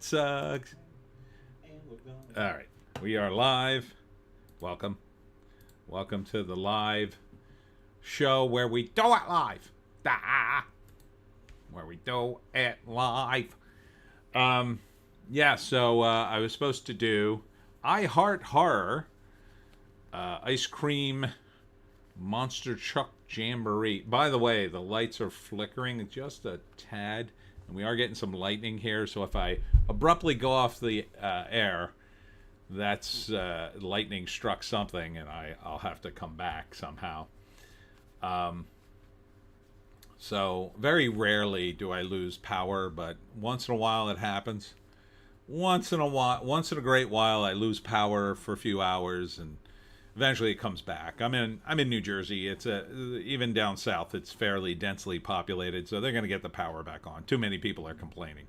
Sucks. All right, we are live. Welcome, welcome to the live show where we do it live. Where we do it live. Yeah. So I was supposed to do I Heart Horror, ice cream monster truck jamboree. By the way, the lights are flickering just a tad, and we are getting some lightning here. So if I abruptly go off the air, that's lightning struck something, and I'll have to come back somehow. So very rarely do I lose power, but once in a while it happens. Once in a great while, I lose power for a few hours, and eventually it comes back. I'm in New Jersey. It's even down south. It's fairly densely populated, so they're going to get the power back on. Too many people are complaining,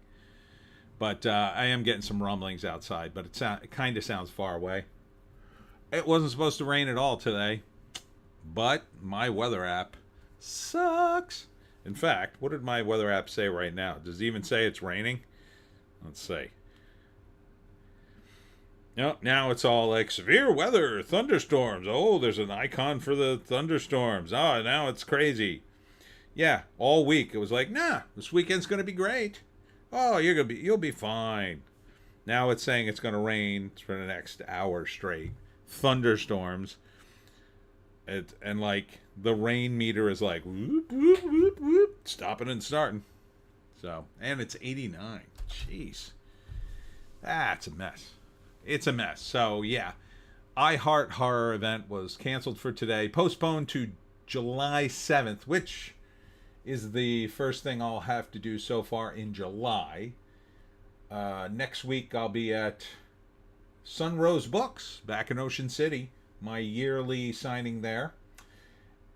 but I am getting some rumblings outside. But it kind of sounds far away. It wasn't supposed to rain at all today, but my weather app sucks. In fact, what did my weather app say right now? Does it even say it's raining? Let's see. No, now it's all like severe weather, thunderstorms. Oh, there's an icon for the thunderstorms. Oh, now it's crazy. Yeah, all week it was like, nah, this weekend's gonna be great. Oh, you'll be fine. Now it's saying it's gonna rain for the next hour straight. Thunderstorms. And like the rain meter is like whoop whoop whoop whoop, stopping and starting. So, and it's 89. Jeez, that's a mess. It's a mess. So yeah, I Heart Horror event was canceled for today, postponed to July 7th, which is the first thing I'll have to do so far in July. Next week I'll be at Sunrose Books back in Ocean City, my yearly signing there.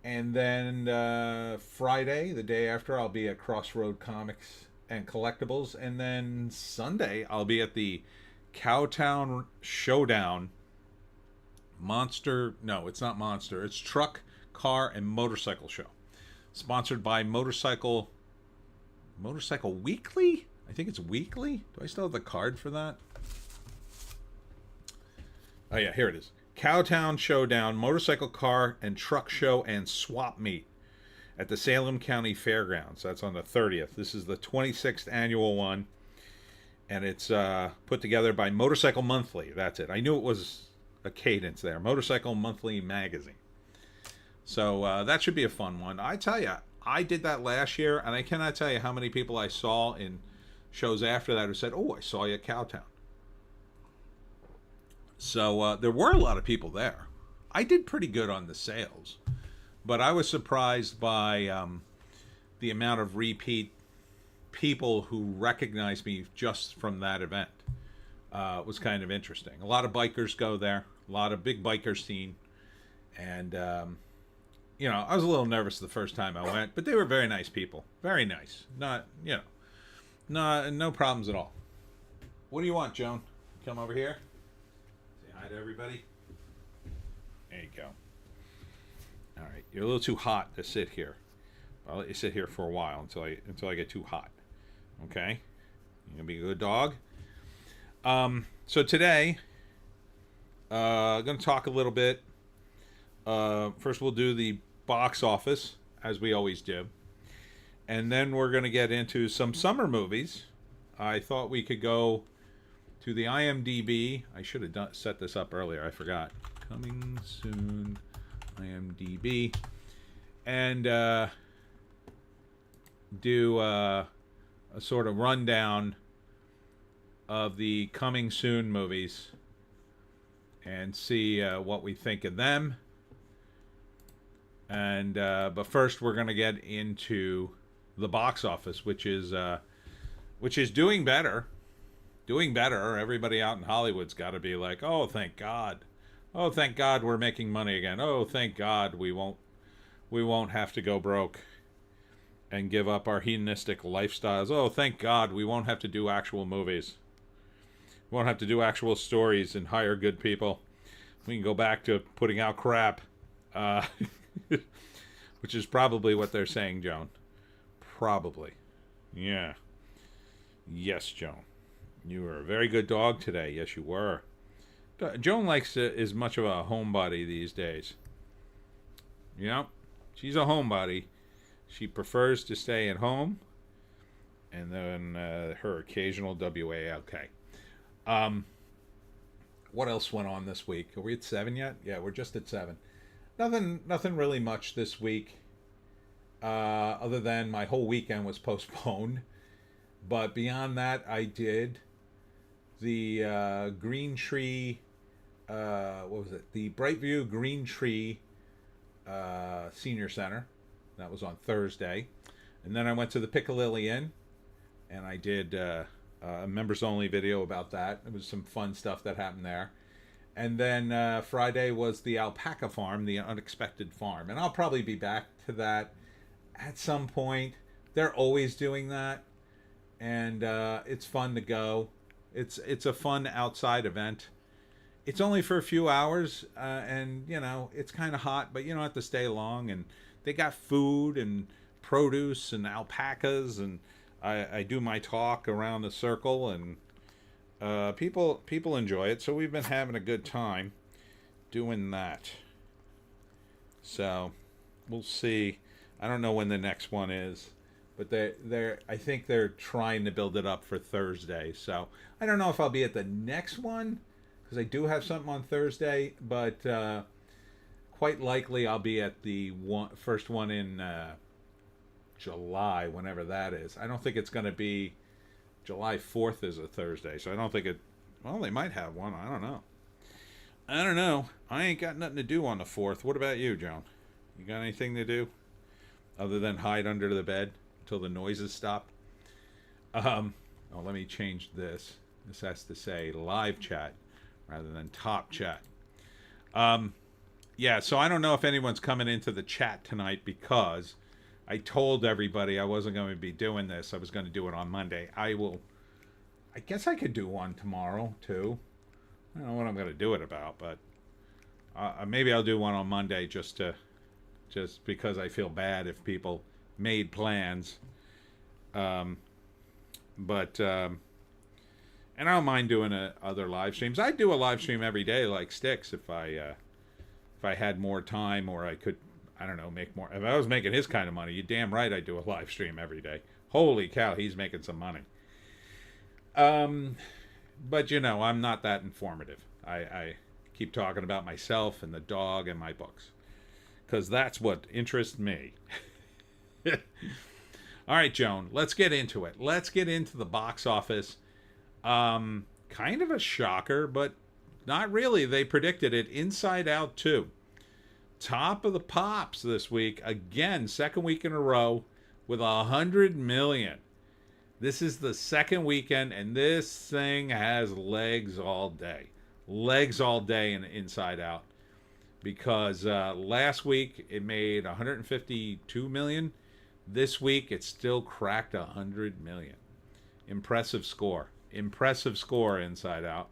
And then Friday, the day after, I'll be at Crossroad Comics and Collectibles. And then Sunday, I'll be at the Cowtown Showdown Monster. No, it's not Monster. It's Truck, Car, and Motorcycle Show. Sponsored by Motorcycle Weekly? I think it's weekly. Do I still have the card for that? Oh, yeah, here it is. Cowtown Showdown, Motorcycle, Car, and Truck Show and Swap Meet at the Salem County Fairgrounds. That's on the 30th. This is the 26th annual one, and it's put together by Motorcycle Monthly. That's it. I knew it was a cadence there. Motorcycle Monthly magazine. So that should be a fun one. I tell you, I did that last year, and I cannot tell you how many people I saw in shows after that who said, "Oh, I saw you at Cowtown." So there were a lot of people there. I did pretty good on the sales, but I was surprised by the amount of repeat people who recognized me just from that event. It was kind of interesting. A lot of bikers go there, a lot of big biker scene, and I was a little nervous the first time I went, but they were very nice people, very nice. Not no problems at all. What do you want, Joan? Come over here. Hi to everybody. There you go. All right, you're a little too hot to sit here. I'll let you sit here for a while until I get too hot. Okay, you're gonna be a good dog. So today, I'm gonna talk a little bit. First, we'll do the box office as we always do, and then we're gonna get into some summer movies. I thought we could go to the IMDb. I should have set this up earlier. I forgot. Coming soon, IMDb, and do a sort of rundown of the coming soon movies and see what we think of them. And but first, we're gonna get into the box office, which is doing better. Doing better. Everybody out in Hollywood's got to be like, oh, thank God. Oh, thank God we're making money again. Oh, thank God we won't have to go broke and give up our hedonistic lifestyles. Oh, thank God we won't have to do actual movies. We won't have to do actual stories and hire good people. We can go back to putting out crap, which is probably what they're saying, Joan. Probably. Yeah. Yes, Joan. You were a very good dog today. Yes, you were. Joan likes to, is much of a homebody these days. Yep, she's a homebody. She prefers to stay at home, and then her occasional WALK. Um, what else went on this week? Are we at 7 yet? Yeah, we're just at 7. Nothing really much this week. Other than my whole weekend was postponed. But beyond that, I did the Green Tree. What was it? The Brightview Green Tree Senior Center. That was on Thursday, and then I went to the Piccadilly Inn, and I did a members only video about that. It was some fun stuff that happened there. And then Friday was the alpaca farm, the unexpected farm, and I'll probably be back to that at some point. They're always doing that, and it's fun to go. It's a fun outside event. It's only for a few hours, and it's kind of hot, but you don't have to stay long. And they got food and produce and alpacas, and I do my talk around the circle, and people enjoy it. So we've been having a good time doing that. So we'll see. I don't know when the next one is, but I think they're trying to build it up for Thursday. So I don't know if I'll be at the next one, because I do have something on Thursday, but quite likely I'll be at the first one in July, whenever that is. I don't think it's going to be July 4th is a Thursday, so I don't think it... Well, they might have one. I don't know. I ain't got nothing to do on the 4th. What about you, Joan? You got anything to do other than hide under the bed until the noises stop? Let me change this. This has to say live chat rather than top chat. Yeah, so I don't know if anyone's coming into the chat tonight, because I told everybody I wasn't going to be doing this. I was going to do it on Monday. I guess I could do one tomorrow, too. I don't know what I'm going to do it about, but maybe I'll do one on Monday just because I feel bad if people made plans. And I don't mind doing other live streams. I do a live stream every day, like Sticks, if I had more time, or I could, I don't know, make more. If I was making his kind of money, you're damn right I'd do a live stream every day. Holy cow, he's making some money. But I'm not that informative. I keep talking about myself and the dog and my books, because that's what interests me. All right, Joan, let's get into it. Let's get into the box office. Kind of a shocker, but not really. They predicted it. Inside Out 2. Top of the pops this week. Again, second week in a row with 100 million. This is the second weekend, and this thing has legs all day. Legs all day in Inside Out. Because last week it made 152 million. This week it still cracked 100 million. Impressive score. Impressive score, Inside Out.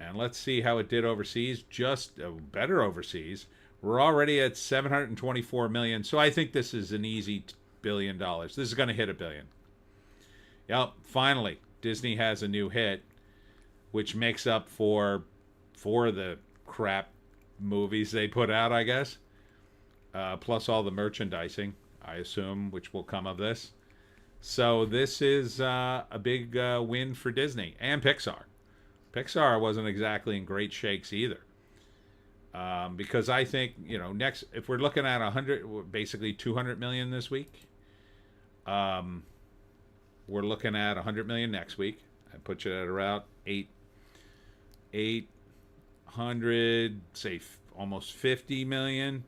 And let's see how it did overseas. Just better overseas. We're already at 724 million. So I think this is an easy $1 billion. This is going to hit $1 billion. Yep, finally, Disney has a new hit, which makes up for the crap movies they put out, I guess. Plus all the merchandising, I assume, which will come of this. So this is a big win for Disney and Pixar. Pixar wasn't exactly in great shakes either. Because I think, next, if we're looking at 100, basically 200 million this week, we're looking at 100 million next week. I put you at around 800, say almost 50 million.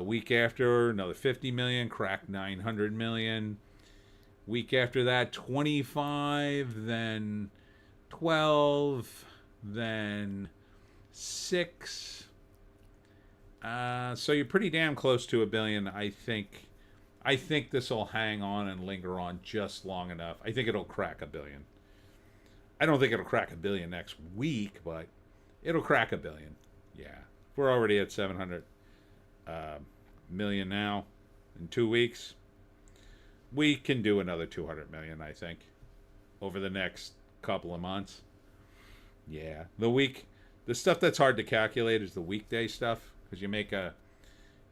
Week after, another 50 million, cracked 900 million. Week after that, 25, then 12, then 6. So you're pretty damn close to $1 billion. I think this will hang on and linger on just long enough. I think it'll crack $1 billion. I don't think it'll crack $1 billion next week, but it'll crack $1 billion. Yeah, we're already at 700 million now. In 2 weeks, we can do another 200 million, I think. over the next couple of months. Yeah, the stuff that's hard to calculate is the weekday stuff because you make a,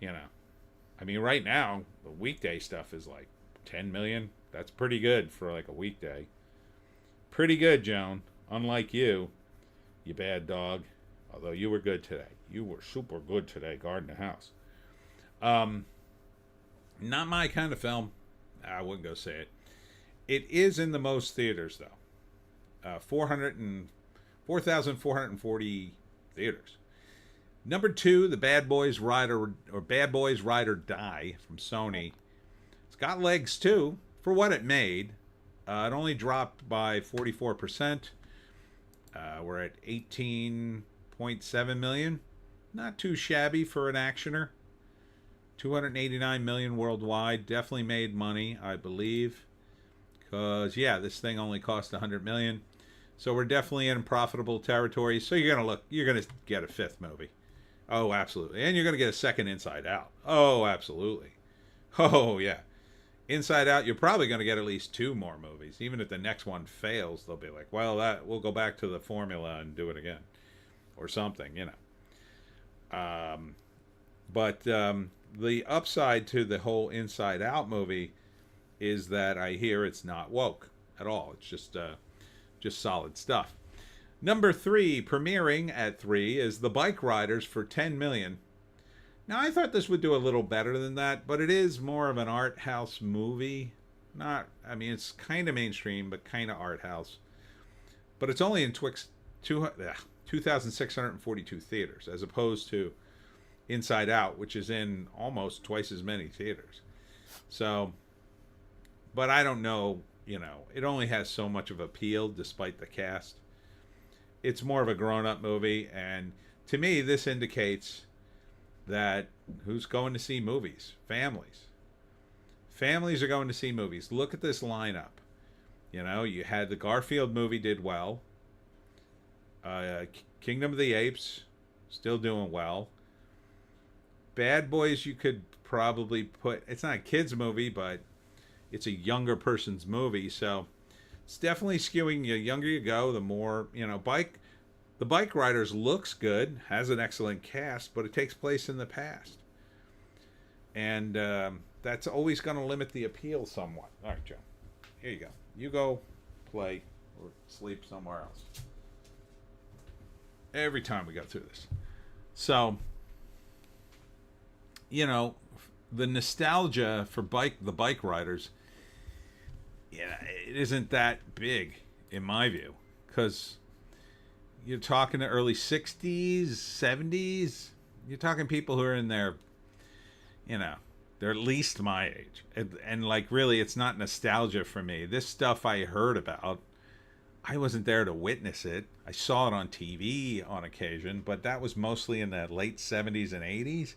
you know, I mean, right now the weekday stuff is like 10 million. That's pretty good for like a weekday. Pretty good, Joan. Unlike you bad dog. Although you were good today. You were super good today, guarding the house. Um, Not my kind of film. I wouldn't go say it. It is in the most theaters though. 4,440 theaters. Number two, the Bad Boys Ride or Die from Sony. It's got legs too for what it made. It only dropped by 44%. We're at 18.7 million. Not too shabby for an actioner. 289 million worldwide. Definitely made money, I believe. Because, yeah, this thing only cost 100 million. So we're definitely in profitable territory. So you're going to get a fifth movie. Oh, absolutely. And you're going to get a second Inside Out. Oh, absolutely. Oh, yeah. Inside Out, you're probably going to get at least two more movies. Even if the next one fails, they'll be like, well, we'll go back to the formula and do it again. Or something, you know. But the upside to the whole Inside Out movie is that I hear it's not woke at all. It's just solid stuff. Number three, premiering at 3, is The Bike Riders for 10 million. Now, I thought this would do a little better than that, but it is more of an art house movie. It's kind of mainstream, but kind of art house. But it's only in 2,642 theaters, as opposed to Inside Out, which is in almost twice as many theaters. So, but I don't know, it only has so much of appeal despite the cast. It's more of a grown-up movie, and to me, this indicates that who's going to see movies? Families. Families are going to see movies. Look at this lineup. You had the Garfield movie did well. Kingdom of the Apes, still doing well. Bad Boys, you could probably it's not a kid's movie, but it's a younger person's movie, so it's definitely skewing. The younger you go, the more, The Bike Riders looks good, has an excellent cast, but it takes place in the past. And that's always going to limit the appeal somewhat. All right, Joe. Here you go. You go play or sleep somewhere else. Every time we go through this. So, the nostalgia for the Bike Riders, it isn't that big in my view, because you're talking the early 60s, 70s. You're talking people who are in their, they're at least my age. And like, really, it's not nostalgia for me. This stuff I heard about, I wasn't there to witness it. I saw it on TV on occasion, but that was mostly in the late 70s and 80s.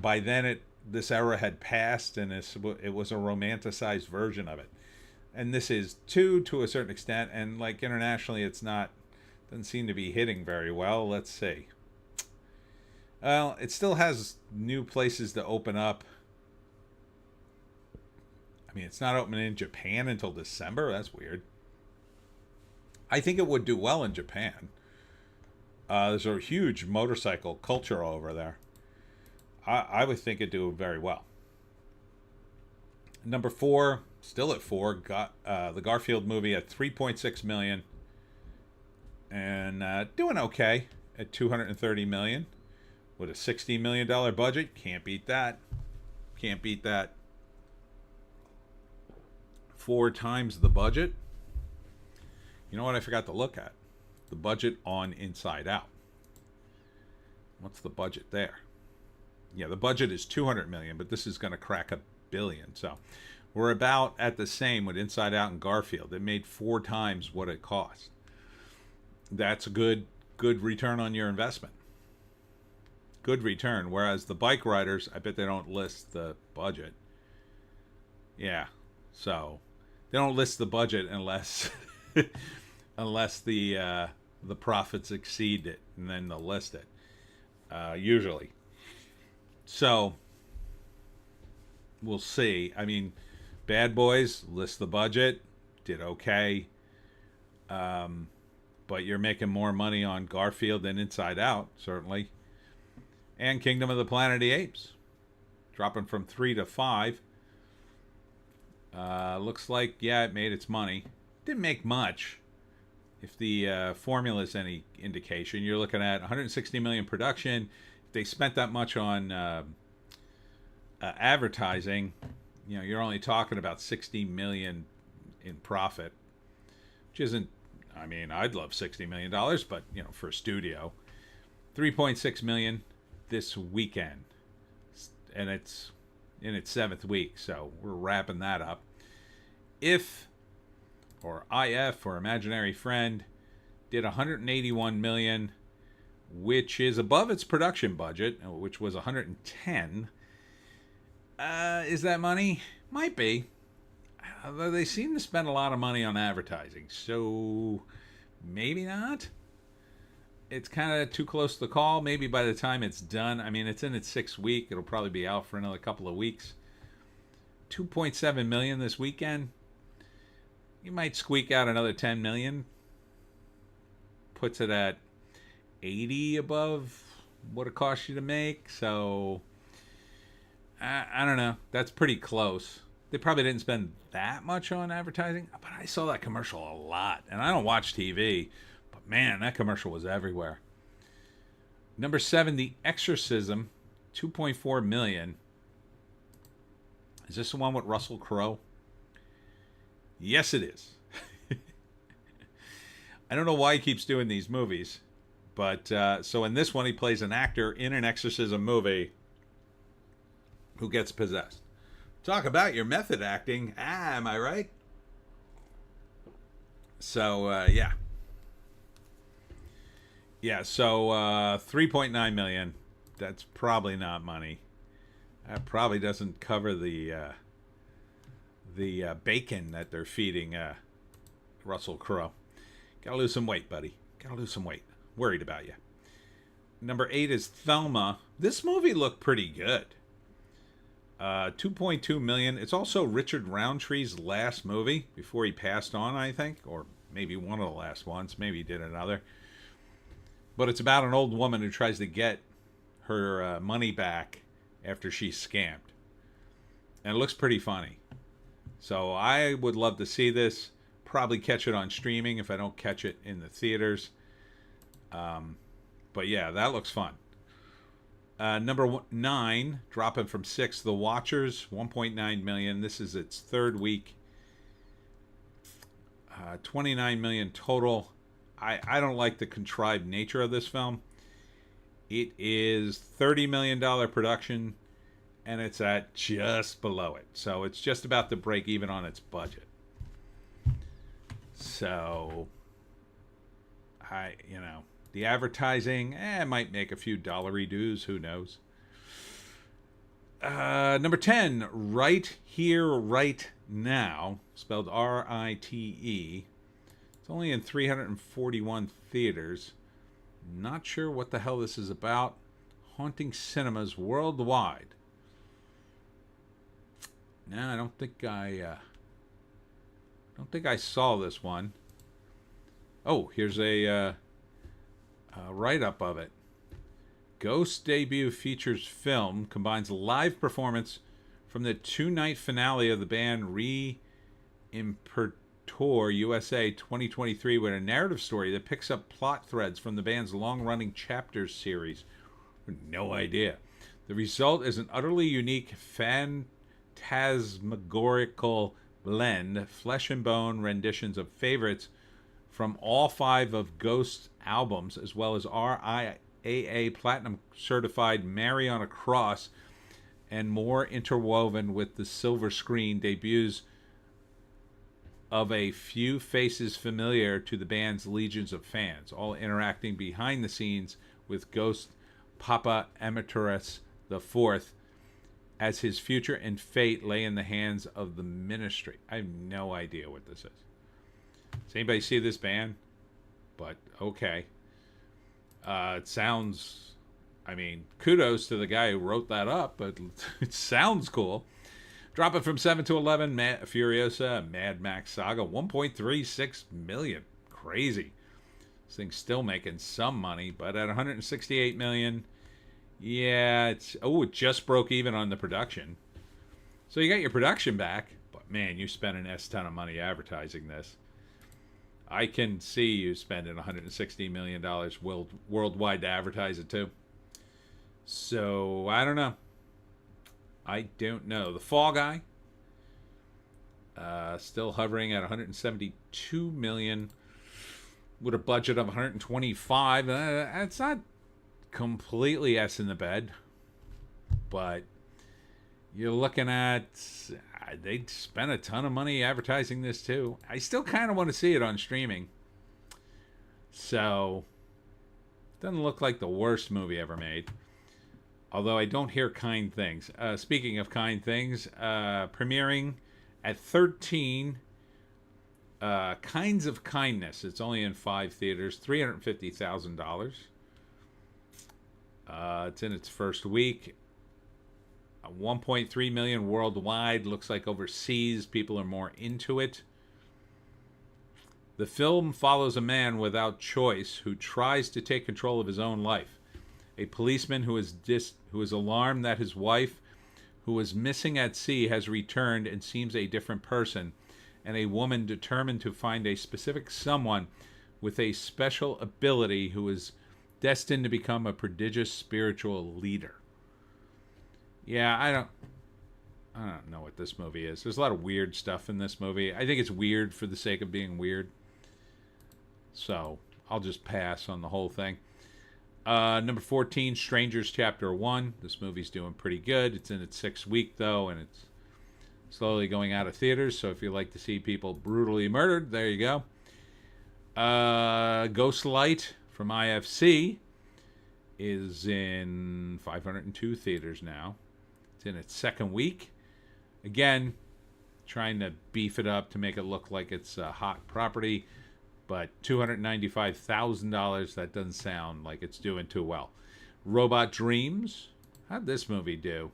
By then, this era had passed, and it was a romanticized version of it. And this is too, to a certain extent, and like internationally, doesn't seem to be hitting very well. Let's see. Well, it still has new places to open up. I mean, it's not opening in Japan until December. That's weird. I think it would do well in Japan. There's a huge motorcycle culture over there. I would think it'd do very well. Number 4, still at 4, got the Garfield movie at 3.6 million. And doing okay at 230 million with a $60 million budget. Can't beat that. 4 times the budget. You know what I forgot to look at? The budget on Inside Out. What's the budget there? Yeah, the budget is 200 million, but this is going to crack $1 billion. So we're about at the same with Inside Out and Garfield. It made 4 times what it cost. That's a good return on your investment. Good return. Whereas the Bike Riders, I bet they don't list the budget. Yeah, so they don't list the budget unless the profits exceed it, and then they'll list it. Usually. So we'll see. I mean, Bad Boys list the budget. did okay. But you're making more money on Garfield than Inside Out, certainly. And Kingdom of the Planet of the Apes, dropping from 3 to 5. Looks like, yeah, it made its money. Didn't make much. If the formula is any indication, you're looking at 160 million production. If they spent that much on advertising, you're only talking about 60 million in profit, which isn't. I mean, I'd love $60 million, but for a studio, 3.6 million this weekend, and it's in its 7th week, so we're wrapping that up. IF or Imaginary Friend did 181 million, which is above its production budget, which was 110. Is that money? Might be. Although they seem to spend a lot of money on advertising, so maybe not. It's kind of too close to call. Maybe by the time it's done, I mean, it's in its 6th week. It'll probably be out for another couple of weeks. 2.7 million this weekend. You might squeak out another 10 million. Puts it at 80 above what it costs you to make. So, I don't know. That's pretty close. They probably didn't spend that much on advertising, but I saw that commercial a lot. And I don't watch TV, but man, that commercial was everywhere. Number 7, The Exorcism, 2.4 million. Is this the one with Russell Crowe? Yes, it is. I don't know why he keeps doing these movies, but so in this one, he plays an actor in an exorcism movie who gets possessed. Talk about your method acting. Am I right? So, yeah. Yeah, so 3.9 million. That's probably not money. That probably doesn't cover the bacon that they're feeding Russell Crowe. Gotta lose some weight, buddy. Gotta lose some weight. Worried about you. Number 8 is Thelma. This movie looked pretty good. 2.2 million. It's also Richard Roundtree's last movie before he passed on, I think, or maybe one of the last ones. Maybe he did another. But it's about an old woman who tries to get her money back after she's scammed. And it looks pretty funny. So I would love to see this. Probably catch it on streaming if I don't catch it in the theaters. But yeah, that looks fun. Number 9, dropping from 6, The Watchers, 1.9 million. This is its 3rd week. 29 million total. I don't like the contrived nature of this film. It is $30 million production, and it's at just below it. So it's just about to break even on its budget. So, the advertising, might make a few dollary dues. Who knows? Number 10, Right Here, Right Now, spelled R-I-T-E. It's only in 341 theaters. Not sure what the hell this is about. Haunting cinemas worldwide. No, I don't think I saw this one. Oh, here's a write-up of it. Ghost debut features film combines a live performance from the 2-night finale of the band Re-Impertor USA 2023 with a narrative story that picks up plot threads from the band's long-running Chapters series. No idea. The result is an utterly unique phantasmagorical blend, flesh and bone renditions of favorites from all 5 of Ghost's albums, as well as RIAA Platinum certified Mary on a Cross, and more interwoven with the silver screen debuts of a few faces familiar to the band's legions of fans, all interacting behind the scenes with Ghost Papa Emeritus IV, as his future and fate lay in the hands of the ministry. I have no idea what this is. Does anybody see this band? But okay. It sounds, kudos to the guy who wrote that up, but it sounds cool. Drop it from 7 to 11. Furiosa, Mad Max Saga, 1.36 million. Crazy. This thing's still making some money, but at 168 million, yeah, it just broke even on the production. So you got your production back, but man, you spent an S ton of money advertising this. I can see you spending $160 million worldwide to advertise it too. So I don't know. The Fall Guy, still hovering at 172 million with a budget of 125. That's not completely S in the bed, but you're looking at they spent a ton of money advertising this too. I still kind of want to see it on streaming. So doesn't look like the worst movie ever made. Although I don't hear kind things. Speaking of kind things, premiering at 13, Kinds of Kindness. It's only in 5 theaters, $350,000. It's in its first week. 1.3 million worldwide. Looks like overseas people are more into it. The film follows a man without choice who tries to take control of his own life. A policeman who is alarmed that his wife, who was missing at sea, has returned and seems a different person, and a woman determined to find a specific someone with a special ability who is destined to become a prodigious spiritual leader. Yeah, I don't know what this movie is. There's a lot of weird stuff in this movie. I think it's weird for the sake of being weird. So I'll just pass on the whole thing. Number 14, Strangers Chapter 1. This movie's doing pretty good. It's in its 6th week, though, and it's slowly going out of theaters. So if you like to see people brutally murdered, there you go. Ghostlight from IFC is in 502 theaters now. It's in its 2nd week. Again, trying to beef it up to make it look like it's a hot property. But $295,000, that doesn't sound like it's doing too well. Robot Dreams. How'd this movie do?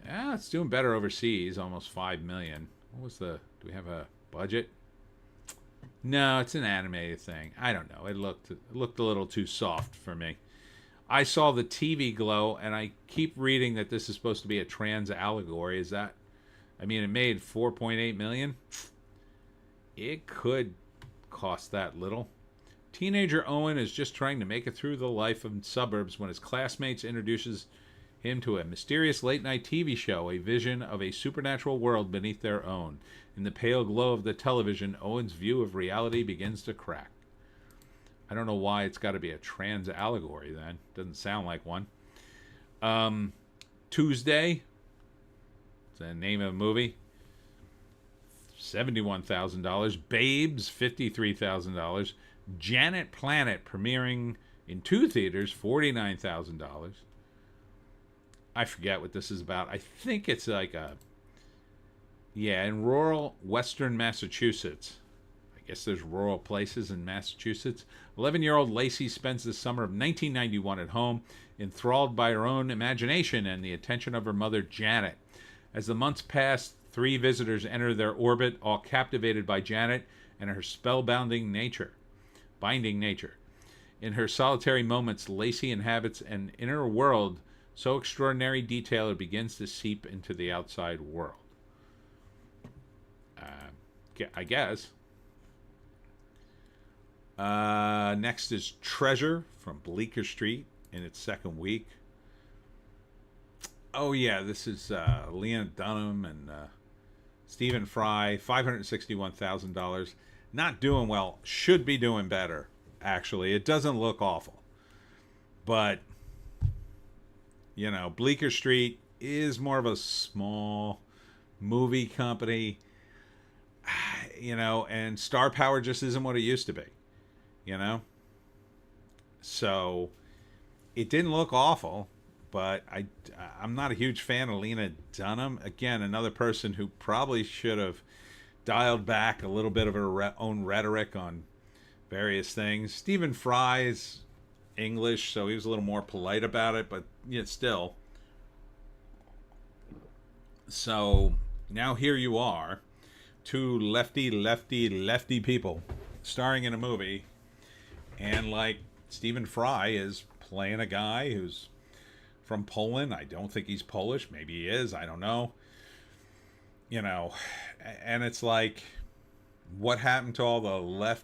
Yeah, it's doing better overseas, almost $5 million. Do we have a budget? No, it's an animated thing. I don't know. It looked a little too soft for me. I saw the TV Glow, and I keep reading that this is supposed to be a trans allegory. Is that? I mean, it made $4.8 million. It could cost that little. Teenager Owen is just trying to make it through the life of suburbs when his classmates introduces him to a mysterious late-night TV show, a vision of a supernatural world beneath their own. In the pale glow of the television, Owen's view of reality begins to crack. I don't know why it's got to be a trans allegory then. Doesn't sound like one. Tuesday. It's the name of the movie. $71,000. Babes, $53,000. Janet Planet premiering in 2 theaters, $49,000. I forget what this is about. I think it's like in rural western Massachusetts. I guess there's rural places in Massachusetts. 11-year-old Lacey spends the summer of 1991 at home, enthralled by her own imagination and the attention of her mother, Janet. As the months pass, 3 visitors enter their orbit, all captivated by Janet and her spellbinding nature. In her solitary moments, Lacey inhabits an inner world so extraordinary detail it begins to seep into the outside world. I guess. Next is Treasure from Bleecker Street in its 2nd week. Oh yeah, this is Lena Dunham and Stephen Fry, $561,000. Not doing well. Should be doing better, actually. It doesn't look awful. But, Bleecker Street is more of a small movie company, and star power just isn't what it used to be, So, it didn't look awful. But I'm not a huge fan of Lena Dunham. Again, another person who probably should have dialed back a little bit of her own rhetoric on various things. Stephen Fry's English, so he was a little more polite about it, but still. So now here you are, two lefty people starring in a movie, and like Stephen Fry is playing a guy who's from Poland. I don't think he's Polish. Maybe he is. I don't know. You know, and it's like, what happened to all the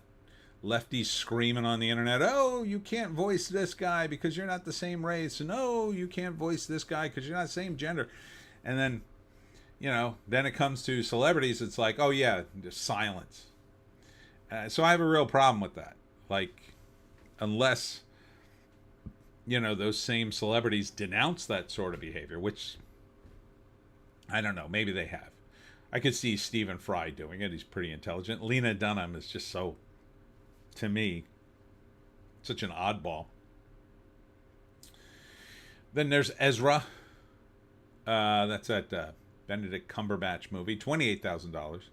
lefties screaming on the internet? Oh, you can't voice this guy because you're not the same race. No, you can't voice this guy because you're not the same gender. And then, then it comes to celebrities. It's like, oh yeah, just silence. So I have a real problem with that. Like, unless those same celebrities denounce that sort of behavior, which I don't know, maybe they have. I could see Stephen Fry doing it. He's pretty intelligent. Lena Dunham is just so, to me, such an oddball. Then there's Ezra. That's that Benedict Cumberbatch movie, $28,000.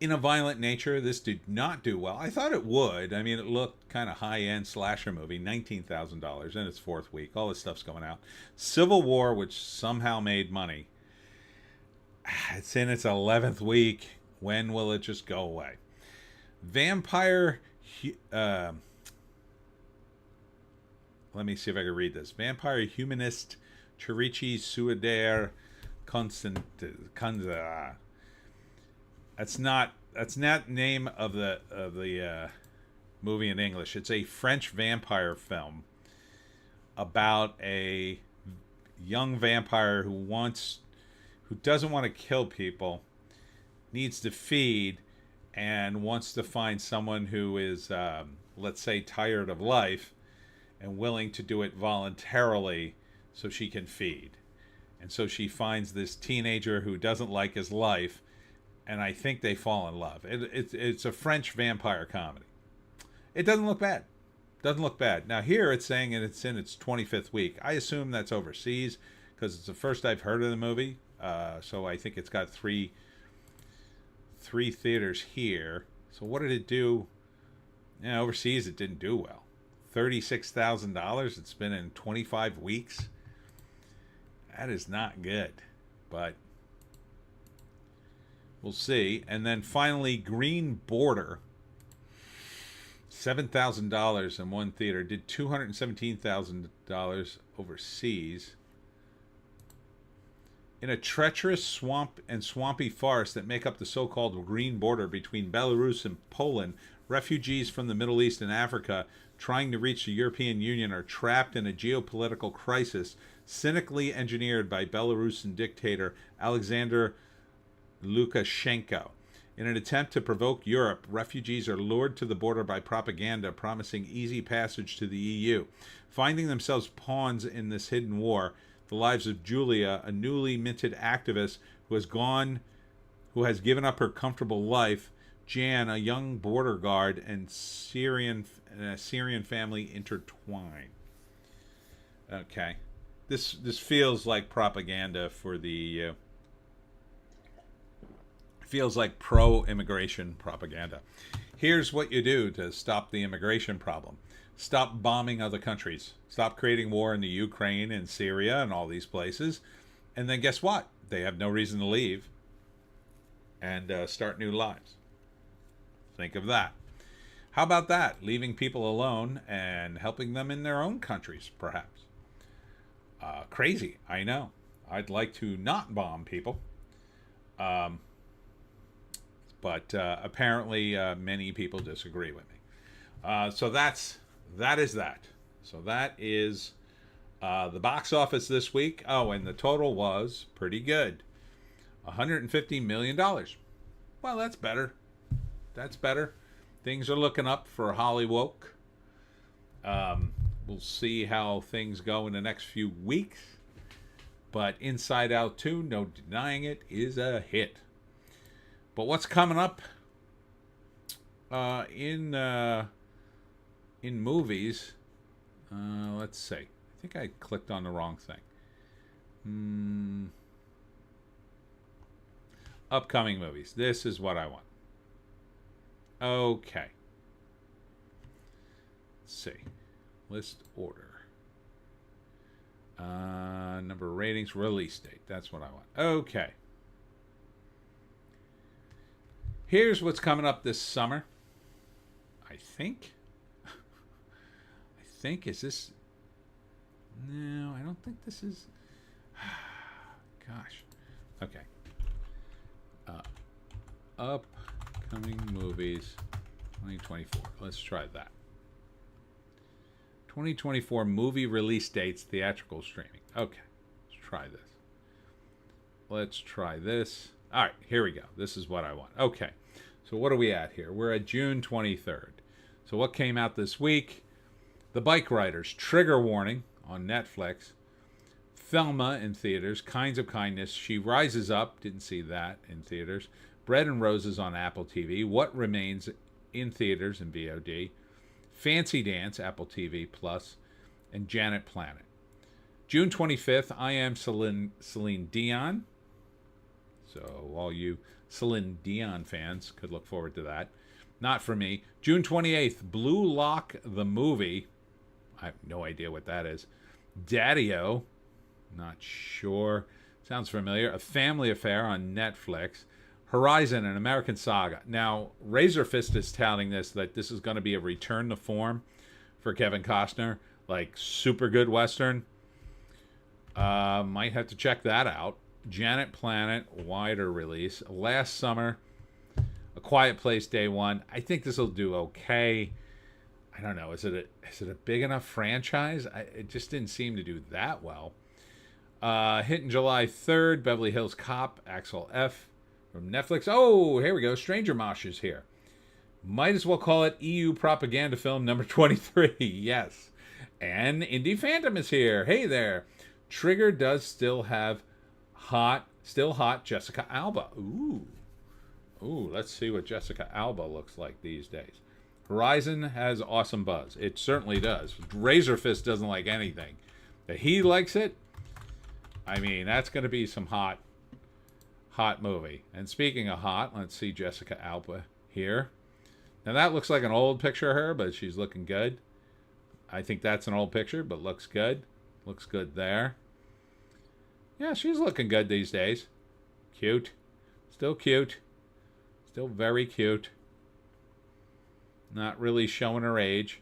In a Violent Nature, this did not do well. I thought it would. I mean, it looked kind of high-end slasher movie, $19,000 in its fourth week. All this stuff's coming out. Civil War, which somehow made money, it's in its 11th week. When will it just go away? Vampire... let me see if I can read this. Vampire Humanist Chirichi Suadair Constant... That's not name of the movie in English. It's a French vampire film about a young vampire who doesn't want to kill people, needs to feed, and wants to find someone who is, let's say, tired of life and willing to do it voluntarily so she can feed. And so she finds this teenager who doesn't like his life, and I think they fall in love. It's a French vampire comedy. It doesn't look bad. Now here it's saying it's in its 25th week. I assume that's overseas because it's the first I've heard of the movie. So I think it's got three theaters here. So what did it do? Yeah, overseas it didn't do well. $36,000. It's been in 25 weeks. That is not good. But we'll see. And then finally, Green Border, $7,000 in one theater, did $217,000 overseas. In a treacherous swamp and swampy forest that make up the so-called Green Border between Belarus and Poland, refugees from the Middle East and Africa trying to reach the European Union are trapped in a geopolitical crisis cynically engineered by Belarusian dictator Alexander Lukashenko. In an attempt to provoke Europe, refugees are lured to the border by propaganda promising easy passage to the EU. Finding themselves pawns in this hidden war, the lives of Julia, a newly minted activist who has given up her comfortable life, Jan, a young border guard, and a Syrian family intertwine. Okay. This feels like propaganda for the... feels like pro-immigration propaganda. Here's what you do to stop the immigration problem. Stop bombing other countries. Stop creating war in the Ukraine and Syria and all these places. And then guess what? They have no reason to leave and start new lives. Think of that. How about that? Leaving people alone and helping them in their own countries, perhaps. Crazy, I know. I'd like to not bomb people. But apparently many people disagree with me. So that is that. So that is the box office this week. Oh, and the total was pretty good. $150 million. Well, that's better. That's better. Things are looking up for Hollywoke. We'll see how things go in the next few weeks. But Inside Out 2, no denying it, is a hit. But what's coming up in movies? Let's see. I think I clicked on the wrong thing. Upcoming movies. This is what I want. Okay. Let's see. List order. Number of ratings, release date. That's what I want. Okay. Here's what's coming up this summer. I think. Is this? No, I don't think this is. Gosh. Okay. Upcoming movies 2024. Let's try that. 2024 movie release dates, theatrical streaming. Okay. Let's try this. All right, here we go. This is what I want. Okay. So what are we at here? We're at June 23rd. So what came out this week? The Bike Riders, Trigger Warning on Netflix. Thelma in theaters. Kinds of Kindness. She Rises Up. Didn't see that in theaters. Bread and Roses on Apple TV. What Remains in theaters and VOD. Fancy Dance, Apple TV Plus. And Janet Planet. June 25th, I Am Celine Dion. So all you Celine Dion fans could look forward to that. Not for me. June 28th, Blue Lock the Movie. I have no idea what that is. Daddy-O. Not sure. Sounds familiar. A Family Affair on Netflix. Horizon, an American Saga. Now, Razor Fist is touting that this is going to be a return to form for Kevin Costner. Like, super good Western. Might have to check that out. Janet Planet, wider release. Last Summer, A Quiet Place, Day One. I think this will do okay. I don't know. Is it a big enough franchise? It just didn't seem to do that well. Hitting July 3rd, Beverly Hills Cop, Axel F. from Netflix. Oh, here we go. Stranger Mosh is here. Might as well call it EU propaganda film number 23. Yes. And Indie Phantom is here. Hey there. Trigger does still have hot Jessica Alba. Ooh, let's see what Jessica Alba looks like these days. Horizon has awesome buzz. It certainly does. Razor Fist doesn't like anything. But he likes it. I mean, that's going to be some hot movie. And speaking of hot, let's see Jessica Alba here. Now that looks like an old picture of her, but she's looking good. I think that's an old picture, but looks good. Looks good there. Yeah, she's looking good these days. Cute. Still cute. Still very cute. Not really showing her age.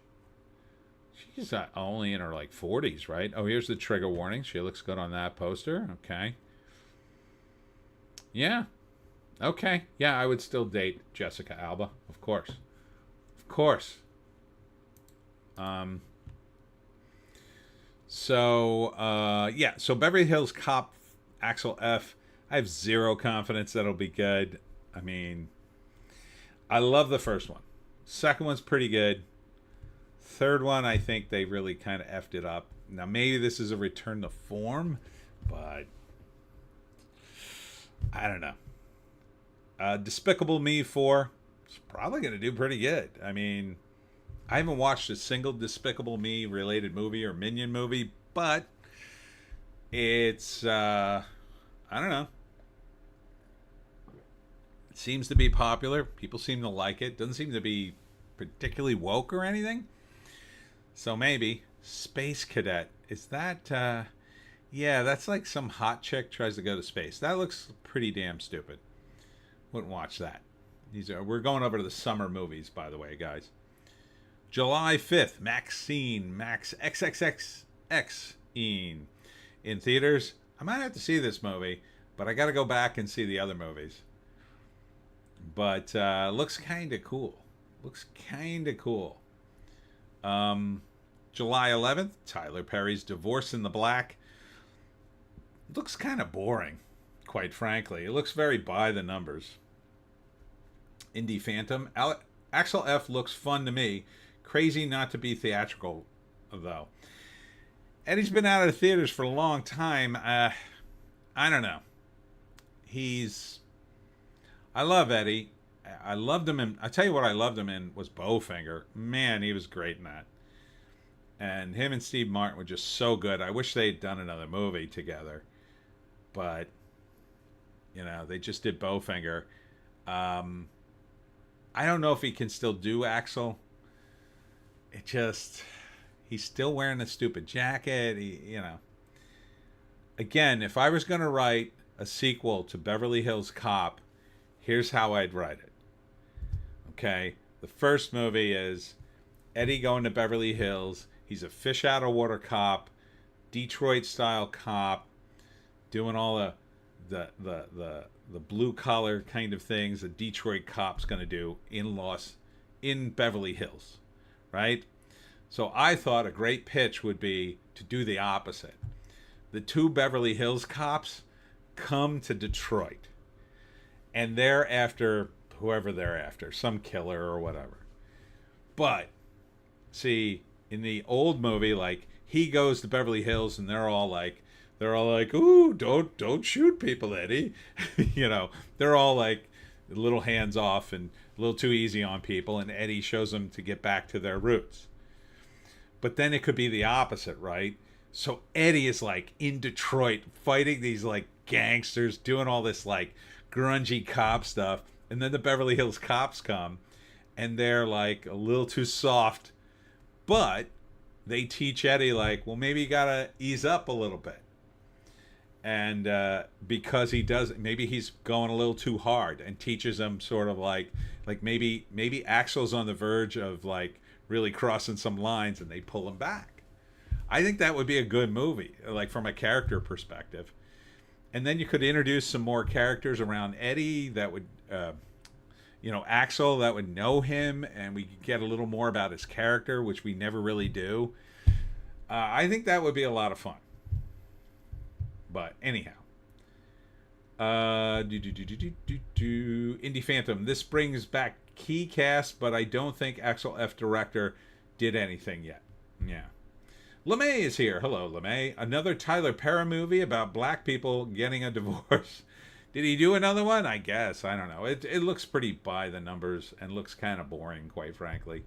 She's only in her like 40s, right? Oh, here's the trigger warning. She looks good on that poster. Okay. Yeah. Okay. Yeah, I would still date Jessica Alba. Of course. Of course. So Beverly Hills Cop, Axel F. I have zero confidence that'll be good. I mean, I love the first one. Second one's pretty good. Third one, I think they really kind of effed it up. Now, maybe this is a return to form, but I don't know. Despicable Me 4, it's probably going to do pretty good. I mean, I haven't watched a single Despicable Me related movie or Minion movie, but it's, I don't know. It seems to be popular. People seem to like it. Doesn't seem to be particularly woke or anything. So maybe. Space Cadet. Is that, yeah, that's like some hot chick tries to go to space. That looks pretty damn stupid. Wouldn't watch that. We're going over to the summer movies, by the way, guys. July 5th, Maxine, Max XXXXine in theaters. I might have to see this movie, but I got to go back and see the other movies. But looks kind of cool. July 11th, Tyler Perry's Divorce in the Black. Looks kind of boring, quite frankly. It looks very by the numbers. Indie Phantom. Axel F looks fun to me. Crazy not to be theatrical, though. Eddie's been out of the theaters for a long time. I don't know. I love Eddie. I loved him in... I tell you what I loved him in was Bowfinger. Man, he was great in that. And him and Steve Martin were just so good. I wish they'd done another movie together. But, you know, they just did Bowfinger. I don't know if he can still do Axel. It just... He's still wearing a stupid jacket. Again, if I was going to write a sequel to Beverly Hills Cop, here's how I'd write it. Okay? The first movie is Eddie going to Beverly Hills. He's a fish out of water cop, Detroit style cop, doing all the blue collar kind of things a Detroit cop's going to do in Beverly Hills, right? So I thought a great pitch would be to do the opposite. The two Beverly Hills cops come to Detroit, and they're after whoever they're after, some killer or whatever. But see, in the old movie, like, he goes to Beverly Hills and they're all like, ooh, don't shoot people, Eddie. You know, they're all like a little hands off and a little too easy on people, and Eddie shows them to get back to their roots. But then it could be the opposite, right? So Eddie is like in Detroit fighting these like gangsters, doing all this like grungy cop stuff, and then the Beverly Hills cops come and they're like a little too soft, but they teach Eddie like, well, maybe you gotta ease up a little bit. And because he does, maybe he's going a little too hard, and teaches him sort of like maybe Axel's on the verge of like really crossing some lines, and they pull him back. I think that would be a good movie, like from a character perspective. And then you could introduce some more characters around Eddie that would, Axel, that would know him, and we could get a little more about his character, which we never really do. I think that would be a lot of fun. But anyhow, Indie Phantom. This brings back key cast, but I don't think Axel F. Director did anything yet. Yeah. LeMay is here. Hello, LeMay. Another Tyler Perry movie about black people getting a divorce. Did he do another one? I guess. I don't know. It looks pretty by the numbers and looks kind of boring, quite frankly.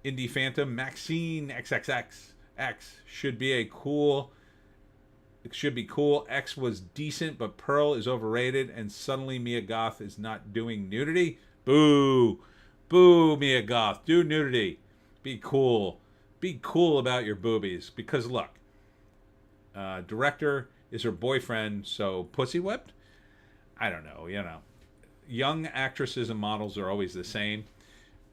Indie Phantom. Maxine XXX. X should be cool. X was decent, but Pearl is overrated, and suddenly Mia Goth is not doing nudity. Boo. Boo, Mia Goth. Do nudity. Be cool. Be cool about your boobies. Because look, director is her boyfriend, so pussy whipped? I don't know, Young actresses and models are always the same.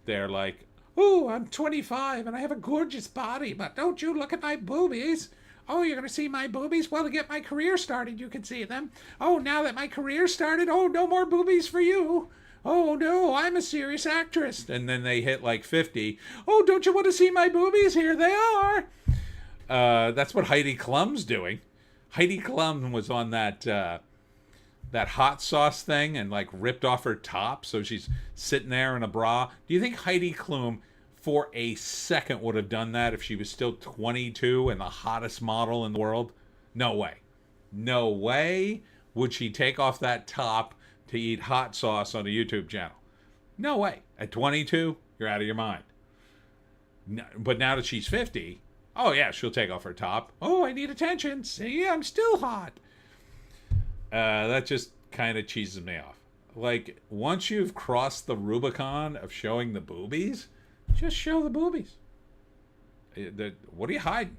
They're like, oh, I'm 25 and I have a gorgeous body, but don't you look at my boobies. Oh, you're going to see my boobies? Well, to get my career started, you can see them. Oh, now that my career started, oh, no more boobies for you. Oh, no, I'm a serious actress. And then they hit like 50. Oh, don't you want to see my boobies? Here they are. That's what Heidi Klum's doing. Heidi Klum was on that hot sauce thing and like ripped off her top. So she's sitting there in a bra. Do you think Heidi Klum for a second would have done that if she was still 22 and the hottest model in the world? No way. No way would she take off that top to eat hot sauce on a YouTube channel. No way. At 22, you're out of your mind. No, but now that she's 50, oh yeah, she'll take off her top. Oh, I need attention. See, I'm still hot. That just kind of cheeses me off. Like, once you've crossed the Rubicon of showing the boobies, just show the boobies. What are you hiding?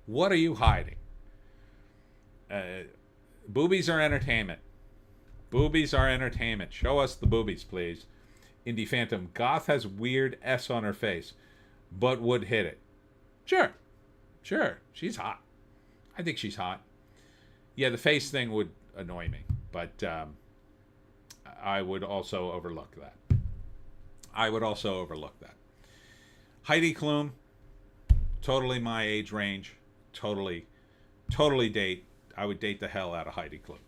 What are you hiding? Boobies are entertainment. Boobies are entertainment. Show us the boobies, please. Indie Phantom. Goth has weird S on her face, but would hit it. Sure. She's hot. I think she's hot. Yeah, the face thing would annoy me, but I would also overlook that. Heidi Klum, totally my age range. Totally date. I would date the hell out of Heidi Klum.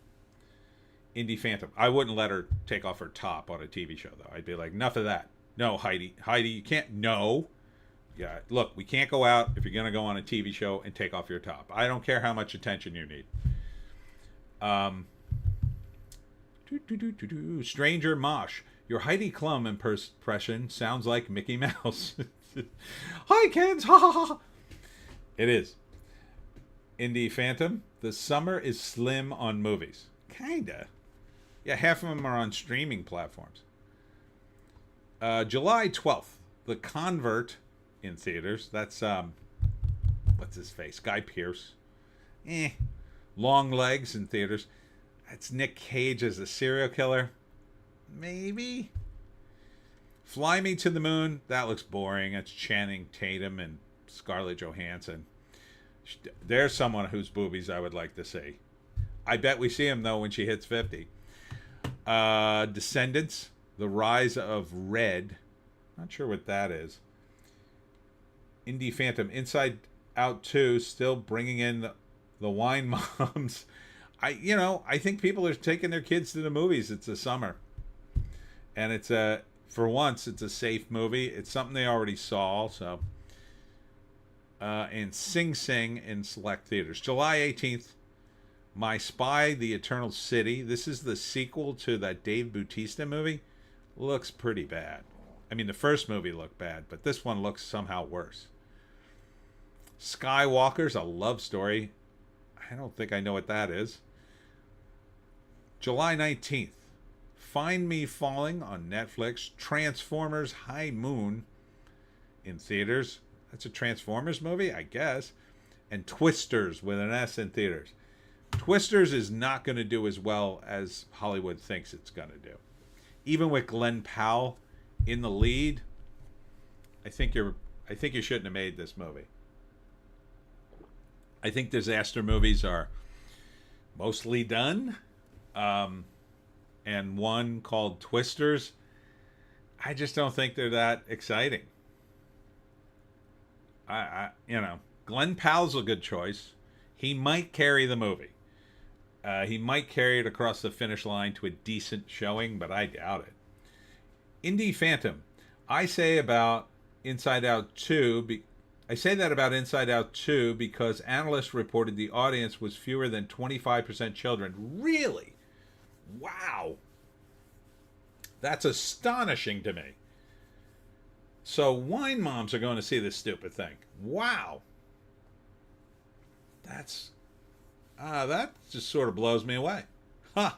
Indie Phantom. I wouldn't let her take off her top on a TV show, though. I'd be like, enough of that. No, Heidi, you can't. No. Yeah, look, we can't go out if you're going to go on a TV show and take off your top. I don't care how much attention you need. Stranger Mosh. Your Heidi Klum impression sounds like Mickey Mouse. Hi, kids. Ha, ha, ha. It is. Indie Phantom. The summer is slim on movies. Kinda. Yeah, half of them are on streaming platforms. July 12th. The Convert in theaters. That's, what's his face? Guy Pearce. Long Legs in theaters. That's Nick Cage as a serial killer. Maybe. Fly Me to the Moon. That looks boring. That's Channing Tatum and Scarlett Johansson. There's someone whose boobies I would like to see. I bet we see him, though, when she hits 50. Descendants. The Rise of Red. Not sure what that is. Indie Phantom. Inside Out 2. Still bringing in the wine moms. I think people are taking their kids to the movies. It's the summer. And for once, it's a safe movie. It's something they already saw, so. And Sing Sing in select theaters. July 18th, My Spy, The Eternal City. This is the sequel to that Dave Bautista movie. Looks pretty bad. I mean, the first movie looked bad, but this one looks somehow worse. Skywalker's a love story. I don't think I know what that is. July 19th, Find Me Falling on Netflix. Transformers High Moon in theaters. That's a Transformers movie, I guess. And Twisters with an S in theaters. Twisters is not going to do as well as Hollywood thinks it's going to do. Even with Glenn Powell in the lead, I think you shouldn't have made this movie. I think disaster movies are mostly done. And one called Twisters, I just don't think they're that exciting. Glenn Powell's a good choice. He might carry the movie. He might carry it across the finish line to a decent showing, but I doubt it. Indie Phantom. I say that about Inside Out 2 because analysts reported the audience was fewer than 25% children. Really? Wow. That's astonishing to me. So wine moms are going to see this stupid thing. Wow. That just sort of blows me away. Huh.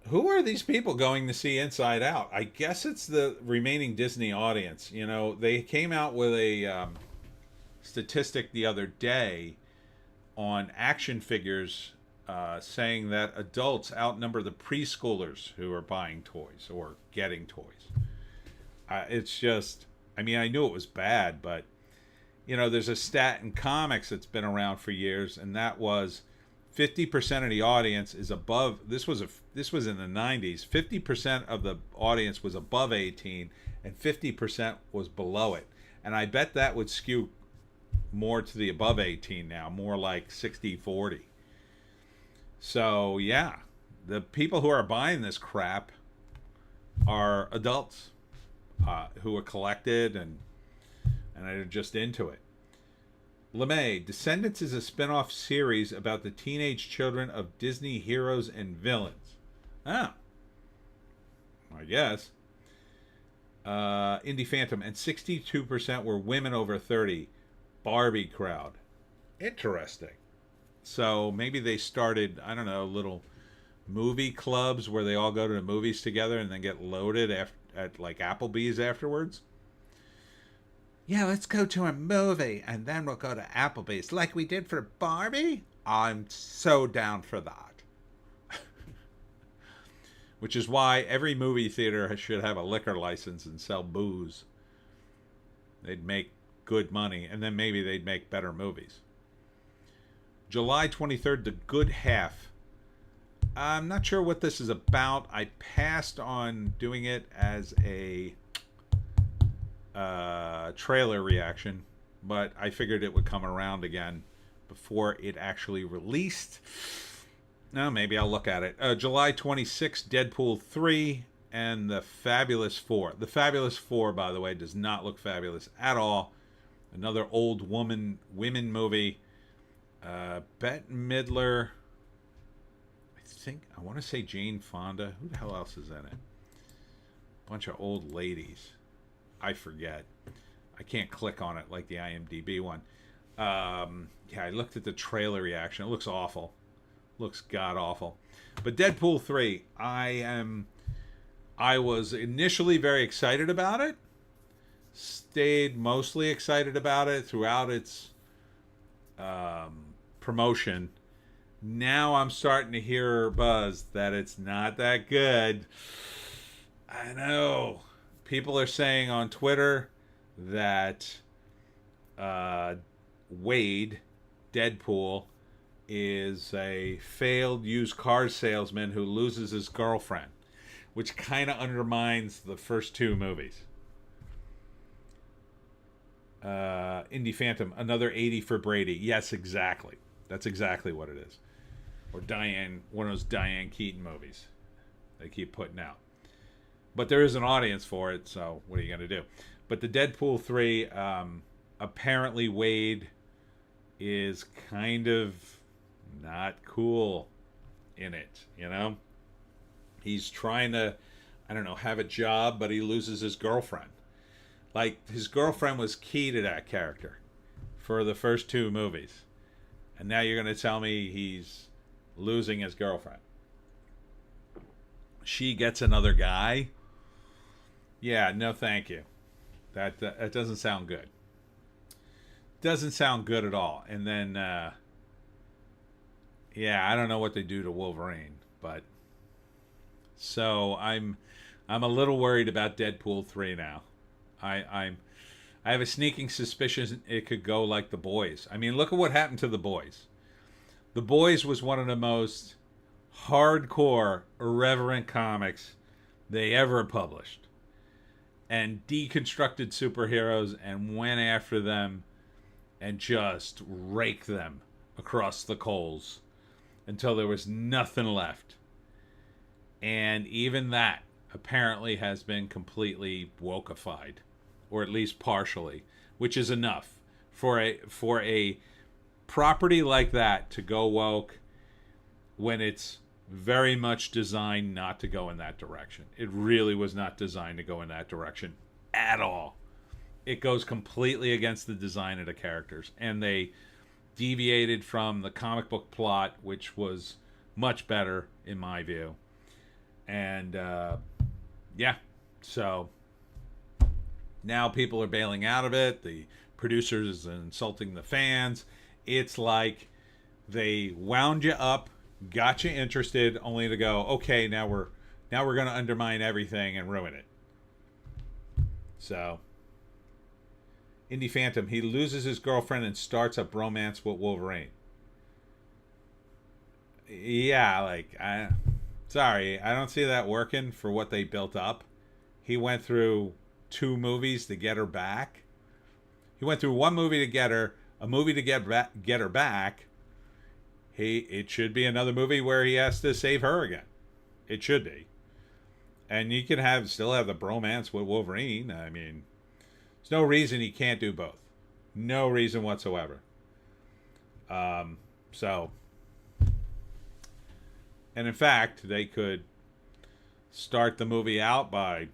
Who are these people going to see Inside Out? I guess it's the remaining Disney audience. They came out with a statistic the other day on action figures saying that adults outnumber the preschoolers who are buying toys or getting toys. It's just, I knew it was bad, but, there's a stat in comics that's been around for years, and that was 50% of the audience is above, this was in the 90s, 50% of the audience was above 18, and 50% was below it. And I bet that would skew more to the above 18 now, more like 60-40. So, yeah, the people who are buying this crap are adults who are collected and are just into it. LeMay, Descendants is a spin-off series about the teenage children of Disney heroes and villains. Oh, I guess. Indie Phantom, and 62% were women over 30. Barbie crowd. Interesting. So maybe they started, I don't know, little movie clubs where they all go to the movies together and then get loaded at like Applebee's afterwards. Yeah, let's go to a movie and then we'll go to Applebee's like we did for Barbie. I'm so down for that. Which is why every movie theater should have a liquor license and sell booze. They'd make good money, and then maybe they'd make better movies. July 23rd, The Good Half. I'm not sure what this is about. I passed on doing it as a trailer reaction, but I figured it would come around again before it actually released. No, maybe I'll look at it. July 26th, Deadpool 3 and The Fabulous Four. The Fabulous Four, by the way, does not look fabulous at all. Another old women movie. Bette Midler. I want to say Jane Fonda. Who the hell else is in it? Bunch of old ladies. I forget. I can't click on it like the IMDb one. Yeah, I looked at the trailer reaction. It looks awful. Looks god awful. But Deadpool 3, I was initially very excited about it. Stayed mostly excited about it throughout its promotion. Now I'm starting to hear buzz that it's not that good. I know. People are saying on Twitter that Wade, Deadpool, is a failed used car salesman who loses his girlfriend, which kind of undermines the first two movies. Indy Phantom, another 80 for Brady. Yes, exactly. That's exactly what it is. Or Diane, one of those Diane Keaton movies they keep putting out. But there is an audience for it, so what are you going to do? But the Deadpool 3, apparently Wade is kind of not cool in it, you know? He's trying to, I don't know, have a job, but he loses his girlfriend. Like, his girlfriend was key to that character for the first two movies. And now you're going to tell me he's losing his girlfriend. She gets another guy. Yeah, no thank you. That doesn't sound good. Doesn't sound good at all. And then, yeah, I don't know what they do to Wolverine, but so I'm a little worried about Deadpool 3 now. I have a sneaking suspicion it could go like The Boys. I mean, look at what happened to The Boys. The Boys was one of the most hardcore, irreverent comics they ever published. And deconstructed superheroes and went after them and just raked them across the coals until there was nothing left. And even that apparently has been completely wokeified, or at least partially, which is enough for a property like that to go woke when it's very much designed not to go in that direction. It really was not designed to go in that direction at all. It goes completely against the design of the characters, and they deviated from the comic book plot, which was much better in my view. And yeah, so now people are bailing out of it. The producers are insulting the fans. It's like they wound you up, got you interested, only to go, okay, now we're going to undermine everything and ruin it. So, Indy Phantom, he loses his girlfriend and starts a bromance with Wolverine. Yeah, like, sorry, I don't see that working for what they built up. He went through 2 movies to get her back. He went through 1 movie to get her, a movie to get her back. It should be another movie where he has to save her again. It should be. And you can still have the bromance with Wolverine. I mean, there's no reason he can't do both. No reason whatsoever. So, and in fact, they could start the movie out by,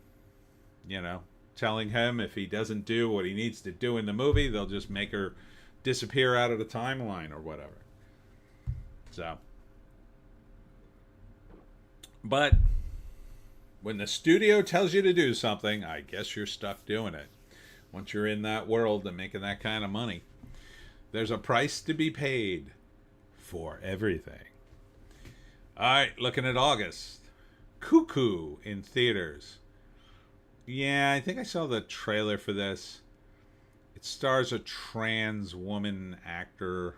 telling him if he doesn't do what he needs to do in the movie, they'll just make her disappear out of the timeline or whatever. So, but when the studio tells you to do something, I guess you're stuck doing it. Once you're in that world and making that kind of money, there's a price to be paid for everything. All right, looking at August. Cuckoo in theaters. Yeah, I think I saw the trailer for this. It stars a trans woman actor.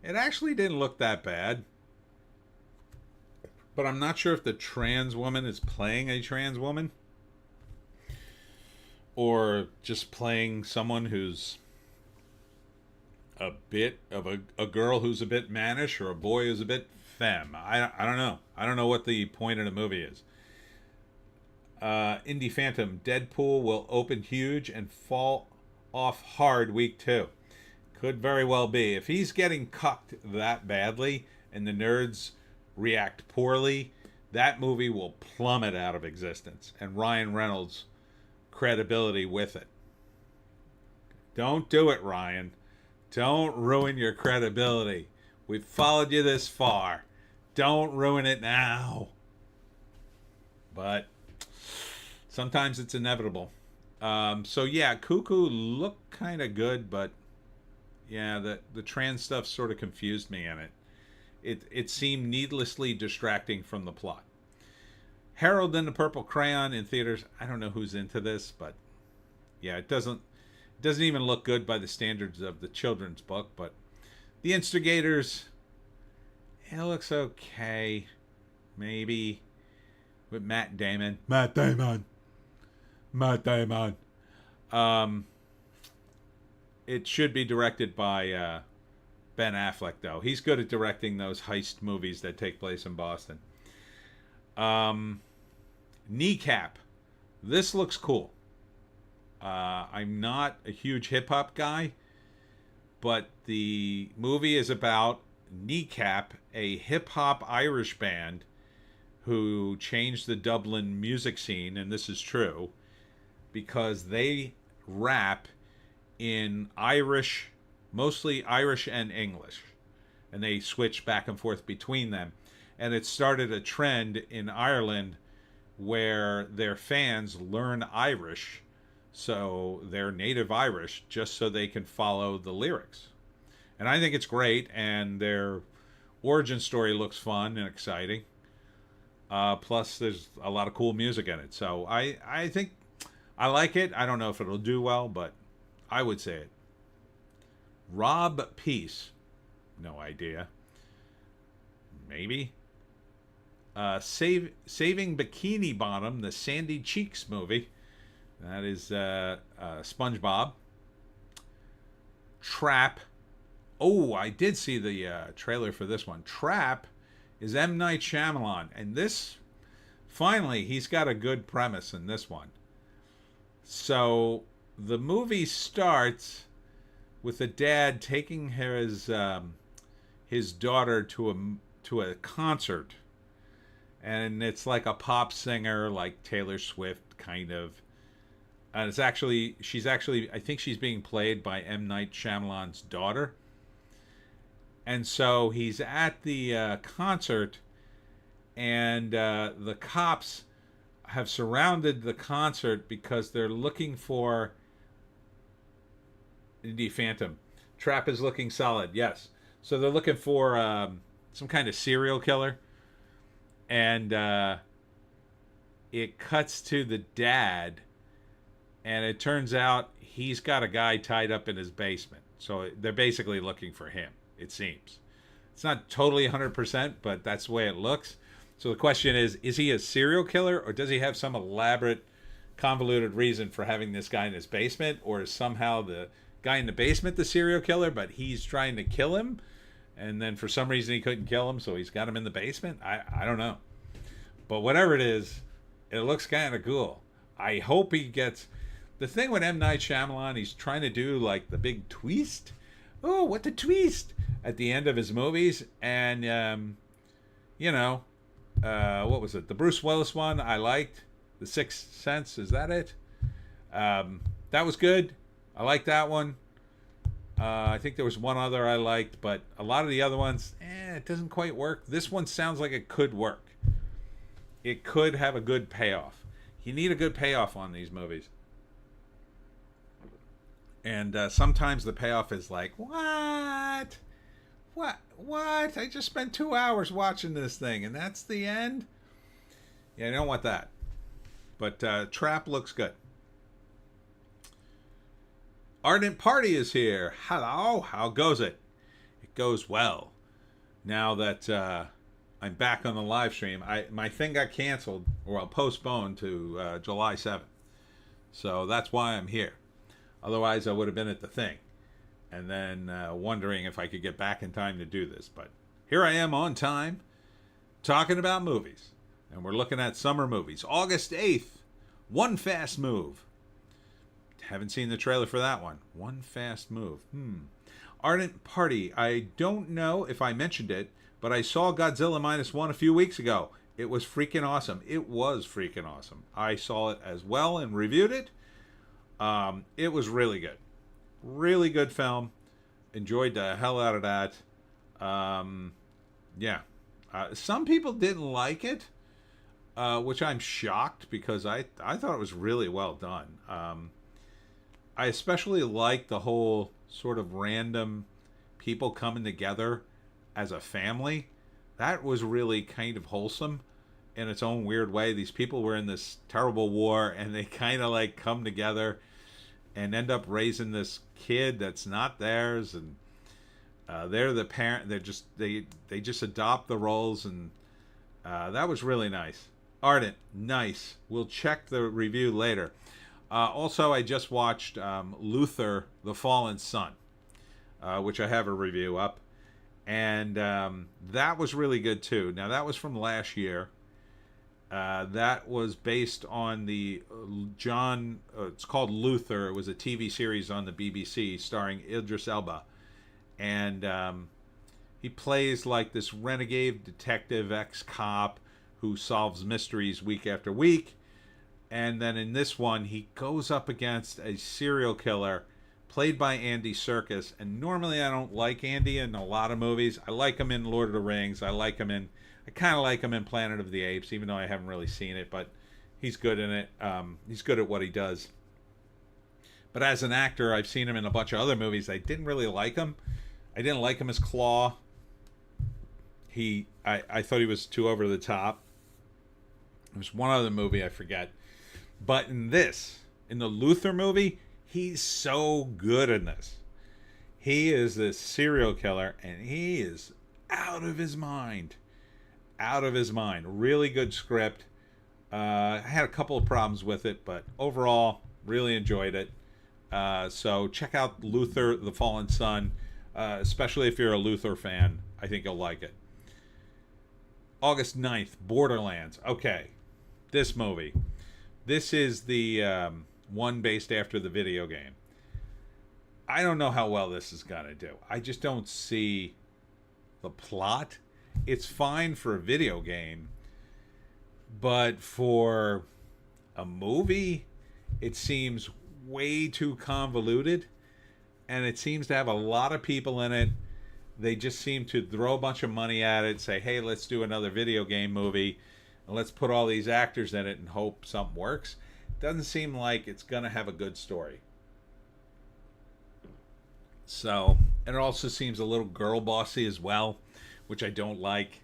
It actually didn't look that bad. But I'm not sure if the trans woman is playing a trans woman, or just playing someone who's a bit of a girl who's a bit mannish, or a boy who's a bit femme. I don't know. I don't know what the point of the movie is. Indy Phantom, Deadpool will open huge and fall off hard week 2. Could very well be. If he's getting cucked that badly and the nerds react poorly, that movie will plummet out of existence, and Ryan Reynolds' credibility with it. Don't do it, Ryan. Don't ruin your credibility. We've followed you this far. Don't ruin it now. But sometimes it's inevitable. So yeah, Cuckoo looked kind of good, but Yeah, the trans stuff sort of confused me in it. It seemed needlessly distracting from the plot. Harold and the Purple Crayon in theaters. I don't know who's into this, but yeah, it doesn't even look good by the standards of the children's book. But The Instigators, it looks okay, maybe, with Matt Damon. Matt Damon. Matt Damon. It should be directed by Ben Affleck, though. He's good at directing those heist movies that take place in Boston. Kneecap. This looks cool. I'm not a huge hip hop guy, but the movie is about Kneecap, a hip hop Irish band who changed the Dublin music scene, and this is true, because they rap in Irish, mostly Irish and English, and they switch back and forth between them. And it started a trend in Ireland where their fans learn Irish, so they're native Irish, just so they can follow the lyrics. And I think it's great, and their origin story looks fun and exciting. Plus, there's a lot of cool music in it. So I think I like it. I don't know if it'll do well, but I would say it. Rob Peace. No idea. Maybe. Saving Bikini Bottom, the Sandy Cheeks movie. That is SpongeBob. Trap. Oh, I did see the trailer for this one. Trap is M. Night Shyamalan. And this, finally, he's got a good premise in this one. So the movie starts with a dad taking his daughter to a concert, and it's like a pop singer, like Taylor Swift, kind of. And she's actually I think she's being played by M. Night Shyamalan's daughter. And so he's at the concert, and the cops have surrounded the concert because they're looking for the Phantom. Trap is looking solid, yes. So they're looking for some kind of serial killer. And it cuts to the dad, and it turns out he's got a guy tied up in his basement. So they're basically looking for him, it seems. It's not totally 100%, but that's the way it looks. So the question is he a serial killer, or does he have some elaborate, convoluted reason for having this guy in his basement? Or is somehow the guy in the basement the serial killer, but he's trying to kill him, and then for some reason he couldn't kill him, so he's got him in the basement? I don't know. But whatever it is, it looks kind of cool. I hope he gets... The thing with M. Night Shyamalan, he's trying to do like the big twist. Oh, what the twist? At the end of his movies. And, what was it? The Bruce Willis one I liked. The Sixth Sense, is that it? That was good. I liked that one. I think there was one other I liked, but a lot of the other ones, it doesn't quite work. This one sounds like it could work. It could have a good payoff. You need a good payoff on these movies. And sometimes the payoff is like, what? I just spent 2 hours watching this thing, and that's the end? Yeah, I don't want that. But Trap looks good. Ardent Party is here. Hello, how goes it? It goes well. Now that I'm back on the live stream, my thing got canceled, or postponed to July 7th. So that's why I'm here. Otherwise, I would have been at the thing. And then wondering if I could get back in time to do this. But here I am on time, talking about movies. And we're looking at summer movies. August 8th, One Fast Move. Haven't seen the trailer for that one. One Fast Move. Ardent Party. I don't know if I mentioned it, but I saw Godzilla -1 a few weeks ago. It was freaking awesome. It was freaking awesome. I saw it as well and reviewed it. It was really good. Really good film. Enjoyed the hell out of that. Some people didn't like it, which I'm shocked, because I thought it was really well done. I especially liked the whole sort of random people coming together as a family. That was really kind of wholesome in its own weird way. These people were in this terrible war, and they kind of like come together and end up raising this kid that's not theirs, and they're the parent. They just adopt the roles, and that was really nice. Ardent, nice. We'll check the review later. Also, I just watched Luther, the Fallen Son, which I have a review up, and that was really good too. Now that was from last year. That was based on the it's called Luther. It was a TV series on the BBC starring Idris Elba, and he plays like this renegade detective, ex-cop who solves mysteries week after week. And then in this one, he goes up against a serial killer played by Andy Serkis. And normally I don't like Andy in a lot of movies. I like him in Lord of the Rings. I kind of like him in Planet of the Apes, even though I haven't really seen it. But he's good in it. He's good at what he does. But as an actor, I've seen him in a bunch of other movies. I didn't really like him. I didn't like him as Claw. I thought he was too over the top. There was one other movie I forget. But in the Luther movie, he's so good in this. He is this serial killer, and he is out of his mind. Out of his mind. Really good script. I had a couple of problems with it, but overall, really enjoyed it. So check out Luther, the Fallen Son, especially if you're a Luther fan. I think you'll like it. August 9th, Borderlands. Okay, this movie. This is the one based after the video game. I don't know how well this is going to do. I just don't see the plot. It's fine for a video game, but for a movie, it seems way too convoluted, and it seems to have a lot of people in it. They just seem to throw a bunch of money at it, say, hey, let's do another video game movie, and let's put all these actors in it and hope something works. Doesn't seem like it's going to have a good story. So, and it also seems a little girl bossy as well, which I don't like.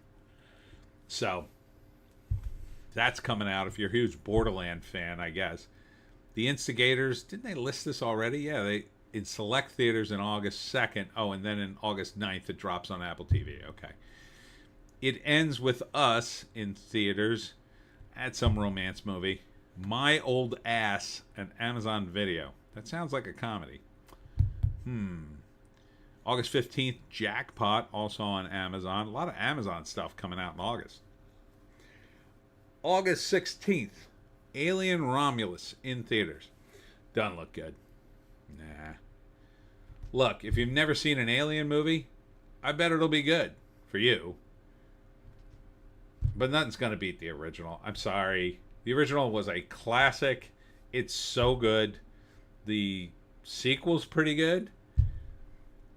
So, that's coming out if you're a huge Borderland fan, I guess. The Instigators, didn't they list this already? Yeah, they in select theaters in August 2nd. Oh, and then in August 9th, it drops on Apple TV. Okay. It Ends with Us in theaters. That's some romance movie. My Old Ass and Amazon Video. That sounds like a comedy. August 15th, Jackpot, also on Amazon. A lot of Amazon stuff coming out in August. August 16th, Alien Romulus in theaters. Doesn't look good. Nah. Look, if you've never seen an Alien movie, I bet it'll be good for you. But nothing's going to beat the original. I'm sorry. The original was a classic. It's so good. The sequel's pretty good.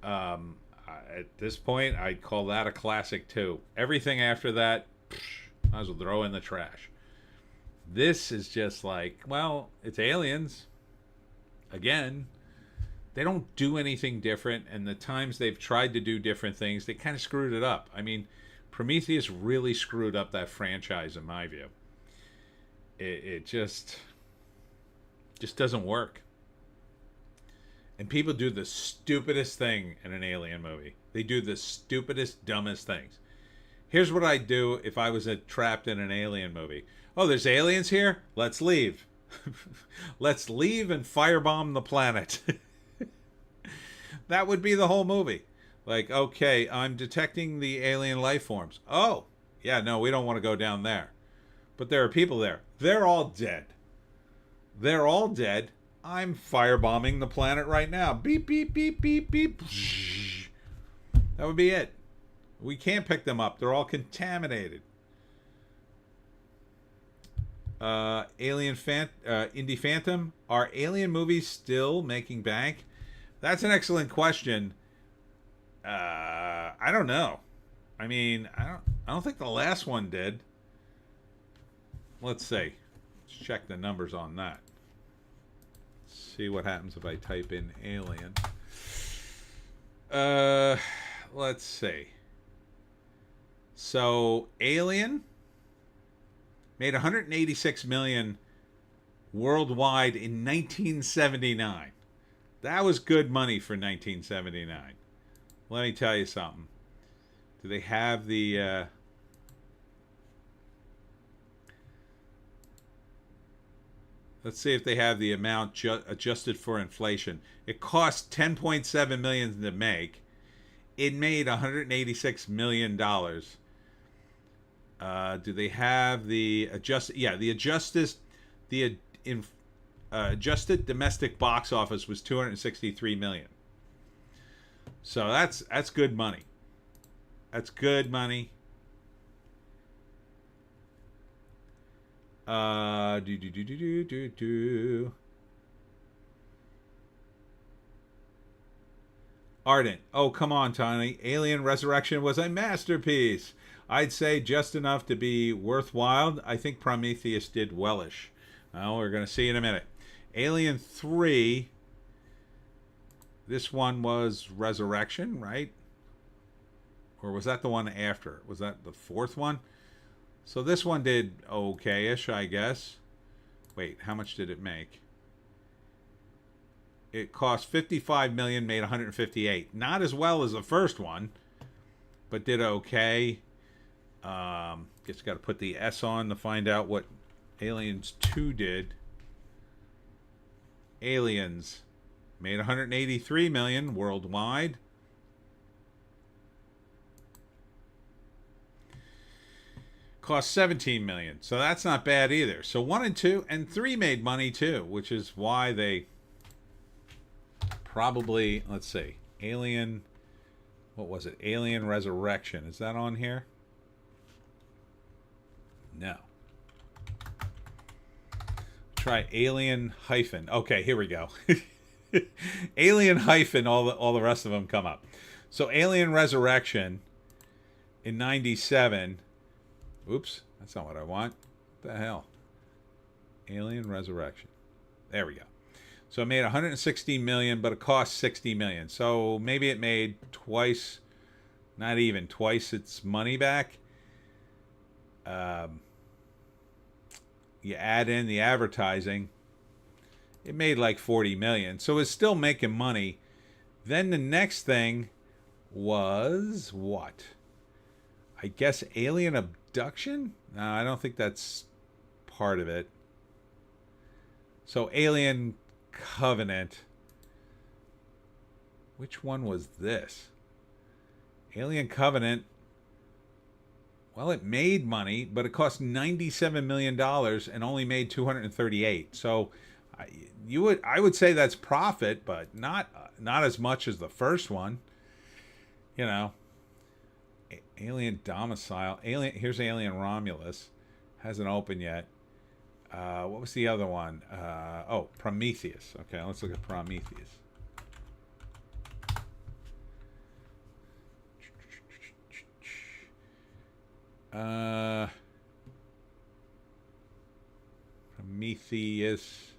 At this point, I'd call that a classic too. Everything after that, might as well throw in the trash. This is just like, well, it's aliens. Again, they don't do anything different, and the times they've tried to do different things, they kind of screwed it up. I mean, Prometheus really screwed up that franchise, in my view. It just doesn't work. And people do the stupidest thing in an alien movie. They do the stupidest, dumbest things. Here's what I'd do if I was trapped in an alien movie. Oh, there's aliens here? Let's leave. Let's leave and firebomb the planet. That would be the whole movie. Like, okay, I'm detecting the alien life forms. Oh, yeah, no, we don't want to go down there. But there are people there. They're all dead. They're all dead. I'm firebombing the planet right now. Beep, beep, beep, beep, beep. That would be it. We can't pick them up. They're all contaminated. Indie Phantom. Are alien movies still making bank? That's an excellent question. I don't know. I mean, I don't think the last one did. Let's see. Let's check the numbers on that. See what happens if I type in alien. Uh, let's see. So Alien made 186 million worldwide in 1979. That was good money for 1979. Let me tell you something. Do they have the let's see if they have the amount adjusted for inflation. It cost 10.7 million to make. It made 186 million dollars. Do they have the adjusted? Yeah, the adjusted domestic box office was 263 million. So that's good money. That's good money. Do do do do do do do. Ardent. Oh, come on, Tony. Alien Resurrection was a masterpiece. I'd say just enough to be worthwhile. I think Prometheus did wellish. Well, we're going to see in a minute. Alien 3. This one was Resurrection, right? Or was that the one after? Was that the fourth one? So this one did okay-ish, I guess. Wait, how much did it make? It cost 55 million, made 158. Not as well as the first one, but did okay. Just got to put the S on to find out what Aliens 2 did. Aliens made 183 million worldwide. Cost 17 million. So that's not bad either. So 1 and 2 and 3 made money too, which is why they probably, let's see, Alien, what was it? Alien Resurrection. Is that on here? No. Try Alien hyphen. Okay, here we go. Alien hyphen, all the rest of them come up. So Alien Resurrection in 97. Oops, that's not what I want. What the hell? Alien Resurrection. There we go. So it made 160 million, but it cost 60 million. So maybe it made twice, not even twice its money back. You add in the advertising, it made like 40 million. So it's still making money. Then the next thing was what? I guess Alien Abduction? No, I don't think that's part of it. So Alien Covenant. Which one was this? Alien Covenant. Well, it made money, but it cost $97 million and only made 238. So I would say that's profit, but not as much as the first one. You know, Alien Domicile. Here's Alien Romulus. Hasn't opened yet. What was the other one? Prometheus. Okay, let's look at Prometheus. Prometheus.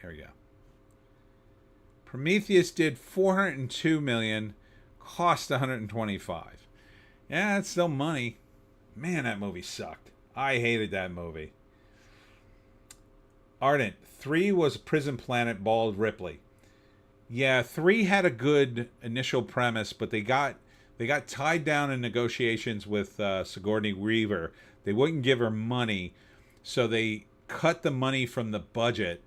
There we go. Prometheus did 402 million, cost 125. Yeah, that's still money. Man, that movie sucked. I hated that movie. Ardent. 3 was Prison Planet, Bald Ripley. Yeah, 3 had a good initial premise, but they got tied down in negotiations with Sigourney Weaver. They wouldn't give her money, so they cut the money from the budget.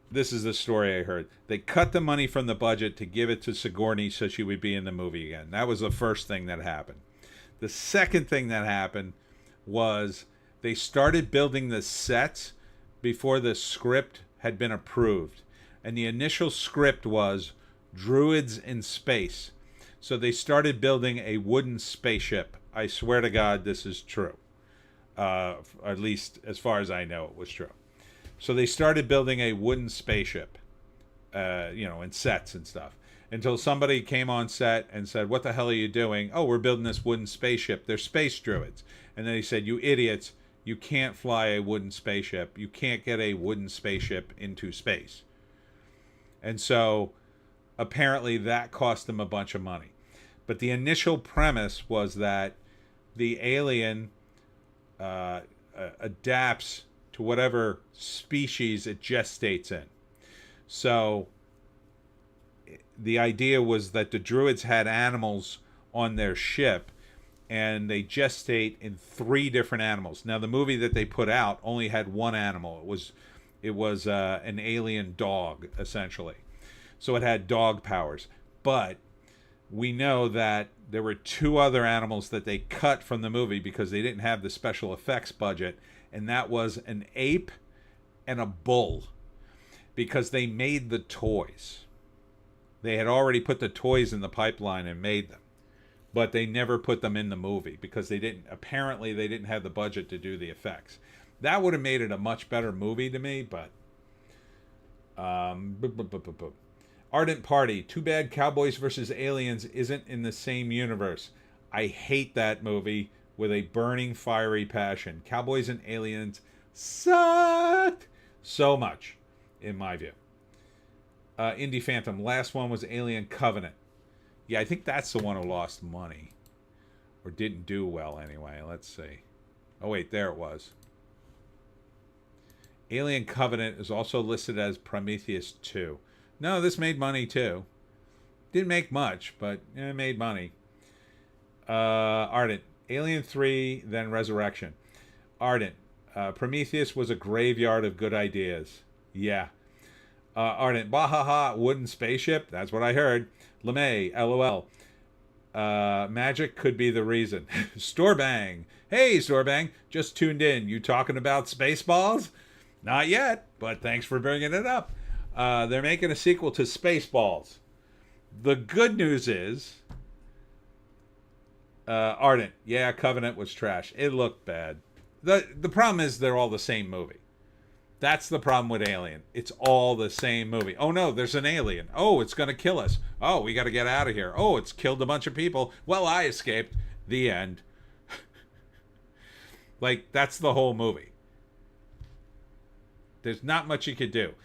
This is the story I heard. They cut the money from the budget to give it to Sigourney so she would be in the movie again. That was the first thing that happened. The second thing that happened was they started building the sets before the script had been approved. And the initial script was Druids in Space. So they started building a wooden spaceship. I swear to God, this is true. At least as far as I know, it was true. So they started building a wooden spaceship, in sets and stuff. Until somebody came on set and said, "What the hell are you doing?" "Oh, we're building this wooden spaceship. They're space druids." And then he said, "You idiots, you can't fly a wooden spaceship. You can't get a wooden spaceship into space." And so apparently that cost them a bunch of money. But the initial premise was that the alien adapts to whatever species it gestates in. So the idea was that the druids had animals on their ship, and they gestate in 3 different animals. Now, the movie that they put out only had one animal. It was an alien dog, essentially. So it had dog powers. But we know that there were 2 other animals that they cut from the movie because they didn't have the special effects budget, and that was an ape and a bull, because they made the toys. They had already put the toys in the pipeline and made them, but they never put them in the movie because they didn't have the budget to do the effects. That would have made it a much better movie to me, but Ardent Party, too bad Cowboys vs. Aliens isn't in the same universe. I hate that movie with a burning, fiery passion. Cowboys and Aliens sucked so much, in my view. Indie Phantom, last one was Alien Covenant. Yeah, I think that's the one who lost money. Or didn't do well, anyway. Let's see. Oh, wait, there it was. Alien Covenant is also listed as Prometheus 2. No, this made money, too. Didn't make much, but it made money. Ardent, Alien 3, then Resurrection. Ardent, Prometheus was a graveyard of good ideas. Yeah. Ardent, bahaha, wooden spaceship. That's what I heard. LeMay, LOL. Magic could be the reason. Storebang. Hey, Storebang. Just tuned in. You talking about Spaceballs? Not yet, but thanks for bringing it up. They're making a sequel to Spaceballs. The good news is... Ardent. Yeah, Covenant was trash. It looked bad. The problem is they're all the same movie. That's the problem with Alien. It's all the same movie. Oh no, there's an alien. Oh, it's going to kill us. Oh, we got to get out of here. Oh, it's killed a bunch of people. Well, I escaped. The end. Like, that's the whole movie. There's not much you could do.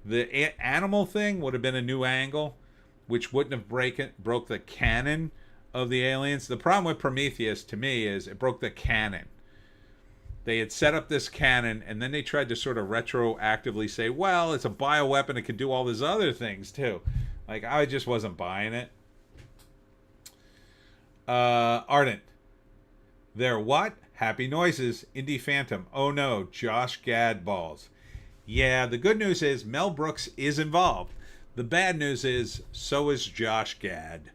The animal thing would have been a new angle, which wouldn't have broke the canon of the aliens. The problem with Prometheus, to me, is it broke the canon. They had set up this canon, and then they tried to sort of retroactively say, well, it's a bioweapon, it can do all these other things, too. Like, I just wasn't buying it. Ardent. There what? Happy noises. Indie Phantom. Oh no, Josh Gad balls. Yeah, the good news is Mel Brooks is involved. The bad news is, so is Josh Gad.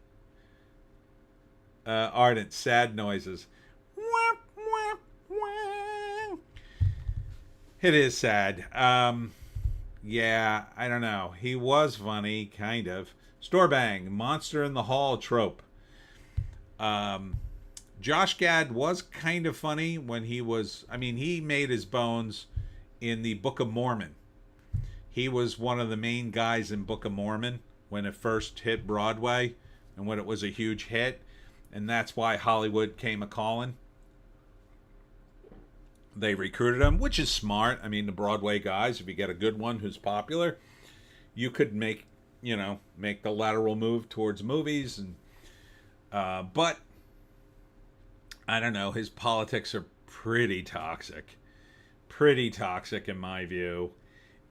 Ardent. Sad noises. It is sad. Yeah, I don't know. He was funny, kind of. Storebang, monster in the hall trope. Josh Gad was kind of funny when he was... I mean, he made his bones in the Book of Mormon. He was one of the main guys in Book of Mormon when it first hit Broadway and when it was a huge hit. And that's why Hollywood came a-calling. They recruited him, which is smart. I mean, the Broadway guys, if you get a good one who's popular, you could make the lateral move towards movies. And but, I don't know, his politics are pretty toxic. Pretty toxic in my view.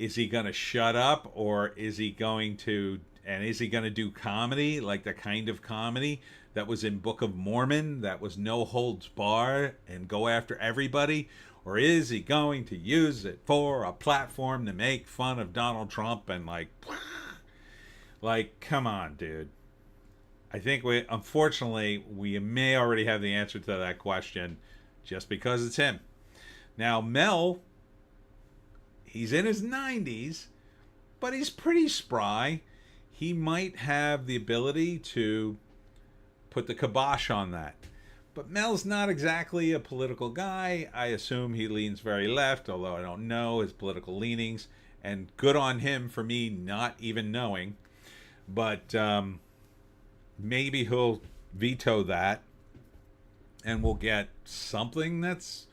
Is he going to shut up, or is he going to do comedy, like the kind of comedy that was in Book of Mormon, that was no holds bar and go after everybody? Or is he going to use it for a platform to make fun of Donald Trump and like, come on, dude. I think unfortunately, we may already have the answer to that question just because it's him. Now, Mel, he's in his 90s, but he's pretty spry. He might have the ability to put the kibosh on that. But Mel's not exactly a political guy. I assume he leans very left, although I don't know his political leanings. And good on him for me not even knowing. But maybe he'll veto that, and we'll get something that's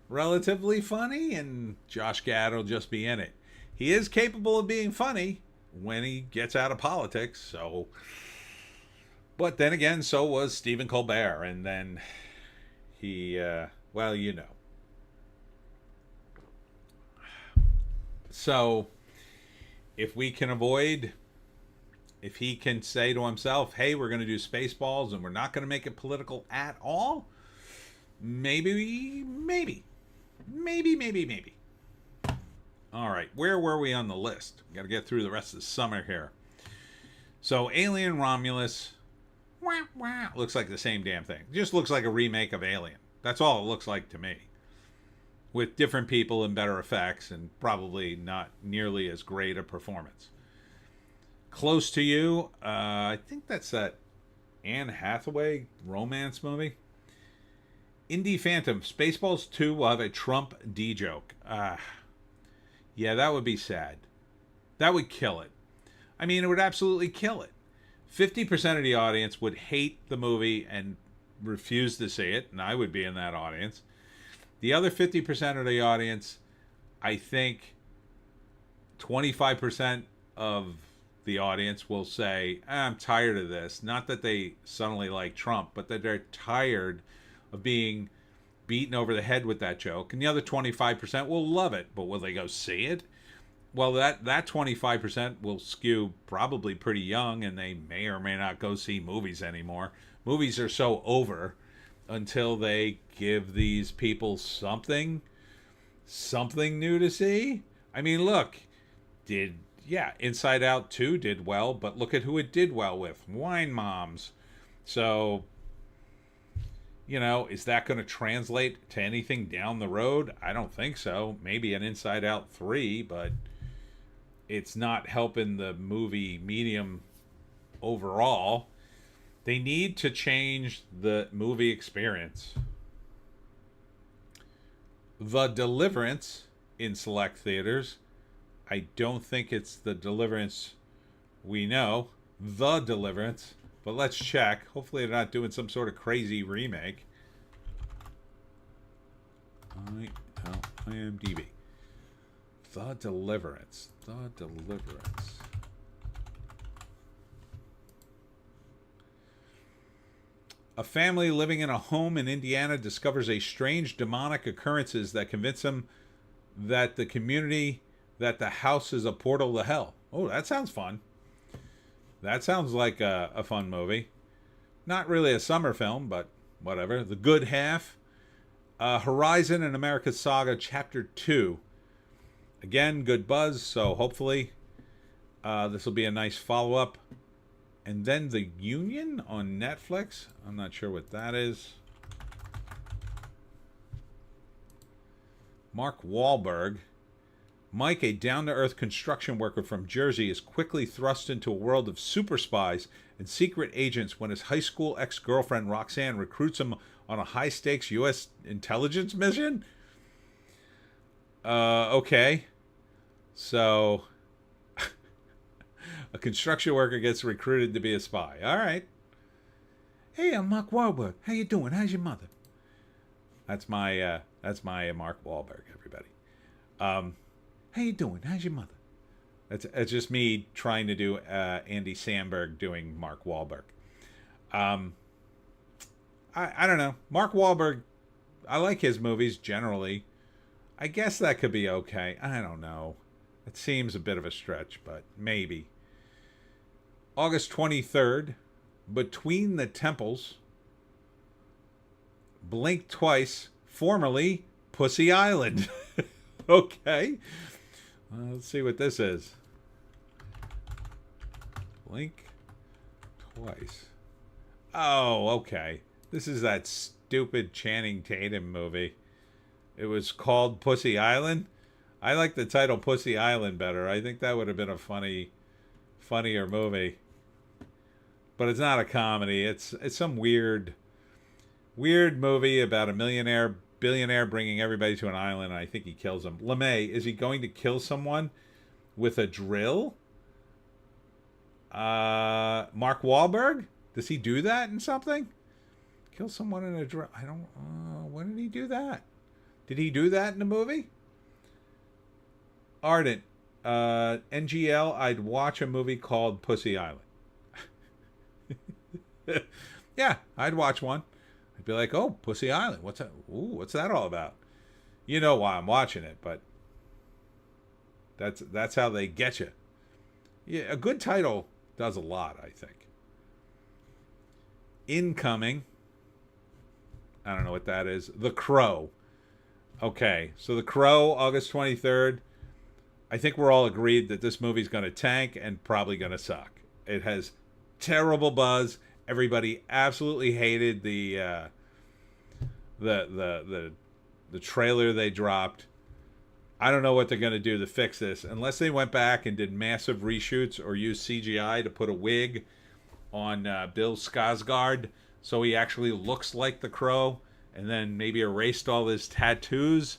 relatively funny, and Josh Gad will just be in it. He is capable of being funny. when he gets out of politics. So, but then again, so was Stephen Colbert, and then he, well, you know. So, if we can avoid, if he can say to himself, "Hey, we're going to do Spaceballs, and we're not going to make it political at all," maybe. All right, where were we on the list? Got to get through the rest of the summer here. So, Alien Romulus, looks like the same damn thing. Just looks like a remake of Alien. That's all it looks like to me. With different people and better effects, and probably not nearly as great a performance. Close to You, I think that's that Anne Hathaway romance movie. Indie Phantom, Spaceballs 2 will have a Trump D-joke. Yeah, that would be sad. That would kill it. I mean, it would absolutely kill it. 50% of the audience would hate the movie and refuse to see it, and I would be in that audience. The other 50% of the audience, I think 25% of the audience will say, I'm tired of this. Not that they suddenly like Trump, but that they're tired of being beaten over the head with that joke. And the other 25% will love it, but will they go see it? Well, that 25% will skew probably pretty young, and they may or may not go see movies anymore. Movies are so over until they give these people something new to see. I mean, look, Inside Out 2 did well, but look at who it did well with. Wine Moms. So, you know, is that going to translate to anything down the road? I don't think so. Maybe an Inside Out 3, but it's not helping the movie medium overall. They need to change the movie experience. The Deliverance in select theaters. I don't think it's the Deliverance we know. The Deliverance. But let's check. Hopefully they're not doing some sort of crazy remake. IMDb. The Deliverance. The Deliverance. A family living in a home in Indiana discovers a strange demonic occurrences that convince them that the house is a portal to hell. Oh, that sounds fun. That sounds like a fun movie. Not really a summer film, but whatever. The Good Half. Horizon and America's Saga Chapter 2. Again, good buzz, so hopefully this will be a nice follow-up. And then The Union on Netflix. I'm not sure what that is. Mark Wahlberg. Mike, a down-to-earth construction worker from Jersey, is quickly thrust into a world of super spies and secret agents when his high school ex-girlfriend Roxanne recruits him on a high-stakes U.S. intelligence mission? Okay. So, a construction worker gets recruited to be a spy. All right. Hey, I'm Mark Wahlberg. How you doing? How's your mother? That's my Mark Wahlberg, everybody. How you doing? How's your mother? It's just me trying to do Andy Samberg doing Mark Wahlberg. I don't know. Mark Wahlberg, I like his movies generally. I guess that could be okay. I don't know. It seems a bit of a stretch, but maybe. August 23rd, Between the Temples. Blink Twice, formerly Pussy Island. Okay. Let's see what this is. Blink Twice. Oh, okay. This is that stupid Channing Tatum movie. It was called Pussy Island. I like the title Pussy Island better. I think that would have been a funnier movie. But it's not a comedy. It's some weird movie about a billionaire bringing everybody to an island, and I think he kills them. LeMay, is he going to kill someone with a drill? Mark Wahlberg? Does he do that in something? Kill someone in a drill? I don't... when did he do that? Did he do that in the movie? Ardent. NGL, I'd watch a movie called Pussy Island. Yeah, I'd watch one. I'd be like, oh, Pussy Island. What's that? Ooh, what's that all about? You know why I'm watching it, but that's how they get you. Yeah, a good title does a lot, I think. Incoming. I don't know what that is. The Crow. Okay, so The Crow, August 23rd. I think we're all agreed that this movie's going to tank and probably going to suck. It has terrible buzz. Everybody absolutely hated the trailer they dropped. I don't know what they're going to do to fix this unless they went back and did massive reshoots or used CGI to put a wig on Bill Skarsgård so he actually looks like the Crow, and then maybe erased all his tattoos.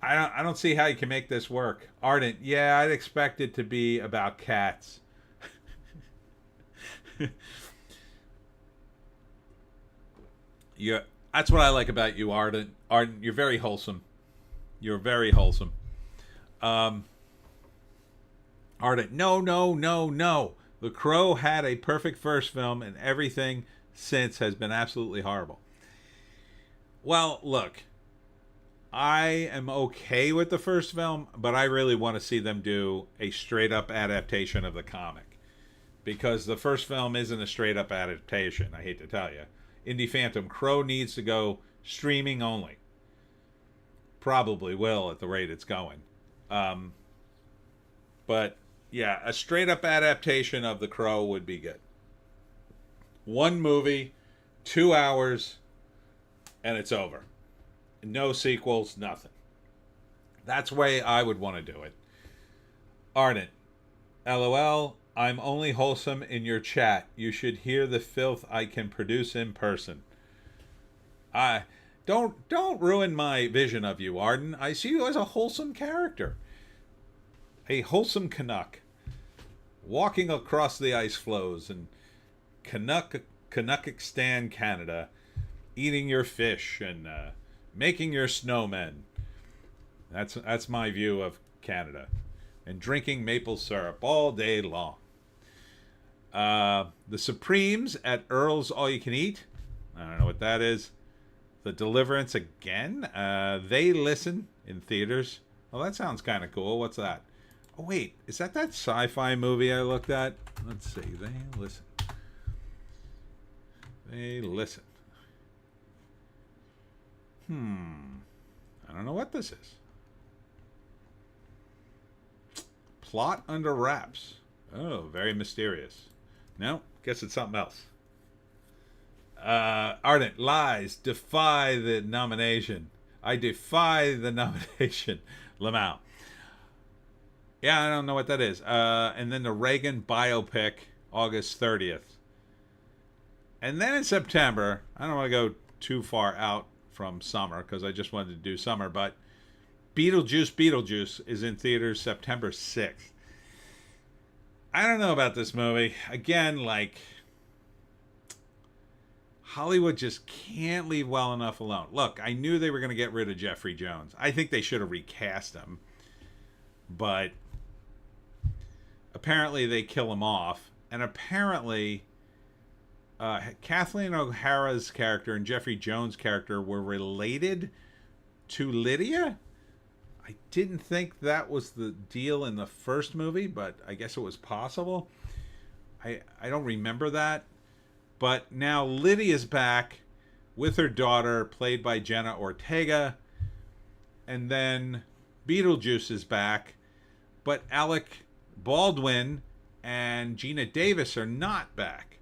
I don't see how you can make this work. Ardent, yeah, I'd expect it to be about cats. Yeah, that's what I like about you, Ardent. Ardent, you're very wholesome. You're very wholesome. Ardent, no. The Crow had a perfect first film, and everything since has been absolutely horrible. Well, look, I am okay with the first film, but I really want to see them do a straight-up adaptation of the comic. Because the first film isn't a straight-up adaptation, I hate to tell you. Indie Phantom, Crow needs to go streaming only. Probably will at the rate it's going. But, yeah, a straight-up adaptation of The Crow would be good. One movie, 2 hours, and it's over. No sequels, nothing. That's the way I would want to do it. Ardent, LOL, I'm only wholesome in your chat. You should hear the filth I can produce in person. Don't ruin my vision of you, Arden. I see you as a wholesome character. A wholesome Canuck. Walking across the ice floes in Canuckistan, Canada. Eating your fish and making your snowmen. That's my view of Canada. And drinking maple syrup all day long. The Supremes at Earl's All You Can Eat. I don't know what that is. The Deliverance Again. They Listen in theaters. Oh, that sounds kind of cool. What's that? Oh, wait. Is that sci-fi movie I looked at? Let's see. They Listen. They Listen. I don't know what this is. Plot under wraps. Oh, very mysterious. No, guess it's something else. Ardent lies. Defy the nomination. I defy the nomination. Lamau. Yeah, I don't know what that is. And then the Reagan biopic, August 30th. And then in September, I don't want to go too far out from summer because I just wanted to do summer, but Beetlejuice is in theaters September 6th. I don't know about this movie. Again, like, Hollywood just can't leave well enough alone. Look, I knew they were going to get rid of Jeffrey Jones. I think they should have recast him. But apparently they kill him off. And apparently Kathleen O'Hara's character and Jeffrey Jones' character were related to Lydia. I didn't think that was the deal in the first movie, but I guess it was possible. I don't remember that. But now Lydia's back with her daughter, played by Jenna Ortega. And then Beetlejuice is back. But Alec Baldwin and Gina Davis are not back.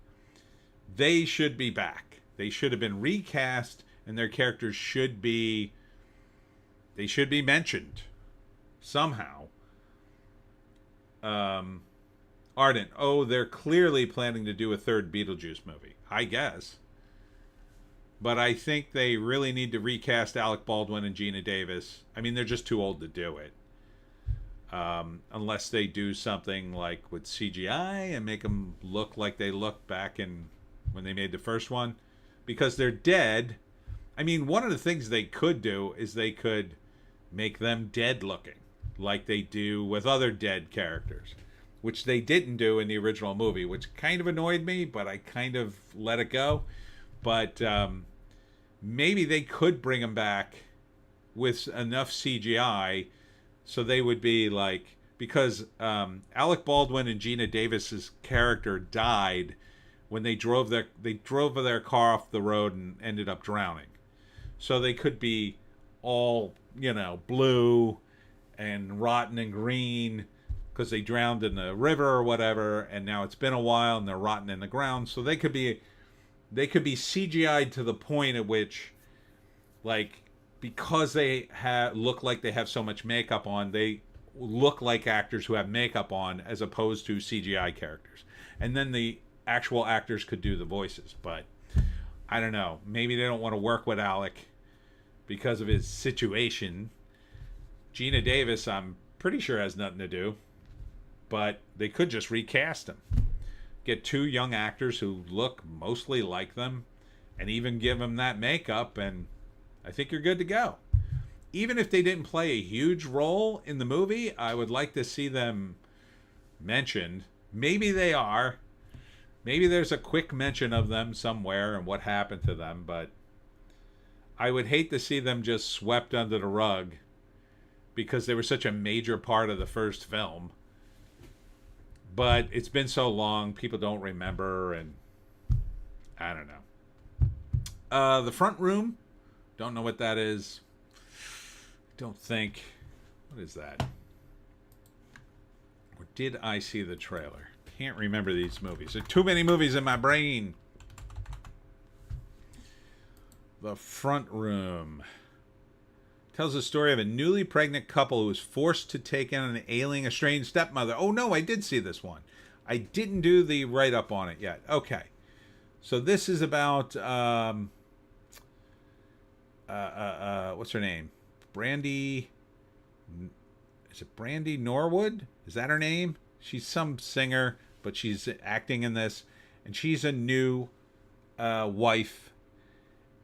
They should be back. They should have been recast, and their characters should be... They should be mentioned somehow. Ardent, oh, they're clearly planning to do a third Beetlejuice movie. I guess. But I think they really need to recast Alec Baldwin and Gina Davis. I mean, they're just too old to do it. Unless they do something like with CGI and make them look like they looked back in when they made the first one. Because they're dead. I mean, one of the things they could do is they could make them dead looking. like they do with other dead characters, which they didn't do in the original movie, which kind of annoyed me, but I kind of let it go. But maybe they could bring them back with enough CGI so they would be like, because Alec Baldwin and Gina Davis's character died when they drove their car off the road and ended up drowning. So they could be all, blue and rotten and green because they drowned in the river or whatever, and now it's been a while and they're rotten in the ground. So they could be CGI'd to the point at which, like, because they look like they have so much makeup on, they look like actors who have makeup on as opposed to CGI characters. And then the actual actors could do the voices. But I don't know. Maybe they don't want to work with Alec because of his situation. Gina Davis, I'm pretty sure, has nothing to do. But they could just recast him. Get two young actors who look mostly like them and even give them that makeup, and I think you're good to go. Even if they didn't play a huge role in the movie, I would like to see them mentioned. Maybe they are. Maybe there's a quick mention of them somewhere and what happened to them, but I would hate to see them just swept under the rug because they were such a major part of the first film. But it's been so long, people don't remember, and I don't know. The Front Room, don't know what that is. Don't think. What is that? Or did I see the trailer? Can't remember these movies. There are too many movies in my brain. The Front Room tells the story of a newly pregnant couple who is forced to take in an ailing, estranged stepmother. Oh, no, I did see this one. I didn't do the write-up on it yet. Okay. So this is about, what's her name? Brandy, is it Brandy Norwood? Is that her name? She's some singer, but she's acting in this. And she's a new wife.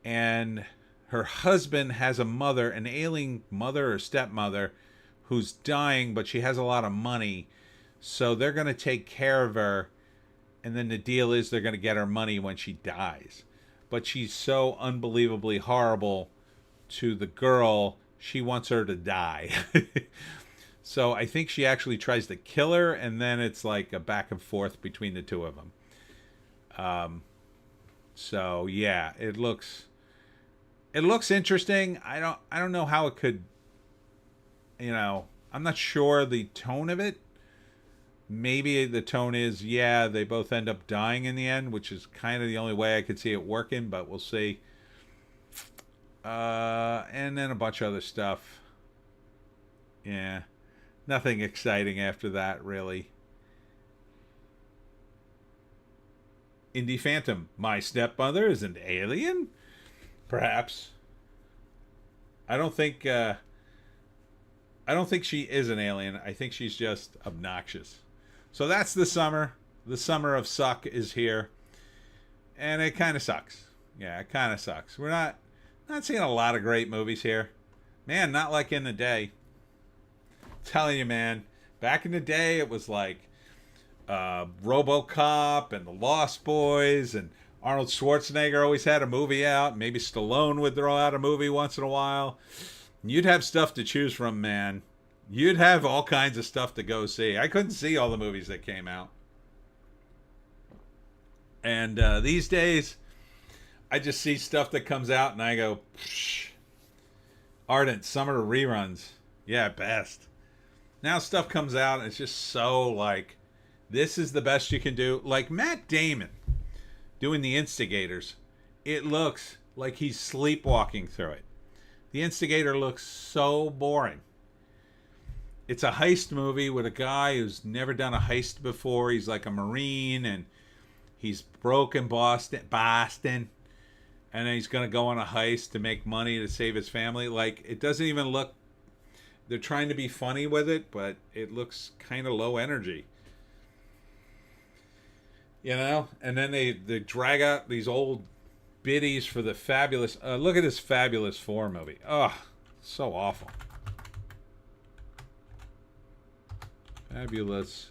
And her husband has a mother, an ailing mother or stepmother, who's dying, but she has a lot of money. So they're going to take care of her. And then the deal is they're going to get her money when she dies. But she's so unbelievably horrible to the girl, she wants her to die. So I think she actually tries to kill her, and then it's like a back and forth between the two of them. So yeah, it looks interesting. I don't know how it could, I'm not sure the tone of it. Maybe the tone is, yeah, they both end up dying in the end, which is kind of the only way I could see it working, but we'll see. And then a bunch of other stuff. Yeah. Nothing exciting after that, really. Indie Phantom. My stepmother is an alien? Perhaps. I don't think she is an alien. I think she's just obnoxious. So that's the summer. The summer of suck is here. And it kind of sucks. Yeah, it kind of sucks. We're not seeing a lot of great movies here. Man, not like in the day. Telling you, man, back in the day it was like RoboCop and The Lost Boys, and Arnold Schwarzenegger always had a movie out. Maybe Stallone would throw out a movie once in a while. You'd have stuff to choose from, man. You'd have all kinds of stuff to go see. I couldn't see all the movies that came out. And these days, I just see stuff that comes out and I go, psh, Ardent, summer reruns. Yeah, best. Now stuff comes out and it's just so like, this is the best you can do. Like Matt Damon doing The Instigators. It looks like he's sleepwalking through it. The Instigator looks so boring. It's a heist movie with a guy who's never done a heist before. He's like a Marine and he's broke in Boston. And then he's going to go on a heist to make money to save his family. Like, it doesn't even look... They're trying to be funny with it, but it looks kind of low energy. And then they drag out these old biddies for the Fabulous... look at this Fabulous 4 movie. Oh, so awful. Fabulous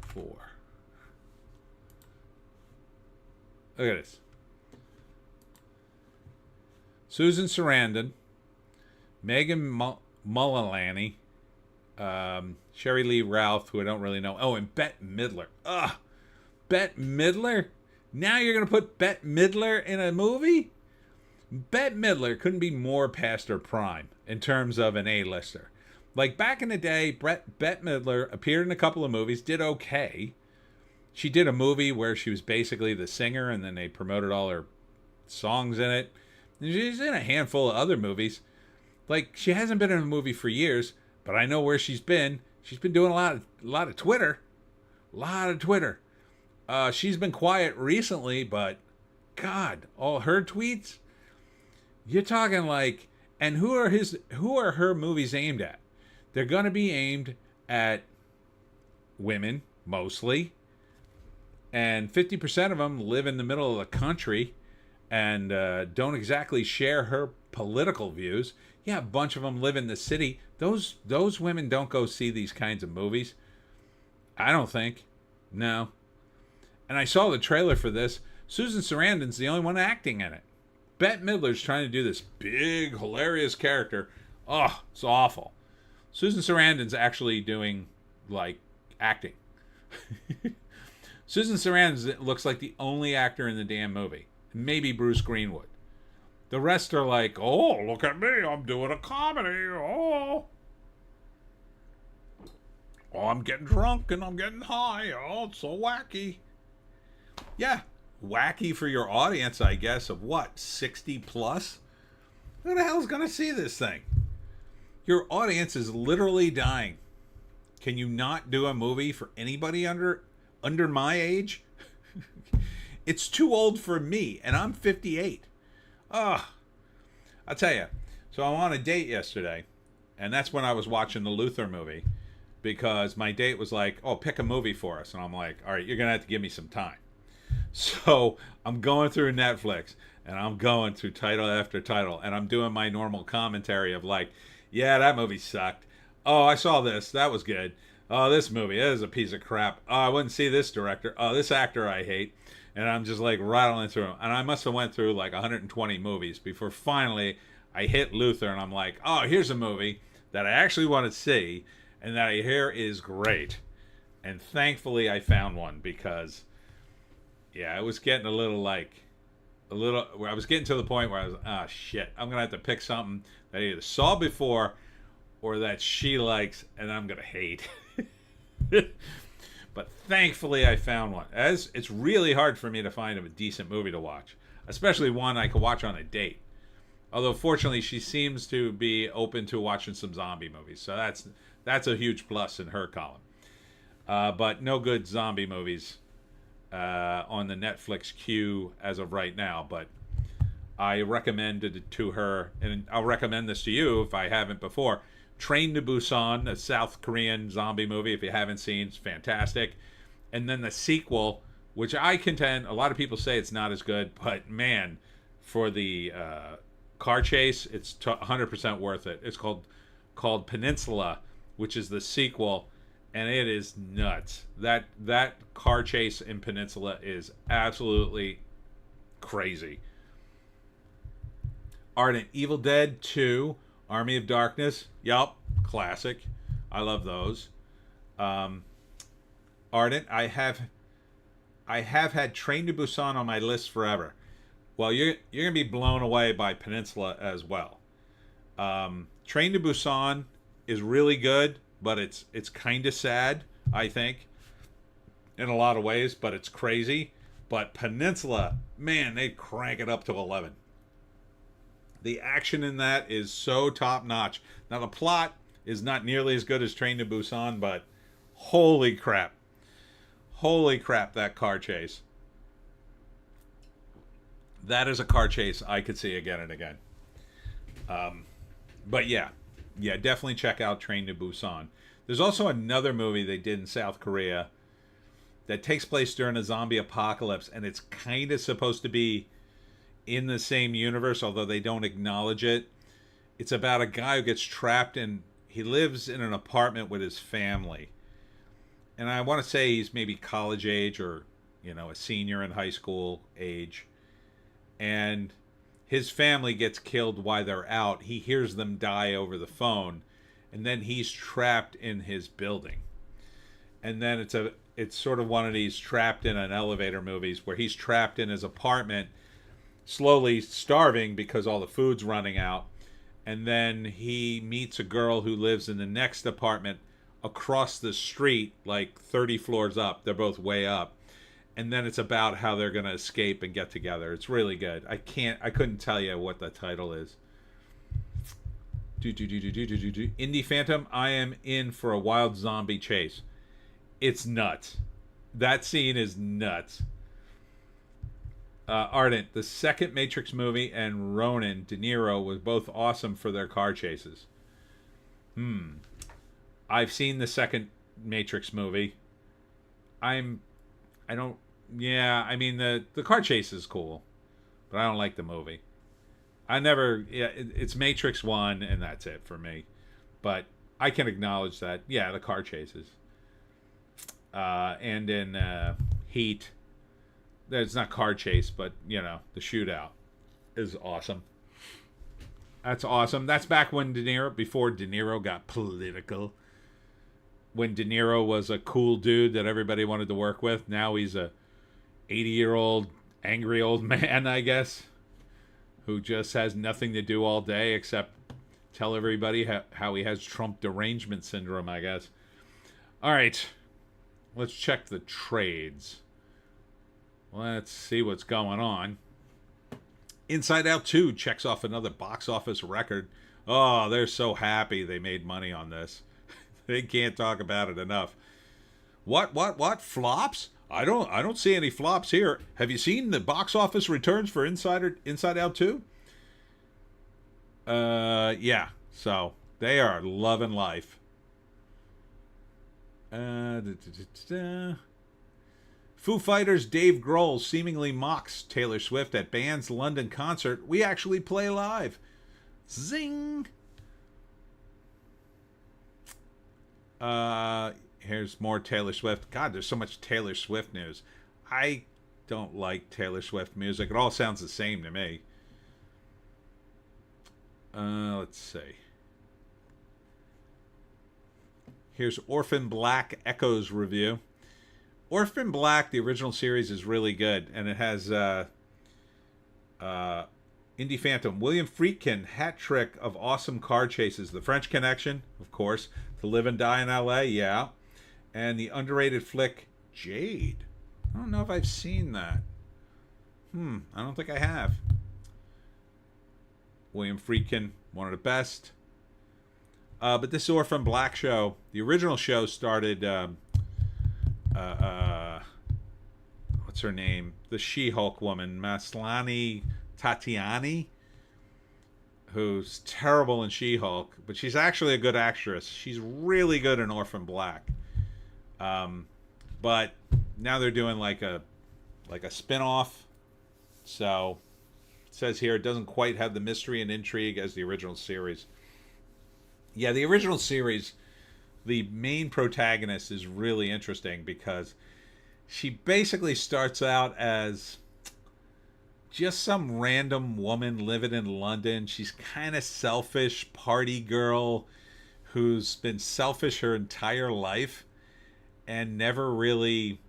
Four. Look at this. Susan Sarandon, Megan Mullally, Sherry Lee Ralph, who I don't really know. Oh, and Bette Midler. Ugh. Bette Midler? Now you're going to put Bette Midler in a movie? Bette Midler couldn't be more past her prime in terms of an A-lister. Like back in the day, Bette Midler appeared in a couple of movies, did okay. She did a movie where she was basically the singer, and then they promoted all her songs in it. And she's in a handful of other movies. Like, she hasn't been in a movie for years, but I know where she's been. She's been doing a lot of Twitter. A lot of Twitter. She's been quiet recently, but God, all her tweets. You're talking like, and who are her movies aimed at? They're going to be aimed at women mostly, and 50% of them live in the middle of the country and don't exactly share her political views. Yeah, a bunch of them live in the city. Those women don't go see these kinds of movies. I don't think. No. And I saw the trailer for this. Susan Sarandon's the only one acting in it. Bette Midler's trying to do this big, hilarious character. Oh, it's awful. Susan Sarandon's actually doing, like, acting. Susan Sarandon looks like the only actor in the damn movie. Maybe Bruce Greenwood. The rest are like, oh, look at me, I'm doing a comedy. Oh, I'm getting drunk and I'm getting high. Oh, it's so wacky. Yeah, wacky for your audience, I guess, of what, 60 plus? Who the hell's going to see this thing? Your audience is literally dying. Can you not do a movie for anybody under my age? It's too old for me, and I'm 58. I'll tell you. So I'm on a date yesterday, and that's when I was watching the Luther movie, because my date was like, oh, pick a movie for us. And I'm like, all right, you're going to have to give me some time. So I'm going through Netflix, and I'm going through title after title, and I'm doing my normal commentary of like, yeah, that movie sucked. Oh, I saw this. That was good. Oh, this movie, that is a piece of crap. Oh, I wouldn't see this director. Oh, this actor I hate. And I'm just like rattling through them. And I must have went through like 120 movies before finally I hit Luther, and I'm like, oh, here's a movie that I actually want to see and that I hear is great. And thankfully I found one, because yeah, I was getting I was getting to the point where I was, shit, I'm going to have to pick something that I either saw before or that she likes and I'm going to hate. But thankfully I found one. As it's really hard for me to find a decent movie to watch, especially one I could watch on a date. Although fortunately she seems to be open to watching some zombie movies, so that's a huge plus in her column. But no good zombie movies on the Netflix queue as of right now. But I recommended it to her, and I'll recommend this to you if I haven't before. Train to Busan, a South Korean zombie movie. If you haven't seen, it's fantastic. And then the sequel, which I contend a lot of people say it's not as good, but man, for the car chase, it's 100% worth it. It's called Peninsula, which is the sequel, and it is nuts. That car chase in Peninsula is absolutely crazy. Ardent, Evil Dead 2, Army of Darkness. Yup, classic. I love those. Ardent, I have had Train to Busan on my list forever. Well, you're gonna be blown away by Peninsula as well. Train to Busan is really good, but it's kind of sad, I think, in a lot of ways. But it's crazy. But Peninsula, man, they crank it up to 11. The action in that is so top notch. Now the plot is not nearly as good as Train to Busan, but holy crap, that car chase. That is a car chase I could see again and again. But yeah, definitely check out Train to Busan. There's also another movie they did in South Korea that takes place during a zombie apocalypse, and it's kind of supposed to be in the same universe, although they don't acknowledge it. It's about a guy who gets trapped, and he lives in an apartment with his family. and I want to say he's maybe college age or, a senior in high school age. And his family gets killed while they're out. He hears them die over the phone, and then he's trapped in his building. And then it's sort of one of these trapped in an elevator movies where he's trapped in his apartment, slowly starving because all the food's running out. And then he meets a girl who lives in the next apartment across the street, like 30 floors up. They're both way up. And then it's about how they're going to escape and get together. It's really good. I couldn't tell you what the title is. Indie Phantom, I am in for a wild zombie chase. It's nuts. That scene is nuts. Ardent, the second Matrix movie, and Ronan, De Niro, was both awesome for their car chases. I've seen the second Matrix movie. The car chase is cool, but I don't like the movie. It's Matrix 1, and that's it for me. But I can acknowledge that, the car chases. And in Heat, it's not car chase, but, the shootout is awesome. That's awesome. That's back when before De Niro got political. When De Niro was a cool dude that everybody wanted to work with. Now he's a 80-year-old angry old man, I guess, who just has nothing to do all day except tell everybody how he has Trump derangement syndrome, I guess. All right. Let's check the trades. Let's see what's going on. Inside Out 2 checks off another box office record. Oh, they're so happy they made money on this. They can't talk about it enough. What? Flops? I don't see any flops here. Have you seen the box office returns for Inside Out 2? Yeah. So they are loving life. Foo Fighters' Dave Grohl seemingly mocks Taylor Swift at band's London concert. We actually play live. Zing! Here's more Taylor Swift. God, there's so much Taylor Swift news. I don't like Taylor Swift music. It all sounds the same to me. Let's see. Here's Orphan Black Echoes review. Orphan Black, the original series, is really good, and it has Indie Phantom, William Friedkin, hat trick of awesome car chases. The French Connection, of course. To Live and Die in L.A., yeah. And the underrated flick, Jade. I don't know if I've seen that. I don't think I have. William Friedkin, one of the best. But this Orphan Black show, the original show started... what's her name? The She-Hulk woman, Maslany Tatiani, who's terrible in She-Hulk, but she's actually a good actress. She's really good in Orphan Black. But now they're doing like a spin-off. So it says here it doesn't quite have the mystery and intrigue as the original series. Yeah, the original series, the main protagonist is really interesting because she basically starts out as just some random woman living in London. She's kind of selfish party girl who's been selfish her entire life and never really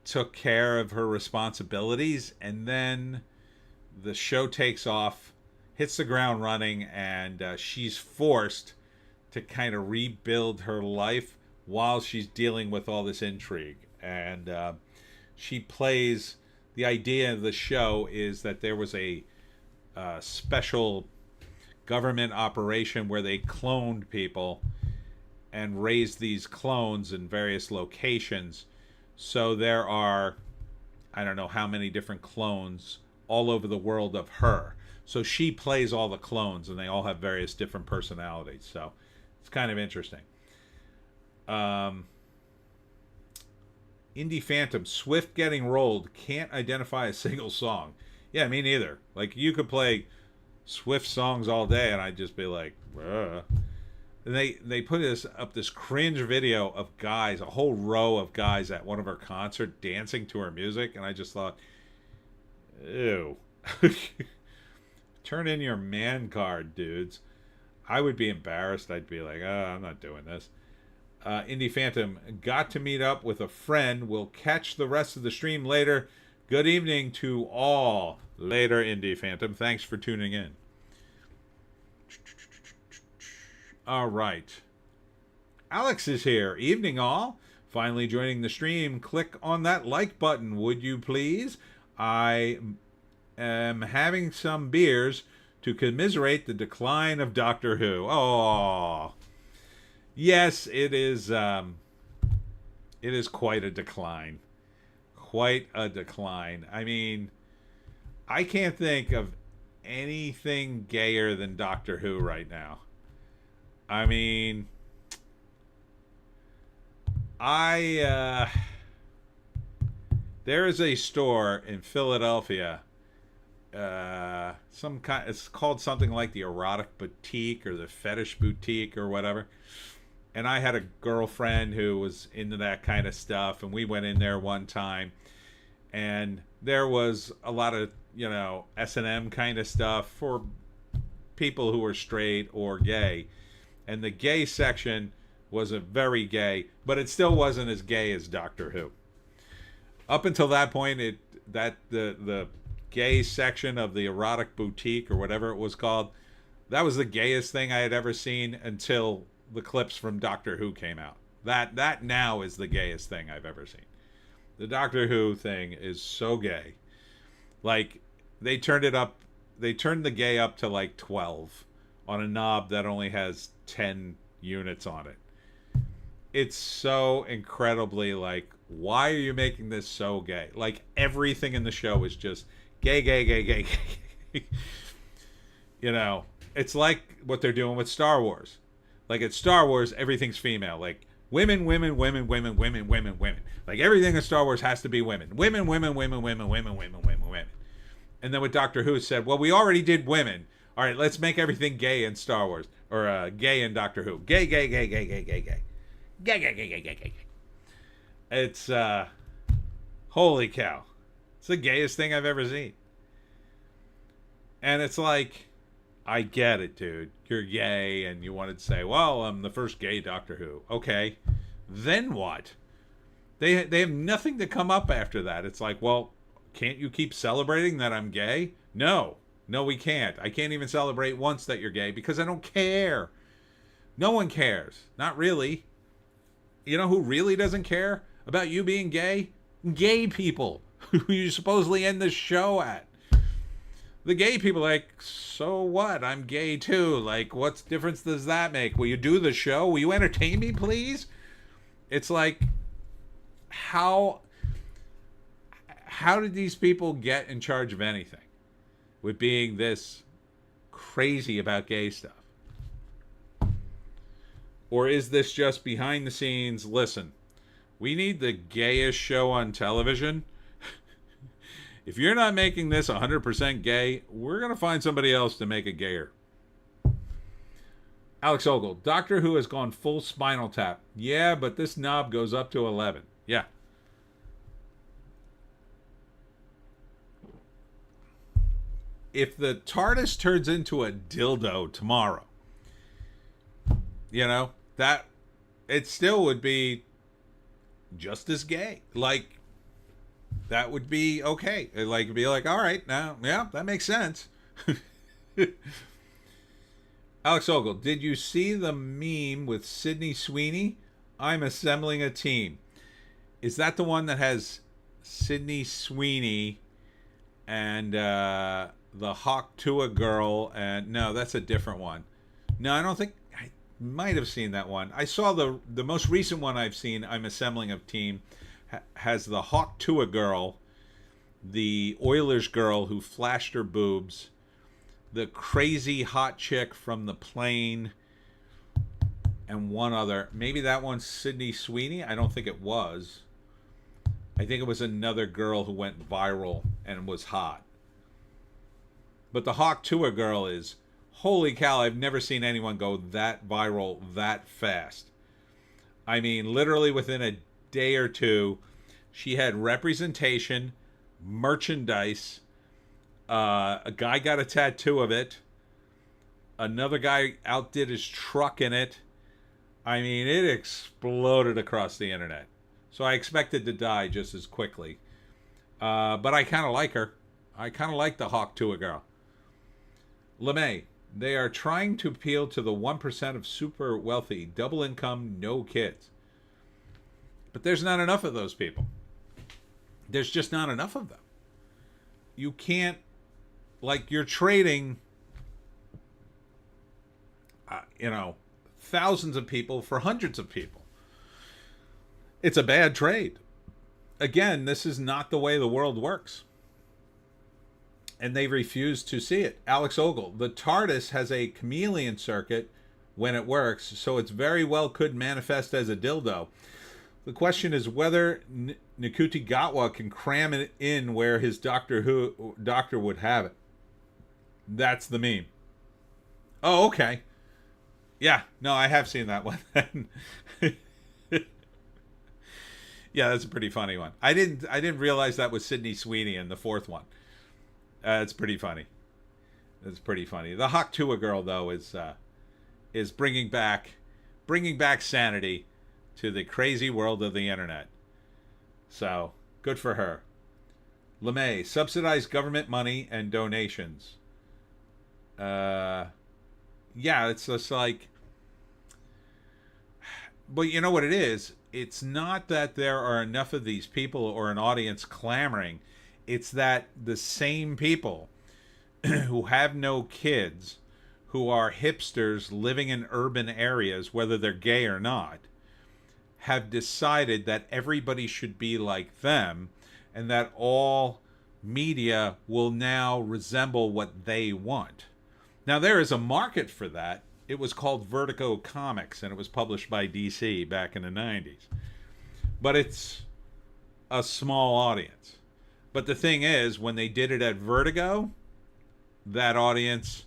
took care of her responsibilities. And then the show takes off, hits the ground running, and she's forced to kind of rebuild her life while she's dealing with all this intrigue. And she plays... The idea of the show is that there was a special government operation where they cloned people and raised these clones in various locations. So there are, I don't know how many different clones all over the world of her. So she plays all the clones, and they all have various different personalities. So it's kind of interesting. Indie Phantom, Swift getting rolled, can't identify a single song. Yeah, me neither. Like, you could play Swift songs all day, and I'd just be like, they put this cringe video of guys, a whole row of guys at one of her concert dancing to her music, and I just thought, ew. Turn in your man card, dudes. I would be embarrassed. I'd be like, oh, I'm not doing this. Indie Phantom, got to meet up with a friend. We'll catch the rest of the stream later. Good evening to all. Later, Indie Phantom. Thanks for tuning in. All right. Alex is here. Evening, all. Finally joining the stream. Click on that like button, would you please? I am having some beers to commiserate the decline of Doctor Who. Oh, yes, it is. It is quite a decline. Quite a decline. I mean, I can't think of anything gayer than Doctor Who right now. I mean, there is a store in Philadelphia. It's called something like the Erotic Boutique or the Fetish Boutique or whatever. And I had a girlfriend who was into that kind of stuff, and we went in there one time, and there was a lot of, S&M kind of stuff for people who were straight or gay. And the gay section was a very gay, but it still wasn't as gay as Doctor Who. Up until that point, the gay section of the Erotic Boutique or whatever it was called, that was the gayest thing I had ever seen until the clips from Doctor Who came out. That now is the gayest thing I've ever seen. The Doctor Who thing is so gay. Like, they turned the gay up to like 12 on a knob that only has 10 units on it. It's so incredibly like, why are you making this so gay? Like, everything in the show is just gay, gay, gay, gay, gay. It's like what they're doing with Star Wars. Like, at Star Wars, everything's female. Like, women, women, women, women, women, women, women. Like, everything in Star Wars has to be women. Women, women, women, women, women, women, women, women. And then with Doctor Who said, well, we already did women. All right, let's make everything gay in Star Wars. Or gay in Doctor Who. Gay, gay, gay, gay, gay, gay, gay. Gay, gay, gay, gay, gay, gay. It's, holy cow. It's the gayest thing I've ever seen. And it's like, I get it, dude. You're gay, and you wanted to say, well, I'm the first gay Doctor Who. Okay. Then what? They have nothing to come up after that. It's like, well, can't you keep celebrating that I'm gay? No. No, we can't. I can't even celebrate once that you're gay because I don't care. No one cares. Not really. You know who really doesn't care about you being gay? Gay people who you supposedly end the show at. The gay people are like, so what? I'm gay too. Like, what difference does that make? Will you do the show? Will you entertain me, please? It's like, how did these people get in charge of anything with being this crazy about gay stuff? Or is this just behind the scenes? Listen, we need the gayest show on television. If you're not making this 100% gay, we're going to find somebody else to make it gayer. Alex Ogle, Doctor Who has gone full Spinal Tap. Yeah, but this knob goes up to 11. Yeah. If the TARDIS turns into a dildo tomorrow, that it still would be just as gay. Like, that would be okay. Like, be like, all right, now, yeah, that makes sense. Alex Ogle, did you see the meme with Sydney Sweeney? I'm assembling a team. Is that the one that has Sydney Sweeney and the Hawk Tua girl? And no, that's a different one. No, I don't think. I might have seen that one. I saw the most recent one I've seen. I'm assembling a team. Has the Hawk Tua girl, the Oilers girl who flashed her boobs, the crazy hot chick from The Plane, and one other. Maybe that one's Sydney Sweeney. I don't think it was. I think it was another girl who went viral and was hot. But the Hawk Tua girl is Holy cow, I've never seen anyone go that viral that fast. I mean, literally within a day or two, she had representation, merchandise. A guy got a tattoo of it. Another guy outdid his truck in it. I mean, it exploded across the internet. So I expected to die just as quickly. But I kind of like her. I kind of like the Hawk Tuah girl. LeMay, they are trying to appeal to the 1% of super wealthy, double income, no kids. But there's not enough of those people. There's just not enough of them. You can't, like, you're trading, thousands of people for hundreds of people. It's a bad trade. Again, this is not the way the world works. And they refuse to see it. Alex Ogle, the TARDIS has a chameleon circuit when it works, so it's very well could manifest as a dildo. The question is whether Nikuti Gatwa can cram it in where his doctor would have it. That's the meme. Oh, okay. Yeah, no, I have seen that one. Yeah, that's a pretty funny one. I didn't realize that was Sydney Sweeney in the fourth one. It's pretty funny. It's pretty funny. The Hawk Tuah girl though is bringing back sanity to the crazy world of the internet. So good for her. LeMay, subsidized government money and donations. Yeah, it's just like, but you know what it is? It's not that there are enough of these people or an audience clamoring. It's that the same people who have no kids, who are hipsters living in urban areas, whether they're gay or not, have decided that everybody should be like them and that all media will now resemble what they want. Now, there is a market for that. It was called Vertigo Comics, and it was published by DC back in the 90s. But it's a small audience. But the thing is, when they did it at Vertigo, that audience,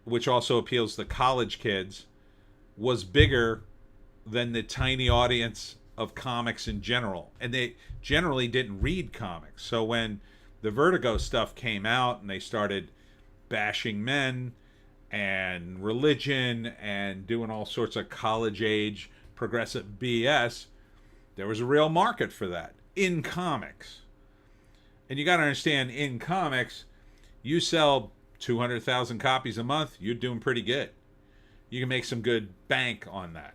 which also appeals to college kids, was bigger than the tiny audience of comics in general. And they generally didn't read comics. So when the Vertigo stuff came out and they started bashing men and religion and doing all sorts of college age progressive BS, there was a real market for that in comics. And you got to understand, in comics, you sell 200,000 copies a month, you're doing pretty good. You can make some good bank on that.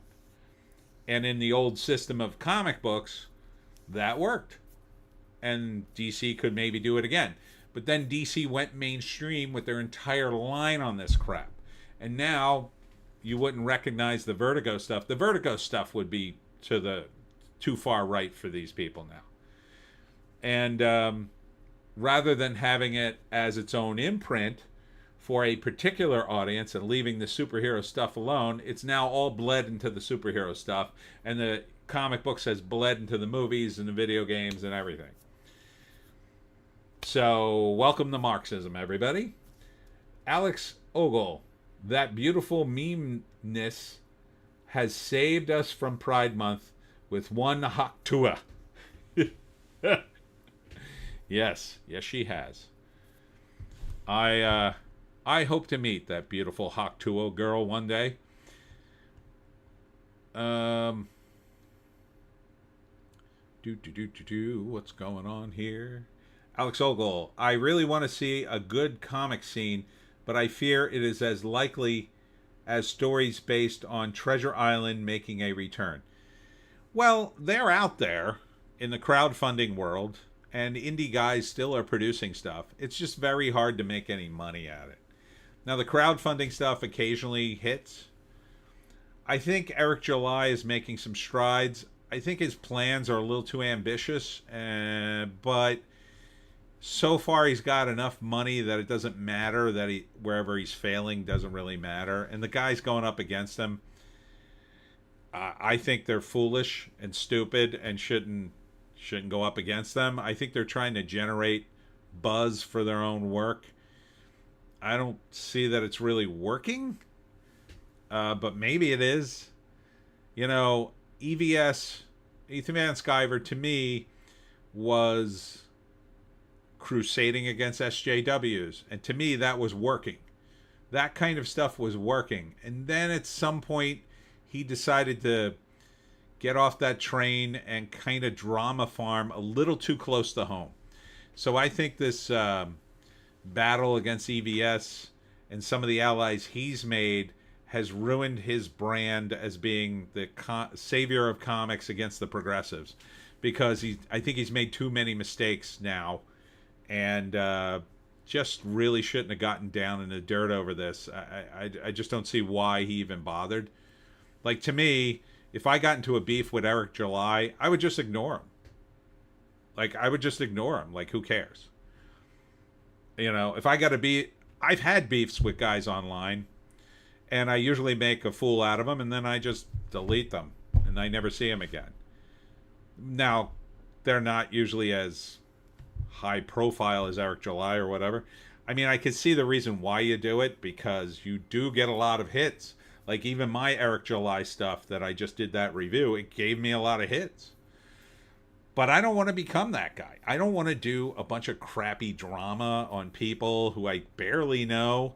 And in the old system of comic books, that worked. And DC could maybe do it again. But then DC went mainstream with their entire line on this crap. And now you wouldn't recognize the Vertigo stuff. The Vertigo stuff would be too far right for these people now. And rather than having it as its own imprint for a particular audience and leaving the superhero stuff alone, it's now all bled into the superhero stuff. And the comic books has bled into the movies and the video games and everything. So, welcome to Marxism, everybody. Alex Ogle, that beautiful meme-ness has saved us from Pride Month with one Hawk Tuah. Yes, she has. I hope to meet that beautiful Hawk Tuah girl one day. What's going on here? Alex Ogle, I really want to see a good comic scene, but I fear it is as likely as stories based on Treasure Island making a return. Well, they're out there in the crowdfunding world, and indie guys still are producing stuff. It's just very hard to make any money at it. Now, the crowdfunding stuff occasionally hits. I think Eric July is making some strides. I think his plans are a little too ambitious, but so far he's got enough money that it doesn't matter that wherever he's failing doesn't really matter. And the guys going up against him, I think they're foolish and stupid and shouldn't go up against them. I think they're trying to generate buzz for their own work. I don't see that it's really working, but maybe it is. You know, EVS, Ethan Van Sciver, to me, was crusading against SJWs. And to me, that was working. That kind of stuff was working. And then at some point, he decided to get off that train and kind of drama farm a little too close to home. So I think this battle against EVS and some of the allies he's made has ruined his brand as being the savior of comics against the progressives, because I think he's made too many mistakes now, and just really shouldn't have gotten down in the dirt over this. I just don't see why he even bothered. Like, to me, if I got into a beef with Eric July, I would just ignore him. Like, I would just ignore him. Like, who cares? You know, if I got to be... I've had beefs with guys online, and I usually make a fool out of them, and then I just delete them, and I never see them again. Now, they're not usually as high profile as Eric July or whatever. I mean, I can see the reason why you do it, because you do get a lot of hits. Like, even my Eric July stuff that I just did that review, it gave me a lot of hits. But I don't want to become that guy. I don't want to do a bunch of crappy drama on people who I barely know.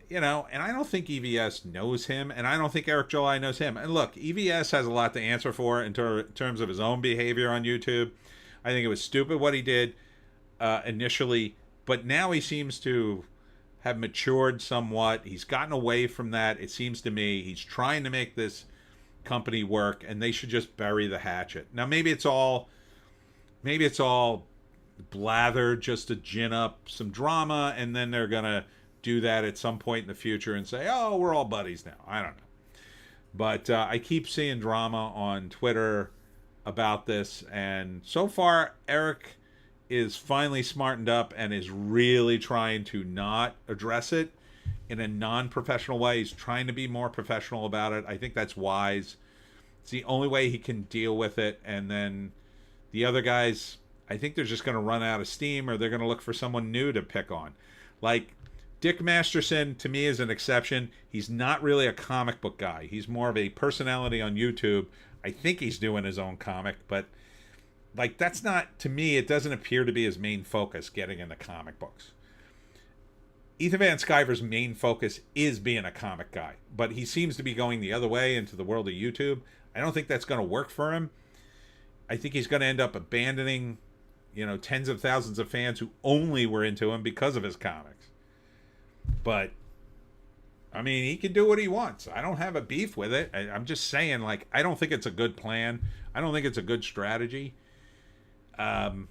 You know, and I don't think EVS knows him, and I don't think Eric July knows him. And look, EVS has a lot to answer for in terms of his own behavior on YouTube. I think it was stupid what he did initially, but now he seems to have matured somewhat. He's gotten away from that, it seems to me. He's trying to make this company work, and they should just bury the hatchet. Now, maybe it's all blather just to gin up some drama, and then they're gonna do that at some point in the future and say, oh, we're all buddies now. I don't know. But I keep seeing drama on Twitter about this, and so far Eric is finally smartened up and is really trying to not address it in a non-professional way. He's trying to be more professional about it. I think that's wise. It's the only way he can deal with it. And then the other guys, I think they're just going to run out of steam, or they're going to look for someone new to pick on. Like, Dick Masterson, to me, is an exception. He's not really a comic book guy. He's more of a personality on YouTube. I think he's doing his own comic, but like, that's not, to me, it doesn't appear to be his main focus, getting into comic books. Ethan Van Sciver's main focus is being a comic guy, but he seems to be going the other way into the world of YouTube. I don't think that's going to work for him. I think he's going to end up abandoning, you know, tens of thousands of fans who only were into him because of his comics. But, I mean, he can do what he wants. I don't have a beef with it. I'm just saying, like, I don't think it's a good plan. I don't think it's a good strategy. And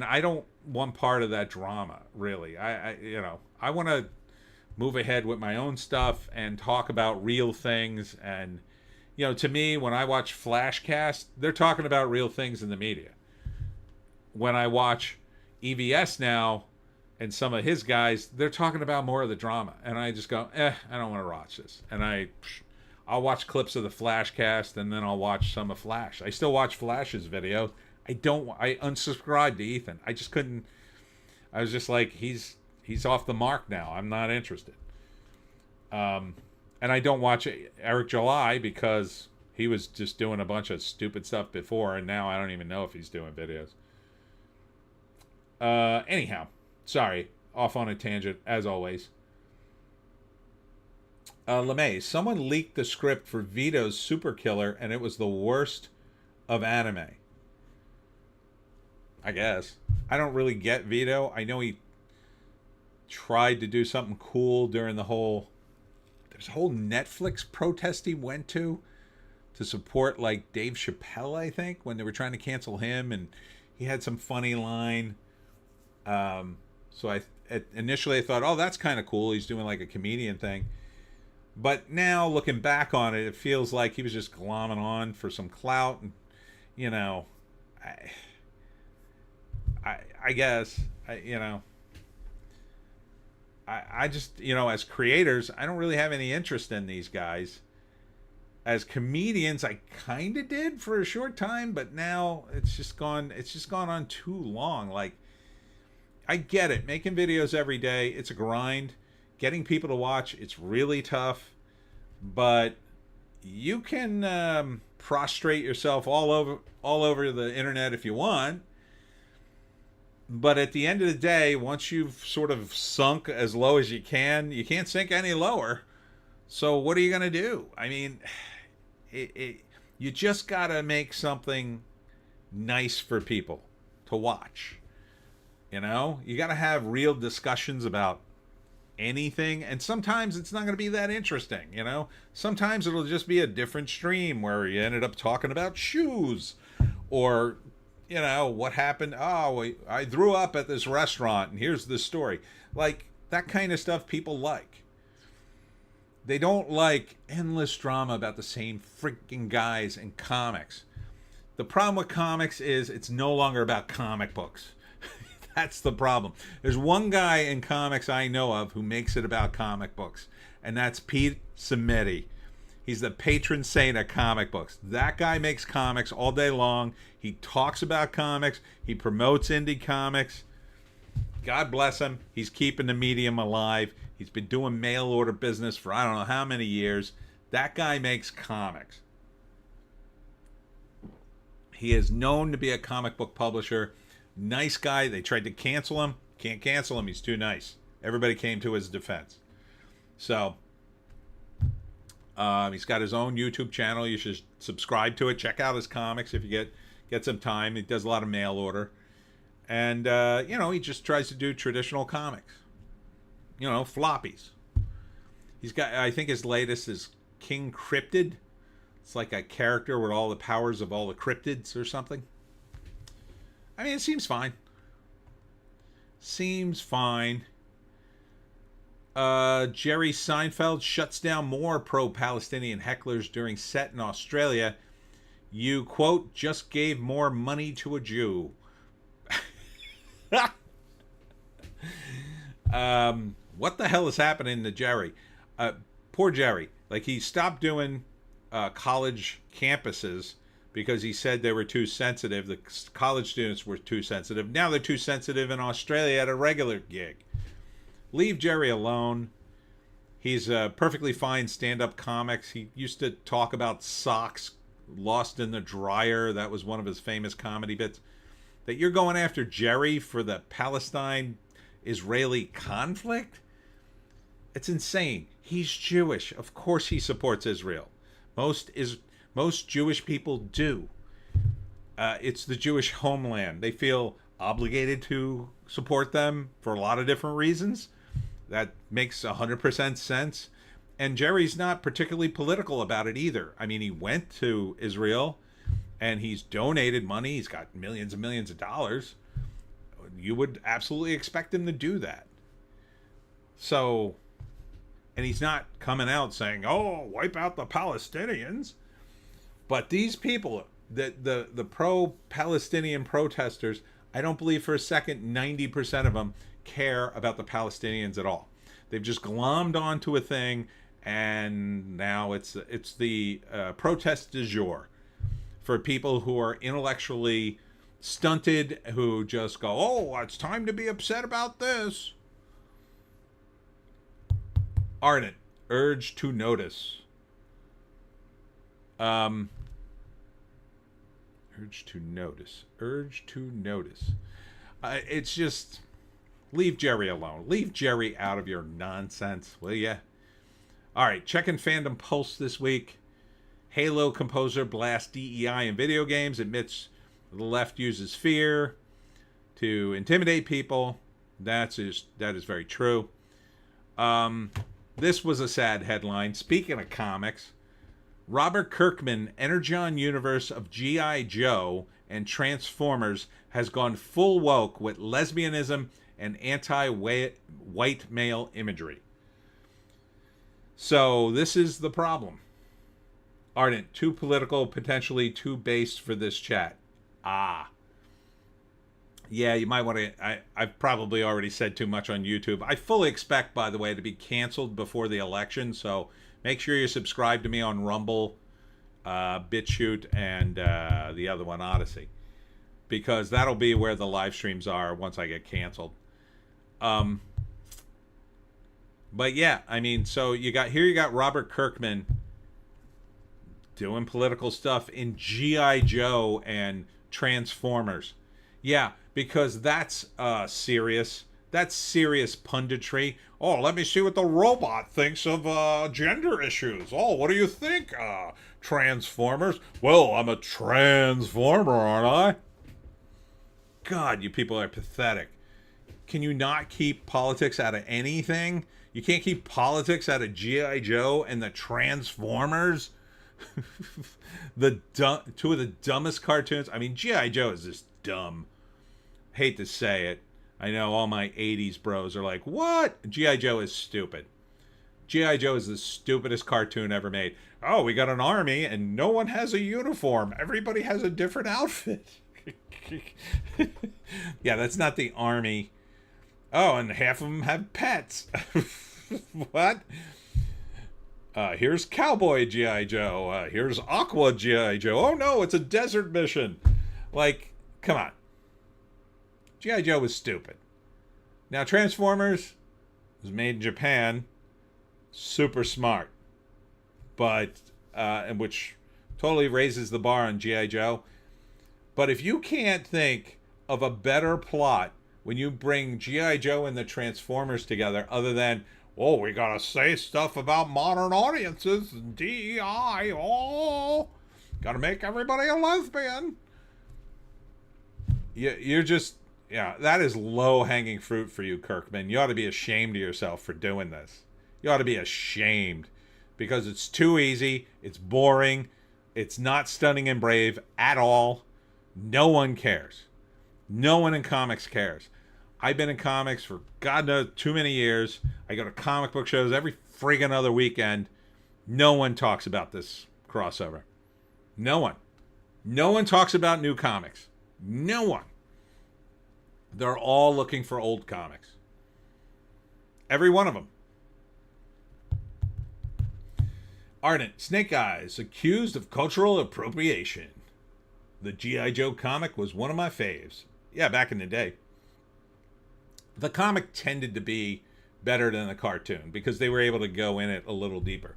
I don't want part of that drama, really. I want to move ahead with my own stuff and talk about real things. And, you know, to me, when I watch Flashcast, they're talking about real things in the media. When I watch EVS now and some of his guys, they're talking about more of the drama. And I just go, I don't want to watch this. And I'll watch clips of the Flashcast, and then I'll watch some of Flash. I still watch Flash's video. I unsubscribed to Ethan. I just couldn't. I was just like, he's off the mark now. I'm not interested. And I don't watch Eric July because he was just doing a bunch of stupid stuff before, and now I don't even know if he's doing videos. Anyhow, sorry, off on a tangent as always. LeMay, someone leaked the script for Vito's Super Killer, and it was the worst of anime. I guess. I don't really get Vito. I know he tried to do something cool during there's a whole Netflix protest he went to support, like, Dave Chappelle, I think, when they were trying to cancel him, and he had some funny line. So initially I thought, oh, that's kind of cool. He's doing like a comedian thing. But now looking back on it, it feels like he was just glomming on for some clout, and, you know, I guess, I just, you know, as creators, I don't really have any interest in these guys. As comedians, I kind of did for a short time, but now it's just gone on too long. Like, I get it. Making videos every day, it's a grind. Getting people to watch, it's really tough. But you can prostrate yourself all over the internet if you want. But at the end of the day, once you've sort of sunk as low as you can't sink any lower. So what are you going to do? I mean, you just got to make something nice for people to watch. You know, you got to have real discussions about anything, and sometimes it's not going to be that interesting. You know, sometimes it'll just be a different stream where you ended up talking about shoes, or you know what happened. Oh, I threw up at this restaurant, and here's the story. Like that kind of stuff people like. They don't like endless drama about the same freaking guys in comics. The problem with comics is it's no longer about comic books. That's the problem. There's one guy in comics I know of who makes it about comic books, and that's Pete Samedi. He's the patron saint of comic books. That guy makes comics all day long. He talks about comics. He promotes indie comics. God bless him. He's keeping the medium alive. He's been doing mail order business for I don't know how many years. That guy makes comics. He is known to be a comic book publisher. Nice guy. They tried to cancel him. Can't cancel him. He's too nice. Everybody came to his defense. So, he's got his own YouTube channel. You should subscribe to it. Check out his comics if you get some time. He does a lot of mail order. And, you know, he just tries to do traditional comics. You know, floppies. He's got, I think his latest is King Cryptid. It's like a character with all the powers of all the cryptids or something. I mean, it seems fine. Seems fine. Jerry Seinfeld shuts down more pro-Palestinian hecklers during set in Australia. You, quote, just gave more money to a Jew. What the hell is happening to Jerry? Poor Jerry. Like, he stopped doing college campuses because he said they were too sensitive. The college students were too sensitive. Now they're too sensitive in Australia at a regular gig. Leave Jerry alone. He's a perfectly fine stand-up comics. He used to talk about socks lost in the dryer. That was one of his famous comedy bits. That you're going after Jerry for the Palestine-Israeli conflict? It's insane. He's Jewish. Of course he supports Israel. Most Jewish people do. It's the Jewish homeland. They feel obligated to support them for a lot of different reasons. That makes 100% sense. And Jerry's not particularly political about it either. I mean, he went to Israel and he's donated money. He's got millions and millions of dollars. You would absolutely expect him to do that. So, and he's not coming out saying, oh, wipe out the Palestinians. But these people, the pro-Palestinian protesters, I don't believe for a second 90% of them care about the Palestinians at all. They've just glommed onto a thing, and now it's the protest du jour for people who are intellectually stunted, who just go, oh, it's time to be upset about this. Ardent, urge to notice. Urge to notice. It's just, leave Jerry alone. Leave Jerry out of your nonsense, will ya? All right, checking Fandom Pulse this week. Halo composer blasts DEI in video games, admits the left uses fear to intimidate people. That is very true. This was a sad headline. Speaking of comics, Robert Kirkman, Energon universe of G.I. Joe and Transformers has gone full woke with lesbianism and anti-white male imagery. So this is the problem. Ardent, too political, potentially too based for this chat. Yeah, you might want to... I've probably already said too much on YouTube. I fully expect, by the way, to be canceled before the election, so make sure you subscribe to me on Rumble, Bitchute, and the other one, Odysee. Because that'll be where the live streams are once I get canceled. Um, but yeah, I mean, so you got Robert Kirkman doing political stuff in GI Joe and Transformers. Yeah, because that's serious. That's serious punditry. Oh, let me see what the robot thinks of gender issues. Oh, what do you think, Transformers? Well, I'm a transformer, aren't I? God, you people are pathetic. Can you not keep politics out of anything? You can't keep politics out of G.I. Joe and the Transformers? Two of the dumbest cartoons. I mean, G.I. Joe is just dumb. Hate to say it. I know all my 80s bros are like, what? G.I. Joe is stupid. G.I. Joe is the stupidest cartoon ever made. Oh, we got an army and no one has a uniform. Everybody has a different outfit. Yeah, that's not the army. Oh, and half of them have pets. What? Here's Cowboy G.I. Joe. Here's Aqua G.I. Joe. Oh no, it's a desert mission. Like, come on. G.I. Joe was stupid. Now, Transformers was made in Japan. Super smart. But, and which totally raises the bar on G.I. Joe. But if you can't think of a better plot when you bring G.I. Joe and the Transformers together, other than, oh, we gotta say stuff about modern audiences, DEI, oh, gotta make everybody a lesbian. You're just, yeah, that is low-hanging fruit for you, Kirkman. You ought to be ashamed of yourself for doing this. You ought to be ashamed because it's too easy, it's boring, it's not stunning and brave at all. No one cares. No one in comics cares. I've been in comics for God knows too many years. I go to comic book shows every friggin' other weekend. No one talks about this crossover. No one. No one talks about new comics. No one. They're all looking for old comics. Every one of them. Ardent, Snake Eyes, accused of cultural appropriation. The G.I. Joe comic was one of my faves. Yeah, back in the day. The comic tended to be better than the cartoon because they were able to go in it a little deeper.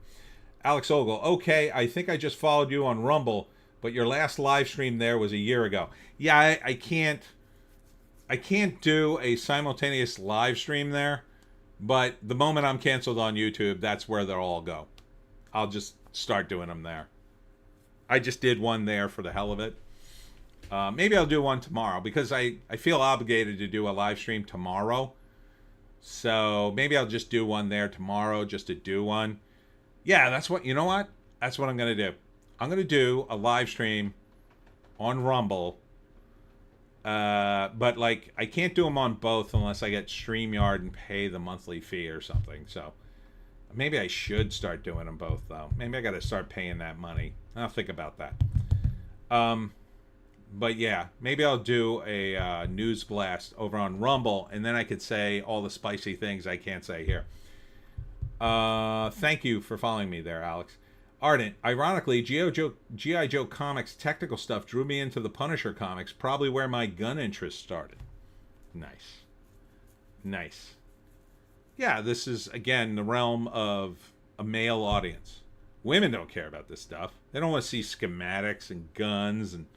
Alex Ogle, okay, I think I just followed you on Rumble, but your last live stream there was a year ago. Yeah, I can't do a simultaneous live stream there, but the moment I'm canceled on YouTube, that's where they'll all go. I'll just start doing them there. I just did one there for the hell of it. Maybe I'll do one tomorrow because I feel obligated to do a live stream tomorrow. So maybe I'll just do one there tomorrow just to do one. Yeah, that's what, you know what? That's what I'm going to do. I'm going to do a live stream on Rumble. But like, I can't do them on both unless I get StreamYard and pay the monthly fee or something. So maybe I should start doing them both though. Maybe I got to start paying that money. I'll think about that. But yeah, maybe I'll do a news blast over on Rumble, and then I could say all the spicy things I can't say here. Thank you for following me there, Alex. Ardent, ironically, G.I. Joe comics technical stuff drew me into the Punisher comics, probably where my gun interest started. Nice. Nice. Yeah, this is, again, the realm of a male audience. Women don't care about this stuff. They don't want to see schematics and guns and,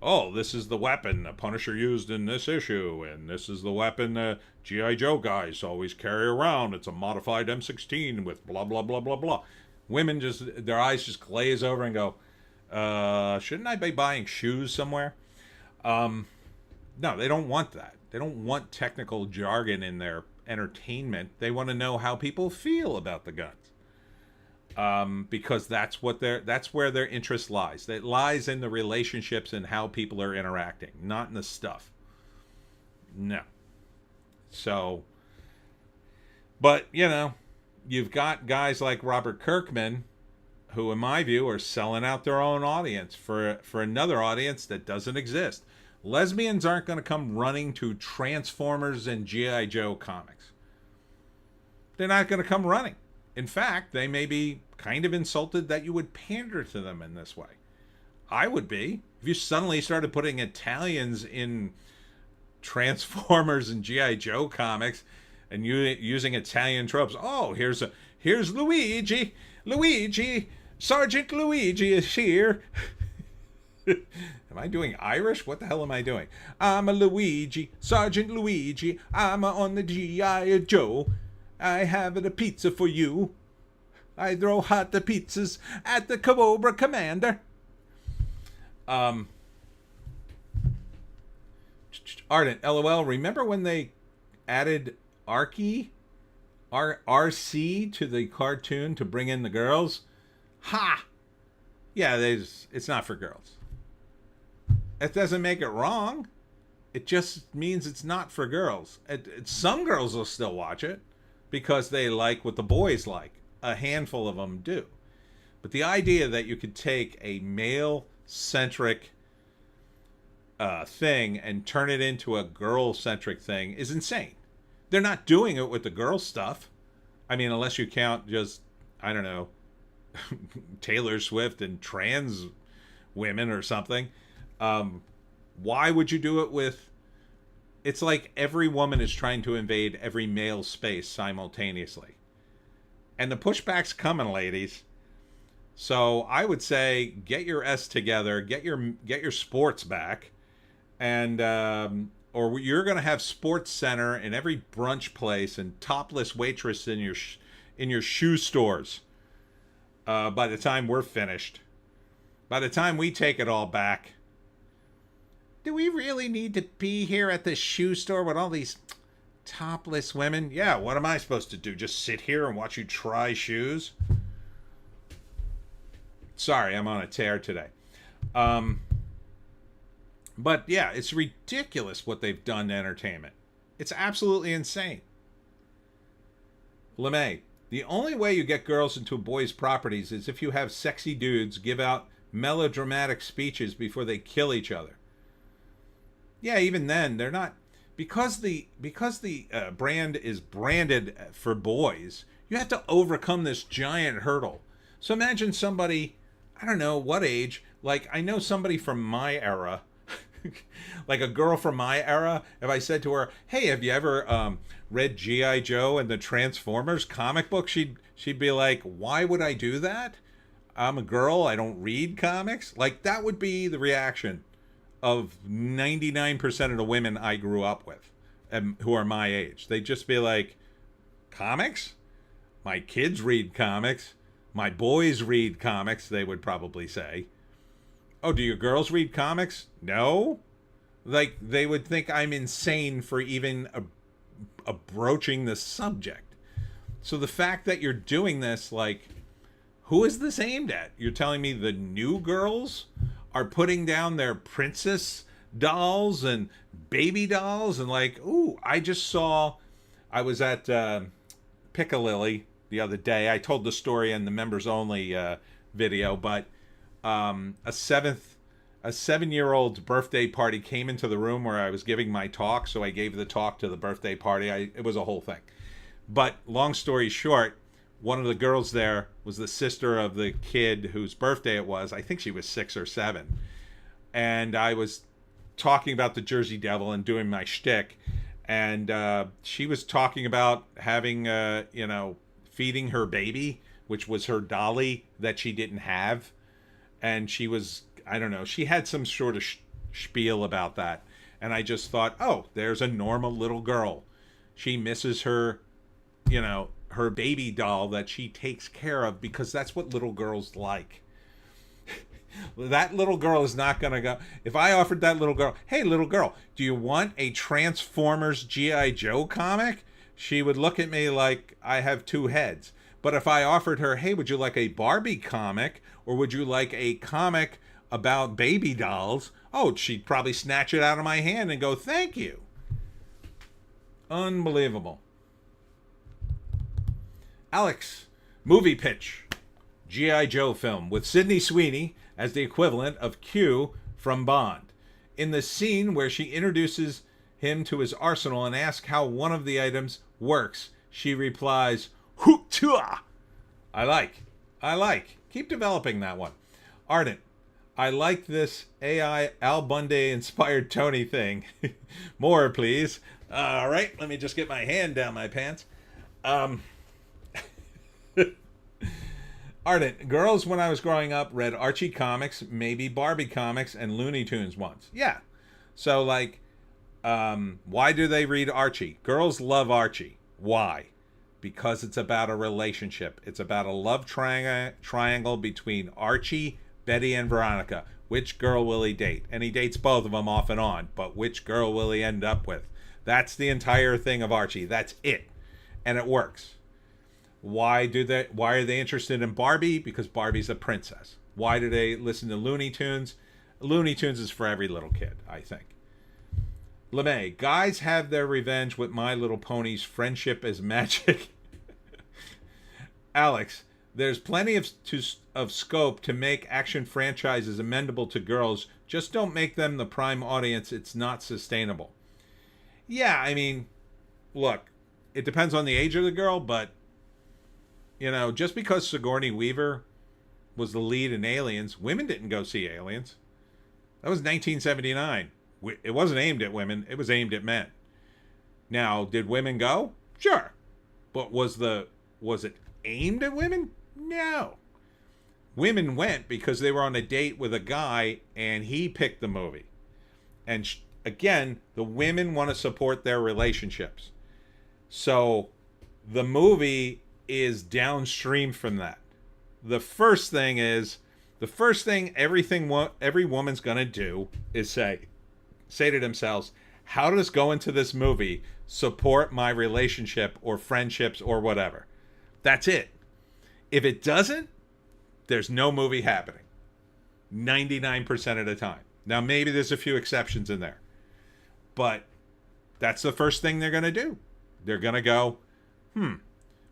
oh, this is the weapon the Punisher used in this issue, and this is the weapon the G.I. Joe guys always carry around. It's a modified M16 with blah, blah, blah, blah, blah. Women just, their eyes just glaze over and go, shouldn't I be buying shoes somewhere? No, they don't want that. They don't want technical jargon in their entertainment. They want to know how people feel about the guns. Because that's where their interest lies. It lies in the relationships and how people are interacting, not in the stuff. No. So, but you know, you've got guys like Robert Kirkman, who, in my view, are selling out their own audience for another audience that doesn't exist. Lesbians aren't going to come running to Transformers and G.I. Joe comics. They're not going to come running. In fact, they may be kind of insulted that you would pander to them in this way. I would be. If you suddenly started putting Italians in Transformers and GI Joe comics, and using Italian tropes. Oh, here's Luigi. Luigi, Sergeant Luigi is here. Am I doing Irish? What the hell am I doing? I'm a Luigi, Sergeant Luigi. I'm on the G.I. Joe. I have a pizza for you. I throw hot the pizzas at the Cobra Commander. Ardent, LOL. Remember when they added RC to the cartoon to bring in the girls? Ha! Yeah, it's not for girls. It doesn't make it wrong. It just means it's not for girls. Some girls will still watch it because they like what the boys like. A handful of them do. But the idea that you could take a male-centric thing and turn it into a girl-centric thing is insane. They're not doing it with the girl stuff. I mean, unless you count just, I don't know, Taylor Swift and trans women or something. Why would you do it with... It's like every woman is trying to invade every male space simultaneously. And the pushback's coming, ladies. So I would say get your S together, get your sports back, and or you're going to have Sports Center in every brunch place and topless waitress in your shoe stores by the time we're finished. By the time we take it all back. Do we really need to be here at the shoe store with all these topless women? Yeah, what am I supposed to do? Just sit here and watch you try shoes? Sorry, I'm on a tear today. But yeah, it's ridiculous what they've done to entertainment. It's absolutely insane. LeMay, the only way you get girls into boys' properties is if you have sexy dudes give out melodramatic speeches before they kill each other. Yeah, even then, they're not... Because the brand is branded for boys, you have to overcome this giant hurdle. So imagine somebody, I don't know what age, like I know somebody from my era, like a girl from my era, if I said to her, hey, have you ever read G.I. Joe and the Transformers comic book? She'd be like, why would I do that? I'm a girl, I don't read comics. Like, that would be the reaction of 99% of the women I grew up with, who are my age. They'd just be like, comics? My kids read comics. My boys read comics, they would probably say. Oh, do your girls read comics? No. Like, they would think I'm insane for even broaching the subject. So the fact that you're doing this, like, who is this aimed at? You're telling me the new girls are putting down their princess dolls and baby dolls and like, ooh, I was at Piccalilli the other day. I told the story in the members only video, but a 7-year-old's birthday party came into the room where I was giving my talk. So I gave the talk to the birthday party. It was a whole thing. But long story short, one of the girls there was the sister of the kid whose birthday it was. I think she was 6 or 7. And I was talking about the Jersey Devil and doing my shtick. And she was talking about having, feeding her baby, which was her dolly that she didn't have. And she was, I don't know, she had some sort of spiel about that. And I just thought, oh, there's a normal little girl. She misses her, her baby doll that she takes care of because that's what little girls like. That little girl is not going to go. If I offered that little girl, hey, little girl, do you want a Transformers G.I. Joe comic? She would look at me like I have 2 heads. But if I offered her, hey, would you like a Barbie comic or would you like a comic about baby dolls? Oh, she'd probably snatch it out of my hand and go, thank you. Unbelievable. Alex, movie pitch. G.I. Joe film with Sydney Sweeney as the equivalent of Q from Bond. In the scene where she introduces him to his arsenal and asks how one of the items works, she replies, "Hoo-tua!" I like. Keep developing that one. Ardent, I like this AI Al Bundy inspired Tony thing. More, please. All right, let me just get my hand down my pants. Um, Ardent, girls when I was growing up read Archie comics, maybe Barbie comics, and Looney Tunes once. Yeah. So, like, why do they read Archie? Girls love Archie. Why? Because it's about a relationship. It's about a love triangle between Archie, Betty, and Veronica. Which girl will he date? And he dates both of them off and on, but which girl will he end up with? That's the entire thing of Archie. That's it. And it works. Why are they interested in Barbie? Because Barbie's a princess. Why do they listen to Looney Tunes? Looney Tunes is for every little kid, I think. LeMay, guys have their revenge with My Little Pony's friendship is magic. Alex, there's plenty of scope to make action franchises amendable to girls. Just don't make them the prime audience. It's not sustainable. Yeah, I mean, look, it depends on the age of the girl, but, you know, just because Sigourney Weaver was the lead in Aliens, women didn't go see Aliens. That was 1979. It wasn't aimed at women. It was aimed at men. Now, did women go? Sure. But was it aimed at women? No. Women went because they were on a date with a guy and he picked the movie. And again, the women want to support their relationships. So the movie is downstream from that. The first thing every woman's going to do is say to themselves, how does going to this movie support my relationship or friendships or whatever? That's it. If it doesn't, there's no movie happening 99% of the time. Now, maybe there's a few exceptions in there, but that's the first thing they're going to do. They're going to go,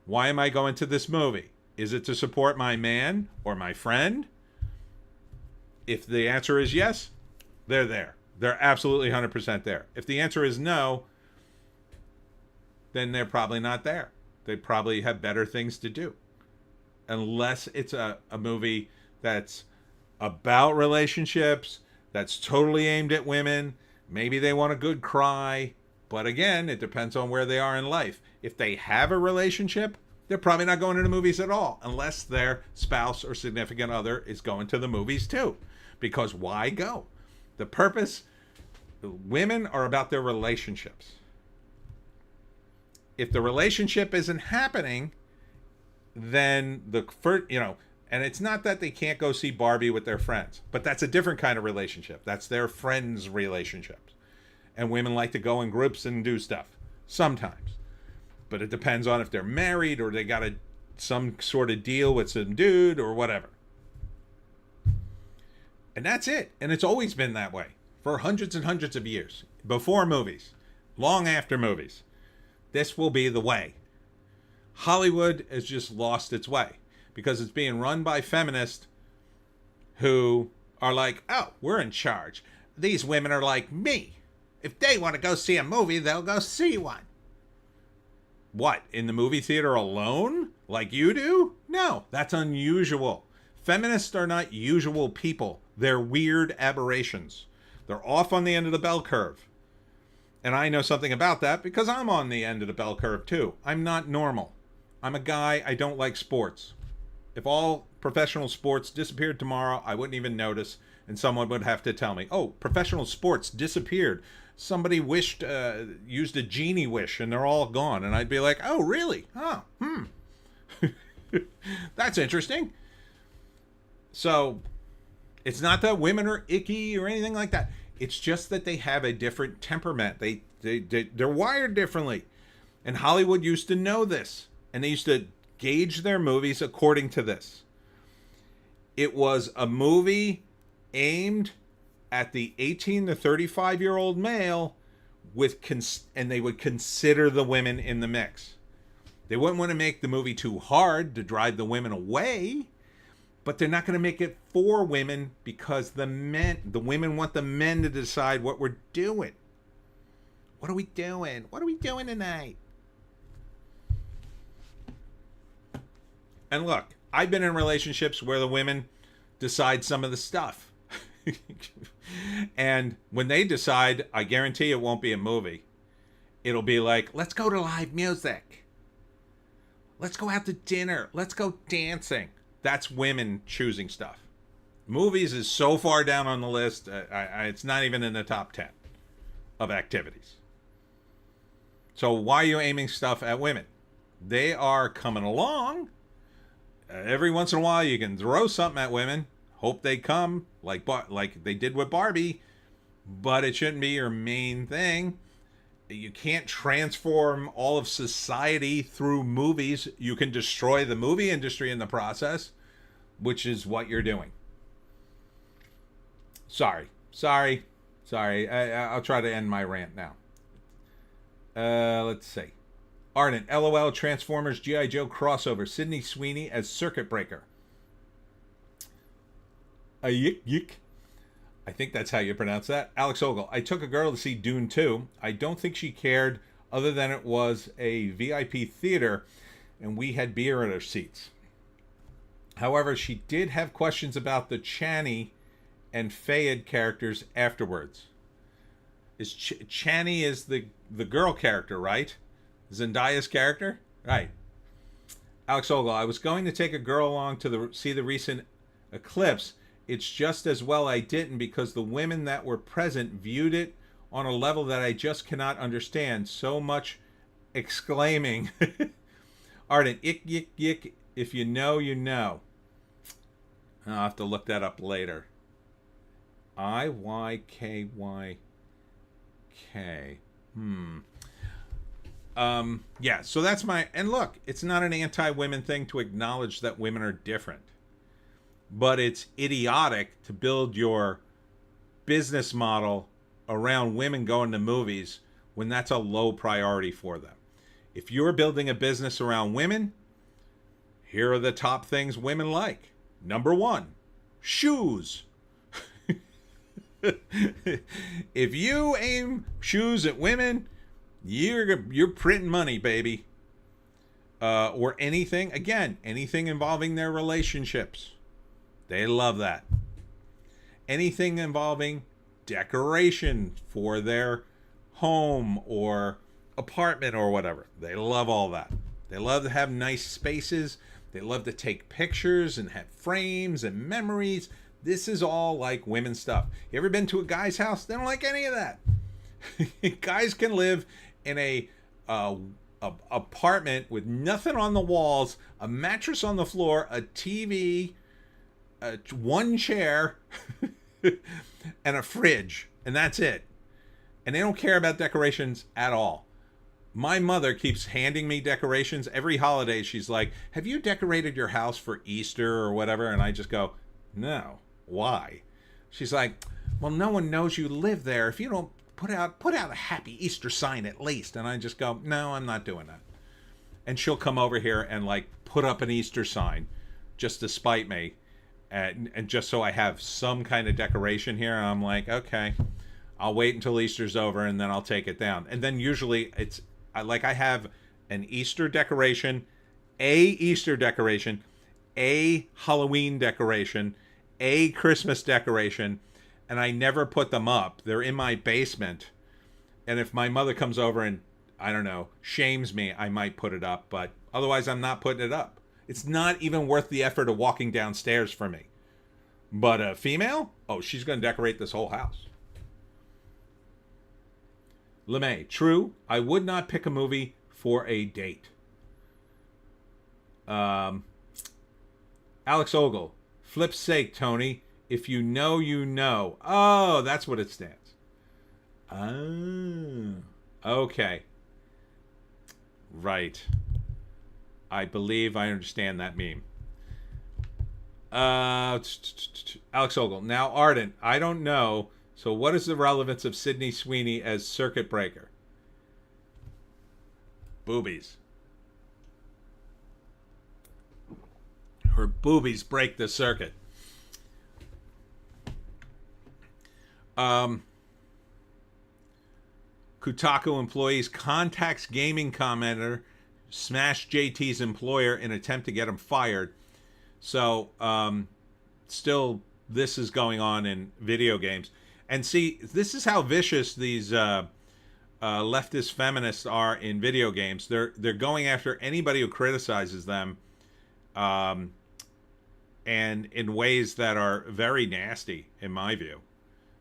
why am I going to this movie? Is it to support my man or my friend? If the answer is yes, they're there. They're absolutely 100% there. If the answer is no, then they're probably not there. They probably have better things to do. Unless it's a movie that's about relationships, that's totally aimed at women. Maybe they want a good cry. But again, it depends on where they are in life. If they have a relationship, they're probably not going to the movies at all. Unless their spouse or significant other is going to the movies too. Because why go? The purpose, women are about their relationships. If the relationship isn't happening, then the first, and it's not that they can't go see Barbie with their friends, but that's a different kind of relationship. That's their friends' relationships. And women like to go in groups and do stuff sometimes. But it depends on if they're married or they got some sort of deal with some dude or whatever. And that's it. And it's always been that way for hundreds and hundreds of years. Before movies, long after movies. This will be the way. Hollywood has just lost its way because it's being run by feminists who are like, oh, we're in charge. These women are like me. If they want to go see a movie, they'll go see one. What, in the movie theater alone? Like you do? No, that's unusual. Feminists are not usual people. They're weird aberrations. They're off on the end of the bell curve. And I know something about that because I'm on the end of the bell curve too. I'm not normal. I'm a guy, I don't like sports. If all professional sports disappeared tomorrow, I wouldn't even notice, and someone would have to tell me, oh, professional sports disappeared. Somebody used a genie wish, and they're all gone. And I'd be like, oh, really? Oh, That's interesting. So, it's not that women are icky or anything like that. It's just that they have a different temperament. They're wired differently. And Hollywood used to know this. And they used to gauge their movies according to this. It was a movie aimed at the 18 to 35-year-old male and they would consider the women in the mix. They wouldn't want to make the movie too hard to drive the women away, but they're not going to make it for women because the women want the men to decide what we're doing. What are we doing? What are we doing tonight? And look, I've been in relationships where the women decide some of the stuff. And when they decide, I guarantee it won't be a movie. It'll be like, let's go to live music. Let's go out to dinner. Let's go dancing. That's women choosing stuff. Movies is so far down on the list, it's not even in the top 10 of activities. So why are you aiming stuff at women? They are coming along. Every once in a while, you can throw something at women. Hope they come, like they did with Barbie. But it shouldn't be your main thing. You can't transform all of society through movies. You can destroy the movie industry in the process, which is what you're doing. Sorry. I'll try to end my rant now. Let's see. Ardent, LOL, Transformers, G.I. Joe crossover, Sydney Sweeney as Circuit Breaker. A yik. I think that's how you pronounce that. Alex Ogle, I took a girl to see Dune 2. I don't think she cared other than it was a VIP theater and we had beer at our seats. However, she did have questions about the Chani and Fayed characters afterwards. Chani is the girl character, right? Zendaya's character? Right. Alex Ogle, I was going to take a girl along to see the recent eclipse. It's just as well I didn't because the women that were present viewed it on a level that I just cannot understand. So much exclaiming. Ardent, ick, yick, yick. If you know, you know. I'll have to look that up later. IYKYK. Yeah, so that's my... And look, it's not an anti-women thing to acknowledge that women are different. But it's idiotic to build your business model around women going to movies when that's a low priority for them. If you're building a business around women, here are the top things women like. Number 1, shoes. If you aim shoes at women, you're printing money, baby. Or anything involving their relationships. They love that. Anything involving decoration for their home or apartment or whatever. They love all that. They love to have nice spaces. They love to take pictures and have frames and memories. This is all like women stuff. You ever been to a guy's house? They don't like any of that. Guys can live in a apartment with nothing on the walls, a mattress on the floor, a TV, one chair, and a fridge, and that's it. And they don't care about decorations at all. My mother keeps handing me decorations every holiday. She's like, have you decorated your house for Easter or whatever? And I just go, no. Why? She's like, well, no one knows you live there if you don't put out a happy Easter sign at least. And I just go, no, I'm not doing that. And she'll come over here and like put up an Easter sign just to spite me. And just so I have some kind of decoration here. And I'm like, okay, I'll wait until Easter's over and then I'll take it down. And then usually I have an Easter decoration, a Halloween decoration, a Christmas decoration, and I never put them up. They're in my basement. And if my mother comes over and, I don't know, shames me, I might put it up. But otherwise, I'm not putting it up. It's not even worth the effort of walking downstairs for me. But a female? Oh, she's going to decorate this whole house. LeMay, true. I would not pick a movie for a date. Alex Ogle, flip's sake, Tony. If you know, you know. Oh, that's what it stands. Oh, okay. Right. I believe I understand that meme. Alex Ogle. Now, Ardent, I don't know. So what is the relevance of Sydney Sweeney as Circuit Breaker? Boobies. Her boobies break the circuit. Kotaku employees contacts gaming commenter, smash JT's employer in attempt to get him fired. So, still this is going on in video games. And see, this is how vicious these leftist feminists are in video games. They're going after anybody who criticizes them, and in ways that are very nasty, in my view.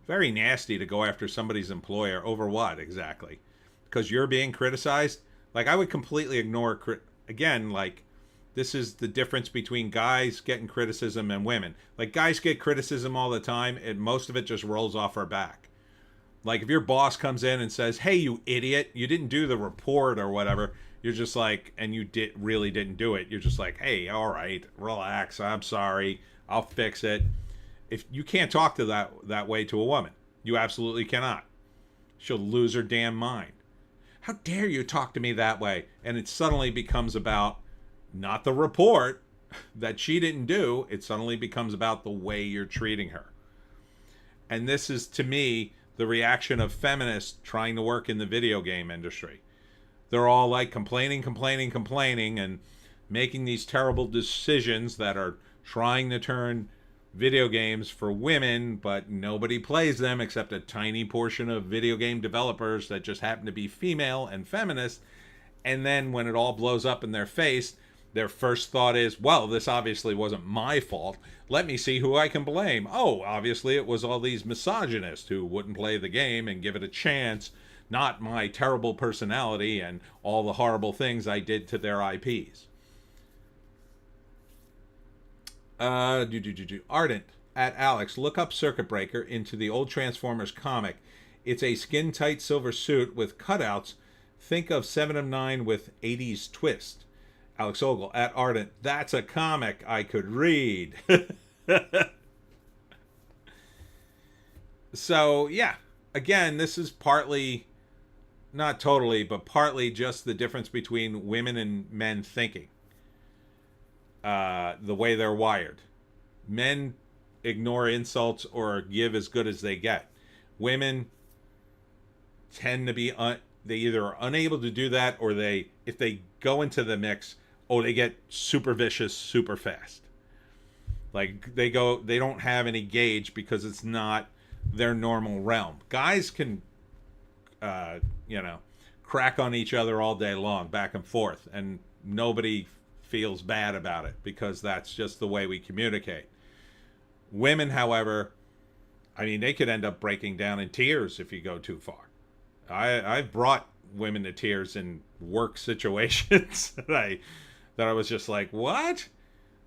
Very nasty to go after somebody's employer over what exactly? Because you're being criticized? Like, I would completely ignore, again, like, this is the difference between guys getting criticism and women. Like, guys get criticism all the time, and most of it just rolls off our back. Like, if your boss comes in and says, hey, you idiot, you didn't do the report or whatever, you're just like, and you really didn't do it, you're just like, hey, all right, relax, I'm sorry, I'll fix it. If you can't talk to that way to a woman, you absolutely cannot. She'll lose her damn mind. How dare you talk to me that way? And it suddenly becomes about not the report that she didn't do. It suddenly becomes about the way you're treating her. And this is, to me, the reaction of feminists trying to work in the video game industry. They're all like complaining, and making these terrible decisions that are trying to turn video games for women, but nobody plays them except a tiny portion of video game developers that just happen to be female and feminist. And then when it all blows up in their face, their first thought is, well, this obviously wasn't my fault. Let me see who I can blame. Oh, obviously it was all these misogynists who wouldn't play the game and give it a chance, not my terrible personality and all the horrible things I did to their IPs. Ardent at Alex, look up Circuit Breaker into the old Transformers comic. It's a skin-tight silver suit with cutouts. Think of 7 of 9 with 80s twist. Alex Ogle at Ardent, that's a comic I could read. So, yeah. Again, this is partly, not totally, but partly just the difference between women and men thinking. The way they're wired. Men ignore insults or give as good as they get. Women tend to be they either are unable to do that, or if they go into the mix, they get super vicious super fast. Like, they don't have any gauge because it's not their normal realm. Guys can crack on each other all day long, back and forth, and nobody feels bad about it because that's just the way we communicate. Women, however, I mean, they could end up breaking down in tears if you go too far. I've brought women to tears in work situations that I was just like, what?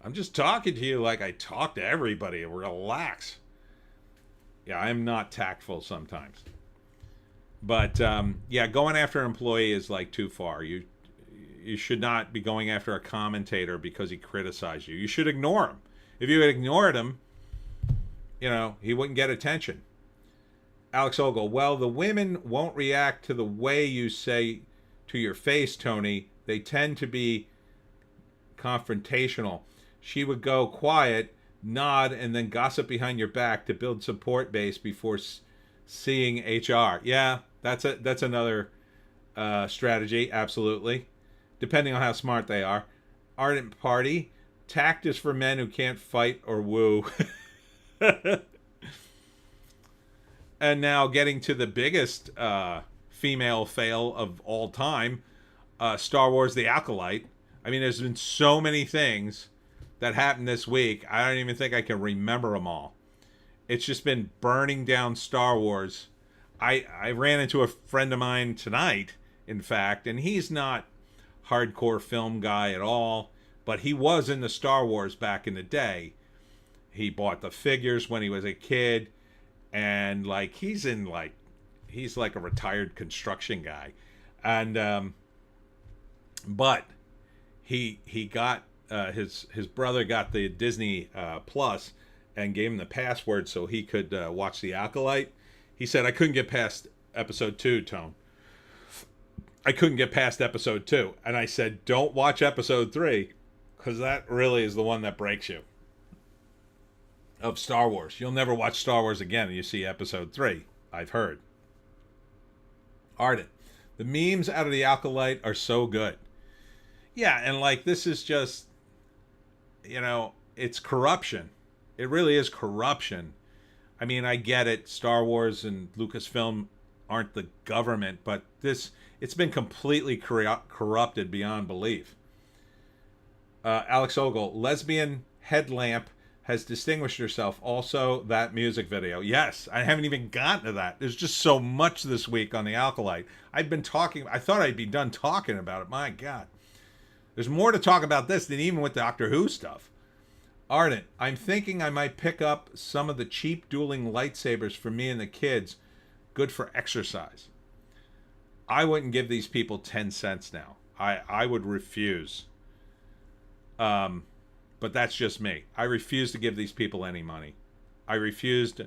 I'm just talking to you like I talk to everybody. Relax. Yeah, I'm not tactful sometimes. But, going after an employee is like too far. You should not be going after a commentator because he criticized you. You should ignore him. If you had ignored him, he wouldn't get attention. Alex Ogle, well, the women won't react to the way you say to your face, Tony. They tend to be confrontational. She would go quiet, nod, and then gossip behind your back to build support base before seeing HR. Yeah, that's another strategy, absolutely. Depending on how smart they are. Ardent Party, tact is for men who can't fight or woo. And now getting to the biggest female fail of all time, Star Wars The Acolyte. I mean, there's been so many things that happened this week, I don't even think I can remember them all. It's just been burning down Star Wars. I ran into a friend of mine tonight, in fact, and he's not hardcore film guy at all, but he was into Star Wars back in the day. He bought the figures when he was a kid, and he's like a retired construction guy, and but he got his brother got the Disney Plus and gave him the password so he could watch The Acolyte. He said, I couldn't get past episode 2, Tone. I couldn't get past episode 2. And I said, don't watch episode 3, because that really is the one that breaks you. Of Star Wars. You'll never watch Star Wars again and you see episode 3, I've heard. Ardent. The memes out of The Acolyte are so good. Yeah, and this is just, it's corruption. It really is corruption. I mean, I get it. Star Wars and Lucasfilm aren't the government, but it's been completely corrupted beyond belief. Alex Ogle, lesbian headlamp has distinguished herself. Also, that music video. Yes, I haven't even gotten to that. There's just so much this week on the Alkalite. I've been talking. I thought I'd be done talking about it. My God. There's more to talk about this than even with Doctor Who stuff. Ardent, I'm thinking I might pick up some of the cheap dueling lightsabers for me and the kids. Good for exercise. I wouldn't give these people 10 cents now. I would refuse. But that's just me. I refuse to give these people any money. I refused.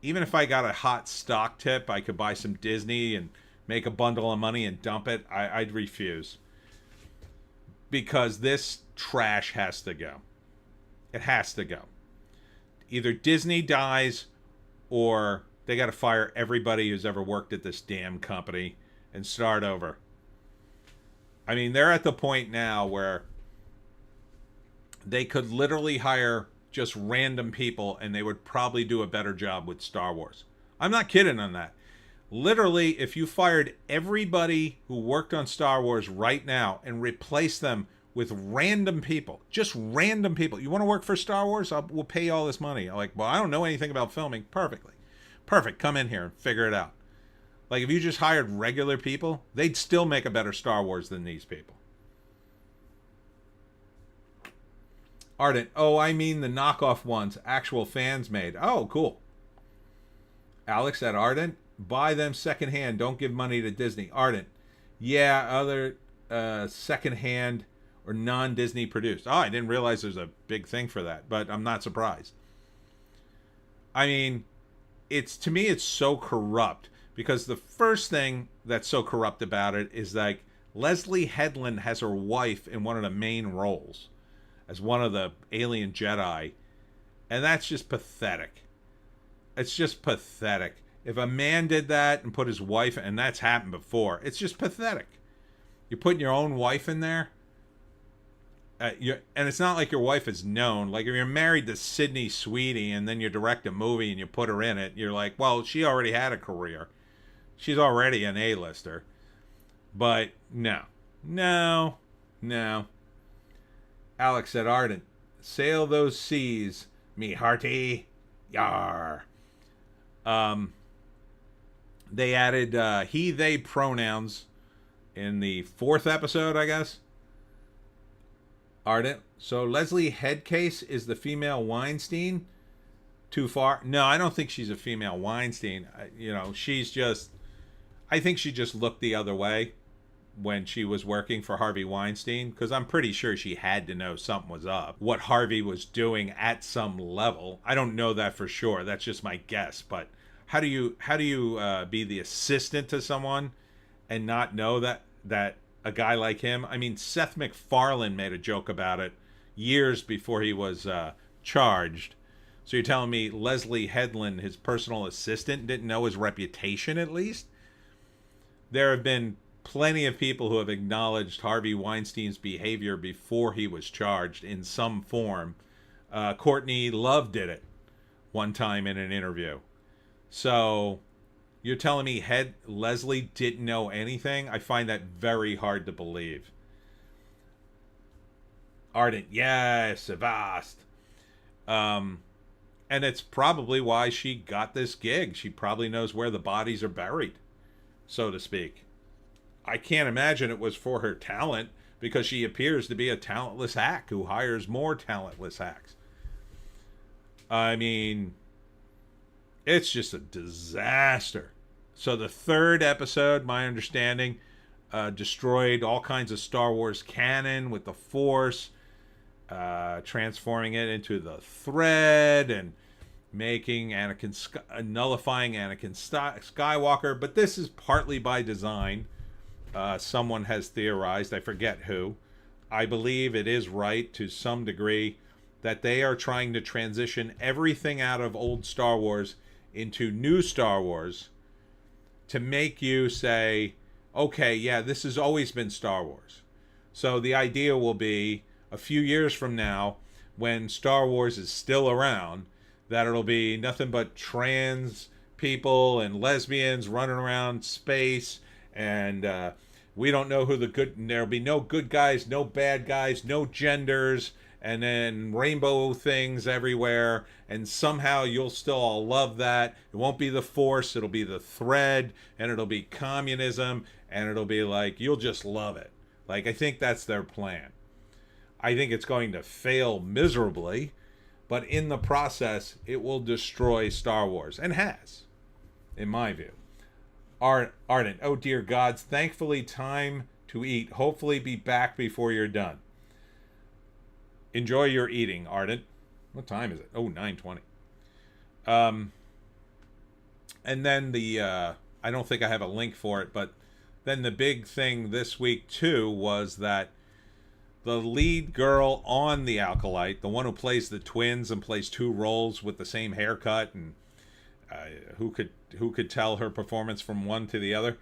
Even if I got a hot stock tip, I could buy some Disney and make a bundle of money and dump it. I'd refuse. Because this trash has to go. It has to go. Either Disney dies or they got to fire everybody who's ever worked at this damn company and start over. I mean, they're at the point now where they could literally hire just random people and they would probably do a better job with Star Wars. I'm not kidding on that. Literally, if you fired everybody who worked on Star Wars right now and replaced them with random people, just random people. You want to work for Star Wars? We'll pay you all this money. I'm like, well, I don't know anything about filming. Perfect. Come in here and figure it out. Like, if you just hired regular people, they'd still make a better Star Wars than these people. Ardent, oh, I mean the knockoff ones actual fans made. Oh, cool. Alex at Ardent, buy them secondhand. Don't give money to Disney. Ardent, yeah, other secondhand or non-Disney produced. Oh, I didn't realize there's a big thing for that, but I'm not surprised. I mean, to me, it's so corrupt because the first thing that's so corrupt about it is like Leslie Headland has her wife in one of the main roles as one of the alien Jedi, and that's just pathetic. It's just pathetic. If a man did that and put his wife, and that's happened before, it's just pathetic. You're putting your own wife in there, and it's not like your wife is known. Like if you're married to Sydney Sweeney and then you direct a movie and you put her in it, you're like, well, she already had a career. She's already an A-lister. But no. Alex said, Ardent, sail those seas, me hearty, yar. They added he, they pronouns in the 4th episode, I guess. Ardent, so Leslie Headcase is the female Weinstein? Too far? No, I don't think she's a female Weinstein. She's just, I think she just looked the other way when she was working for Harvey Weinstein, because I'm pretty sure she had to know something was up. What Harvey was doing at some level. I don't know that for sure. That's just my guess. But how do you be the assistant to someone and not know that a guy like him? I mean, Seth MacFarlane made a joke about it years before he was charged. So you're telling me Leslie Headland, his personal assistant, didn't know his reputation at least? There have been plenty of people who have acknowledged Harvey Weinstein's behavior before he was charged in some form. Courtney Love did it one time in an interview. So you're telling me Leslie didn't know anything? I find that very hard to believe. Ardent, yes, vast. And it's probably why she got this gig. She probably knows where the bodies are buried, so to speak. I can't imagine it was for her talent, because she appears to be a talentless hack who hires more talentless hacks. I mean, it's just a disaster. So the 3rd episode, my understanding, destroyed all kinds of Star Wars canon with the Force, transforming it into the Thread and making nullifying Anakin Skywalker. But this is partly by design. Someone has theorized, I forget who. I believe it is right to some degree that they are trying to transition everything out of old Star Wars into new Star Wars to make you say, okay, yeah, this has always been Star Wars. So the idea will be a few years from now, when Star Wars is still around, that it'll be nothing but trans people and lesbians running around space, and we don't know who the good. There'll be no good guys, no bad guys, no genders, and then rainbow things everywhere. And somehow you'll still all love that. It won't be the Force, it'll be the thread, and it'll be communism, and it'll be like you'll just love it. Like, I think that's their plan. I think it's going to fail miserably, but in the process, it will destroy Star Wars, and has, in my view. Ardent, oh dear gods, thankfully time to eat. Hopefully be back before you're done. Enjoy your eating, Ardent. What time is it? Oh, 9:20. And then I don't think I have a link for it, but then the big thing this week too was that the lead girl on The Acolyte, the one who plays the twins and plays two roles with the same haircut, and who could tell her performance from one to the other?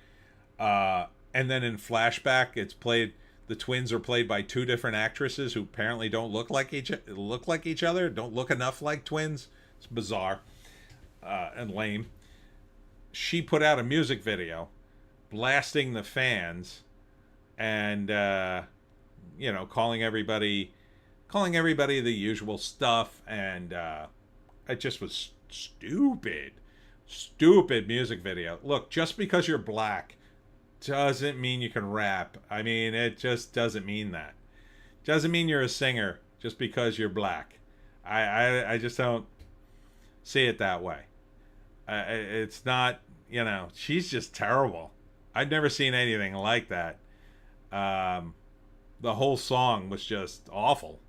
And then in flashback, the twins are played by two different actresses who apparently don't look like each other, don't look enough like twins. It's bizarre and lame. She put out a music video blasting the fans and calling everybody the usual stuff, and it just was stupid music video. Look, just because you're black doesn't mean you can rap. I mean, it just doesn't mean that. Doesn't mean you're a singer just because you're black. I just don't see it that way. It's not, she's just terrible. I've never seen anything like that. The whole song was just awful.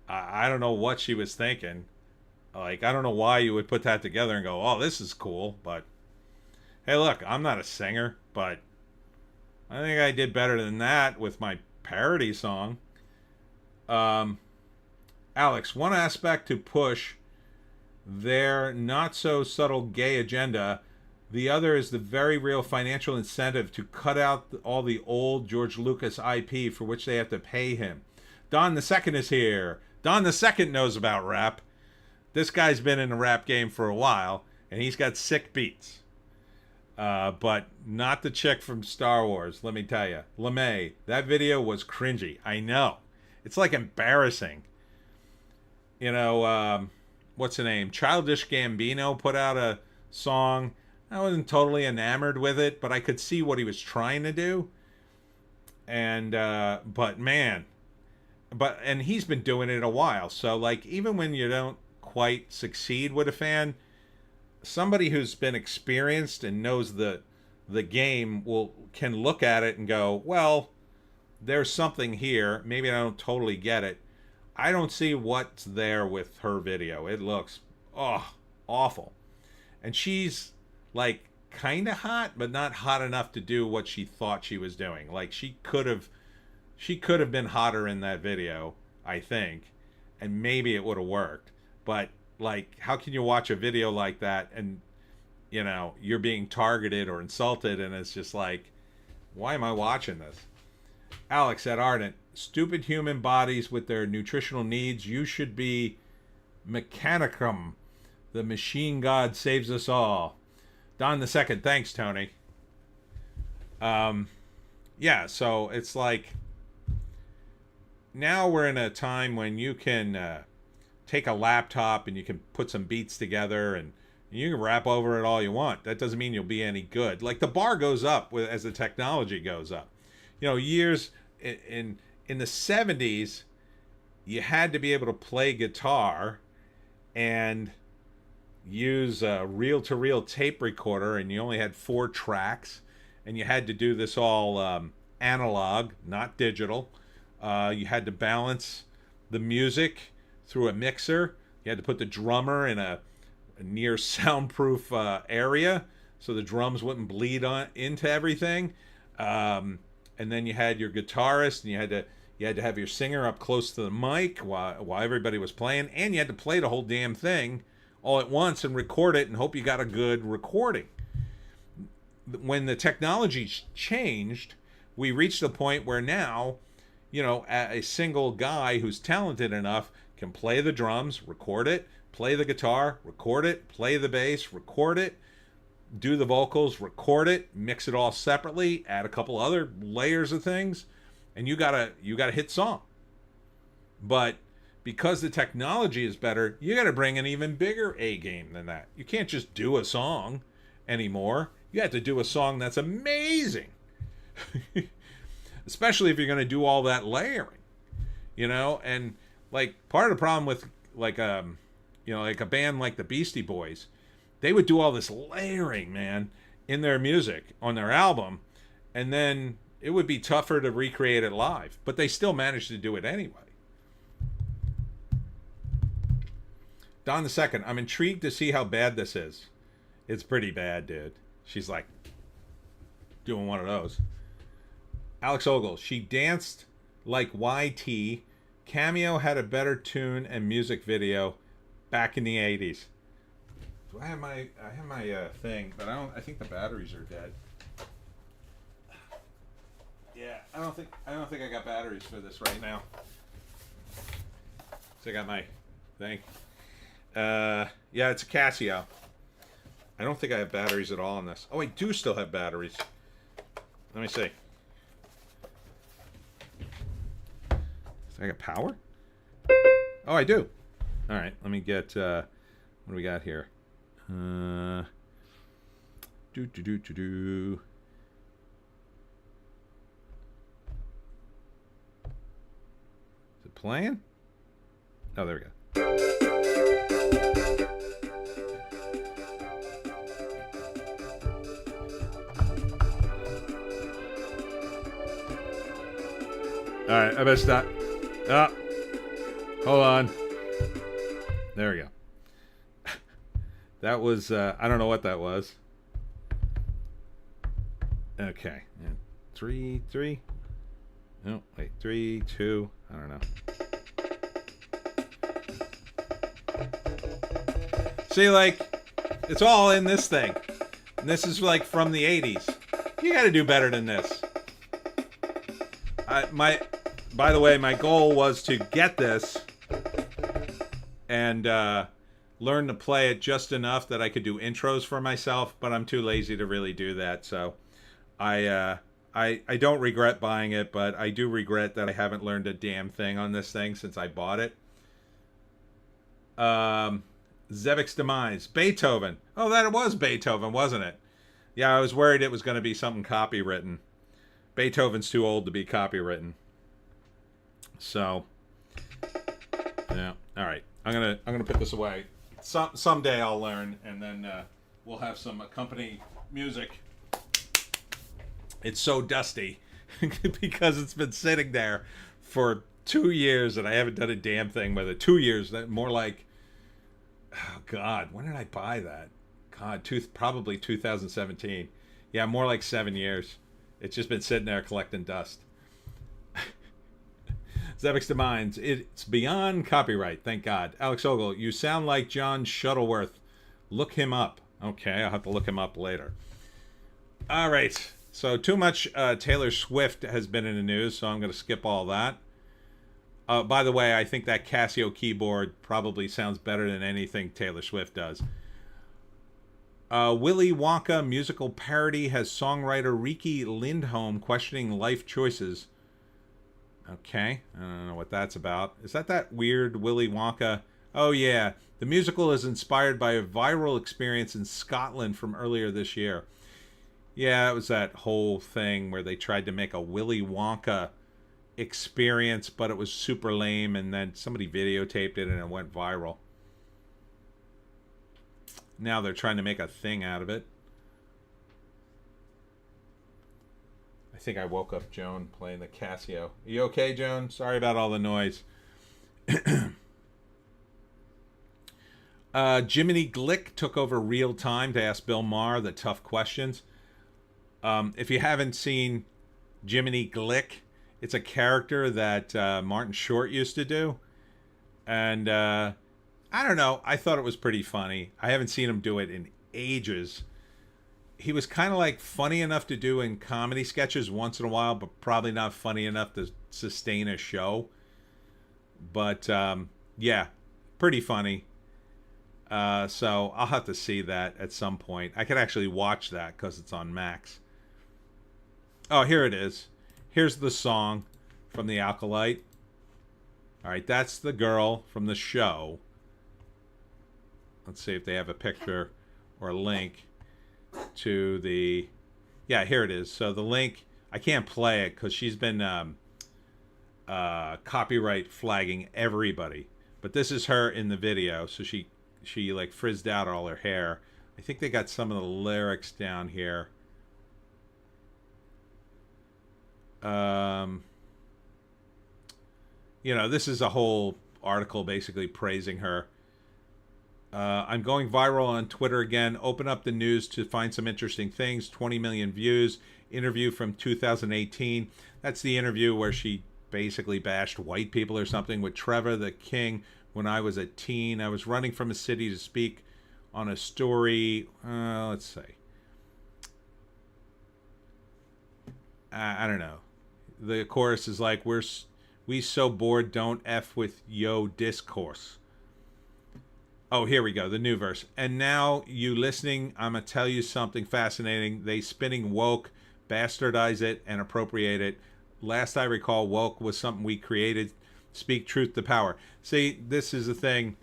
I don't know what she was thinking. Like, I don't know why you would put that together and go, oh, this is cool. But, hey, look, I'm not a singer, but I think I did better than that with my parody song. Alex, one aspect to push their not-so-subtle gay agenda. The other is the very real financial incentive to cut out all the old George Lucas IP for which they have to pay him. Don the Second is here. Don the Second knows about rap. This guy's been in the rap game for a while, and he's got sick beats. But not the chick from Star Wars, let me tell you. LeMay, that video was cringy. I know. It's like embarrassing. What's the name? Childish Gambino put out a song. I wasn't totally enamored with it, but I could see what he was trying to do. And, and he's been doing it a while. So, like, even when you don't quite succeed with a fan, somebody who's been experienced and knows the game can look at it and go, well, there's something here. Maybe I don't totally get it. I don't see what's there with her video. It looks awful. And she's like kind of hot, but not hot enough to do what she thought she was doing. Like, she could have been hotter in that video, I think, and maybe it would have worked. But, like, how can you watch a video like that and, you're being targeted or insulted, and it's just like, why am I watching this? Alex at Ardent, stupid human bodies with their nutritional needs. You should be Mechanicum. The machine god saves us all. Don the Second, thanks, Tony. So it's like, now we're in a time when you can take a laptop and you can put some beats together and you can rap over it all you want. That doesn't mean you'll be any good. Like, the bar goes up as the technology goes up. Years in the 70s, you had to be able to play guitar and use a reel-to-reel tape recorder, and you only had 4 tracks, and you had to do this all analog, not digital. You had to balance the music through a mixer. You had to put the drummer in a near soundproof area so the drums wouldn't bleed into everything. And then you had your guitarist, and you had to have your singer up close to the mic while everybody was playing, and you had to play the whole damn thing all at once and record it and hope you got a good recording. When the technology changed, we reached the point where now, a single guy who's talented enough can play the drums, record it, play the guitar, record it, play the bass, record it, do the vocals, record it, mix it all separately, add a couple other layers of things, and you got a hit song. But because the technology is better, you got to bring an even bigger A game than that. You can't just do a song anymore. You have to do a song that's amazing. Especially if you're going to do all that layering, and like part of the problem with like a band like the Beastie Boys, they would do all this layering, man, in their music on their album, and then it would be tougher to recreate it live, but they still managed to do it anyway. Don the Second, I'm intrigued to see how bad this is. It's pretty bad, dude. She's like doing one of those. Alex Ogle, she danced like YT. Cameo had a better tune and music video back in the 80s. Do I have my thing, but I think the batteries are dead. Yeah, I don't think I got batteries for this right now. So I got my thing. Yeah, it's a Casio. I don't think I have batteries at all on this. Oh, I do still have batteries. Let me see. I got power? Oh, I do. All right, let me get, what do we got here? Is it playing? Oh, there we go. All right, I better stop. Ah, hold on. There we go. That was, I don't know what that was. Okay. 3. No, wait. 3, 2. I don't know. See, like, it's all in this thing. And this is, like, from the 80s. You gotta do better than this. By the way, my goal was to get this and learn to play it just enough that I could do intros for myself, but I'm too lazy to really do that. So I don't regret buying it, but I do regret that I haven't learned a damn thing on this thing since I bought it. Zevic's Demise. Beethoven. Oh, that was Beethoven, wasn't it? Yeah, I was worried it was going to be something copywritten. Beethoven's too old to be copywritten. So, yeah. All right. I'm gonna put this away. Someday I'll learn, and then we'll have some accompanying music. It's so dusty because it's been sitting there for 2 years, and I haven't done a damn thing with it. 2 years. More like, oh God, when did I buy that? God, probably 2017. Yeah, more like 7 years. It's just been sitting there collecting dust. Zevix Demise, it's beyond copyright, thank God. Alex Ogle, you sound like John Shuttleworth. Look him up. Okay, I'll have to look him up later. All right, so too much Taylor Swift has been in the news, so I'm going to skip all that. By the way, I think that Casio keyboard probably sounds better than anything Taylor Swift does. Willy Wonka musical parody has songwriter Riki Lindholm questioning life choices. Okay, I don't know what that's about. Is that weird Willy Wonka? Oh yeah, the musical is inspired by a viral experience in Scotland from earlier this year. Yeah, it was that whole thing where they tried to make a Willy Wonka experience, but it was super lame, and then somebody videotaped it and it went viral. Now they're trying to make a thing out of it. I think I woke up Joan playing the Casio. Are you okay, Joan? Sorry about all the noise. Jiminy Glick took over Real Time to ask Bill Maher the tough questions. If you haven't seen Jiminy Glick, it's a character that Martin Short used to do. And I don't know. I thought it was pretty funny. I haven't seen him do it in ages. He was kind of like funny enough to do in comedy sketches once in a while, but probably not funny enough to sustain a show. But yeah, pretty funny. So I'll have to see that at some point. I could actually watch that because it's on Max. Oh, here it is. Here's the song from the Alkalite. All right, that's the girl from the show. Let's see if they have a picture or a link to the... Yeah, here it is. So the link, I can't play it because she's been copyright flagging everybody. But this is her in the video. So she like frizzed out all her hair. I think they got some of the lyrics down here. You know, this is a whole article basically praising her. I'm going viral on Twitter again. Open up the news to find some interesting things. 20 million views. Interview from 2018. That's the interview where she basically bashed white people or something with Trevor the King. When I was a teen, I was running from a city to speak on a story. Let's see. I don't know. The chorus is like, we so bored, don't F with yo discourse. Oh, here we go, the new verse. And now you listening, I'm going to tell you something fascinating. They spinning woke, bastardize it, and appropriate it. Last I recall, woke was something we created. Speak truth to power. See, this is the thing.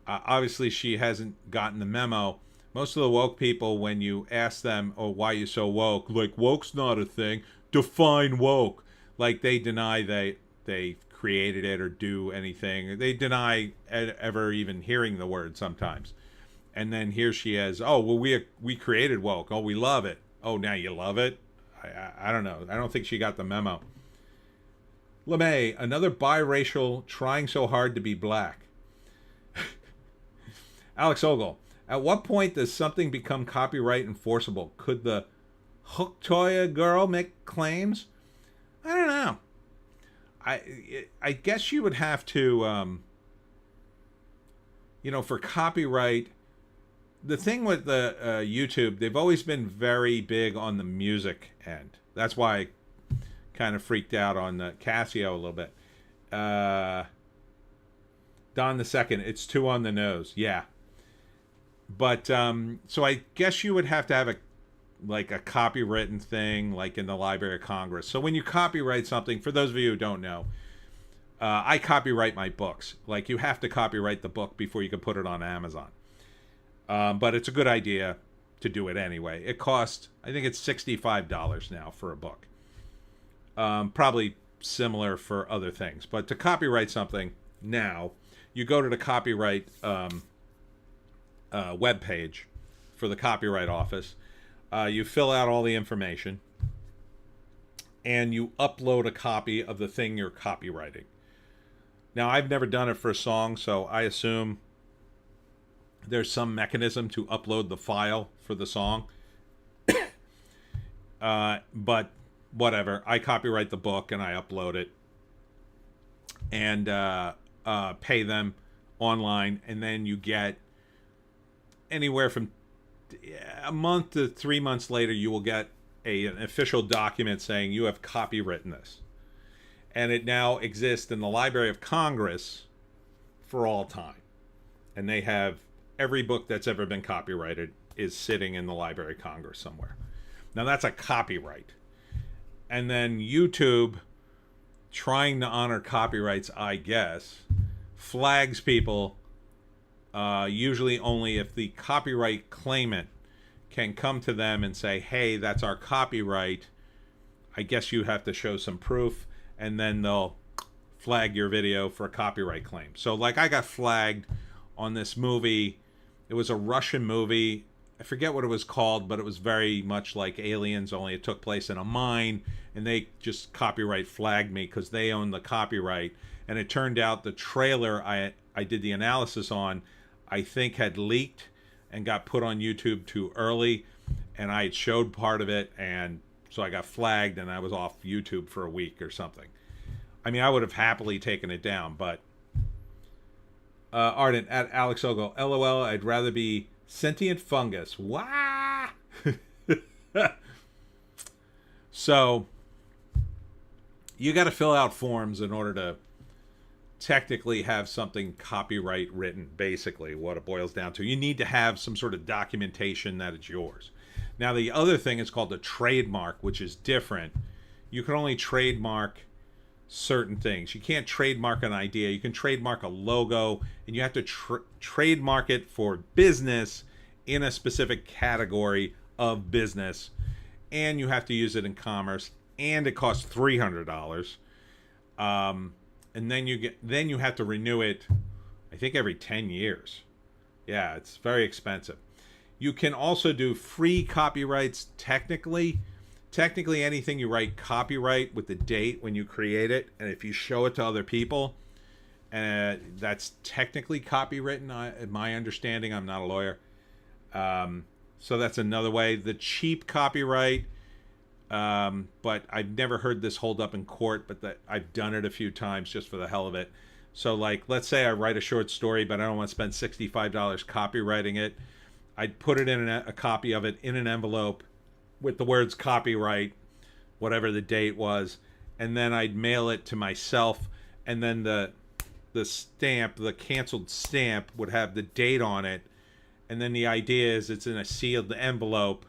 Obviously, she hasn't gotten the memo. Most of the woke people, when you ask them, oh, why are you so woke? Like, woke's not a thing. Define woke. Like, they deny they created it or do anything. They deny ever even hearing the word sometimes. And then here she is. Oh, well, we created woke. Oh, we love it. Oh, now you love it? I don't know. I don't think she got the memo. LeMay, another biracial trying so hard to be black. Alex Ogle, at what point does something become copyright enforceable? Could the Hooktoya girl make claims? I don't know. I guess you would have to, you know, for copyright. The thing with the YouTube, they've always been very big on the music end. That's why I kind of freaked out on Casio a little bit. Don the Second, it's too on the nose. Yeah. But, so I guess you would have to have a copywritten thing, like in the Library of Congress. So when you copyright something, for those of you who don't know, I copyright my books. Like, you have to copyright the book before you can put it on Amazon. But it's a good idea to do it anyway. It costs, I think it's $65 now for a book. Probably similar for other things. But to copyright something now, you go to the copyright webpage for the Copyright Office. You fill out all the information, and you upload a copy of the thing you're copywriting. Now, I've never done it for a song, so I assume there's some mechanism to upload the file for the song. But whatever. I copyright the book, and I upload it, and pay them online, and then you get anywhere from a month to 3 months later, you will get an official document saying you have copywritten this. And it now exists in the Library of Congress for all time. And they have every book that's ever been copyrighted is sitting in the Library of Congress somewhere. Now that's a copyright. And then YouTube, trying to honor copyrights, I guess, flags people usually only if the copyright claimant can come to them and say, hey, that's our copyright. I guess you have to show some proof, and then they'll flag your video for a copyright claim. So, like, I got flagged on this movie. It was a Russian movie. I forget what it was called, but it was very much like Aliens, only it took place in a mine, and they just copyright flagged me because they own the copyright. And it turned out the trailer I did the analysis on, I think, had leaked and got put on YouTube too early, and I had showed part of it, and so I got flagged, and I was off YouTube for a week or something. I mean, I would have happily taken it down, but Ardent at Alex Ogle, LOL, I'd rather be sentient fungus. Wah! So you got to fill out forms in order technically have something copyright written, basically, what it boils down to. You need to have some sort of documentation that it's yours. Now, the other thing is called a trademark, which is different. You can only trademark certain things. You can't trademark an idea. You can trademark a logo, and you have to trademark it for business in a specific category of business, and you have to use it in commerce, and it costs $300. And then you have to renew it, I think, every 10 years. Yeah, it's very expensive. You can also do free copyrights technically. Technically, anything you write copyright with the date when you create it, and if you show it to other people, that's technically copywritten. In my understanding, I'm not a lawyer. So that's another way. The cheap copyright, but I've never heard this hold up in court, but I've done it a few times just for the hell of it. So, like, let's say I write a short story, but I don't want to spend $65 copywriting it. I'd put it in a copy of it in an envelope with the words copyright, whatever the date was, and then I'd mail it to myself, and then the stamp, the canceled stamp, would have the date on it, and then the idea is it's in a sealed envelope.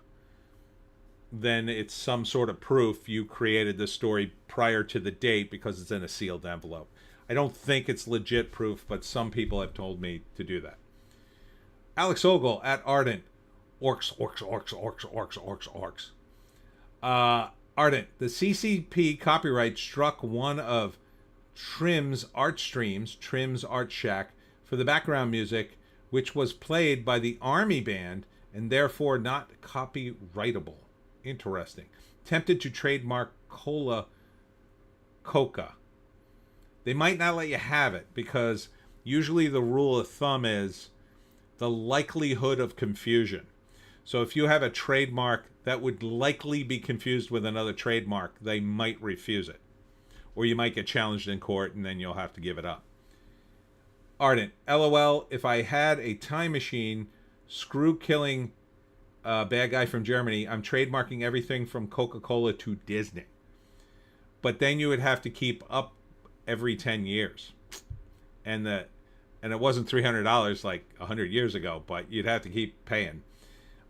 Then it's some sort of proof you created the story prior to the date because it's in a sealed envelope. I don't think it's legit proof, but some people have told me to do that. Alex Ogle at Ardent. Orcs. Ardent. The CCP copyright struck one of Trim's art streams, Trim's Art Shack, for the background music, which was played by the Army Band and therefore not copyrightable. Interesting. Tempted to trademark Coca. They might not let you have it because usually the rule of thumb is the likelihood of confusion. So if you have a trademark that would likely be confused with another trademark, they might refuse it. Or you might get challenged in court and then you'll have to give it up. Ardent. LOL, if I had a time machine, screw killing bad guy from Germany, I'm trademarking everything from Coca-Cola to Disney. But then you would have to keep up every 10 years. And it wasn't $300 like 100 years ago, but you'd have to keep paying.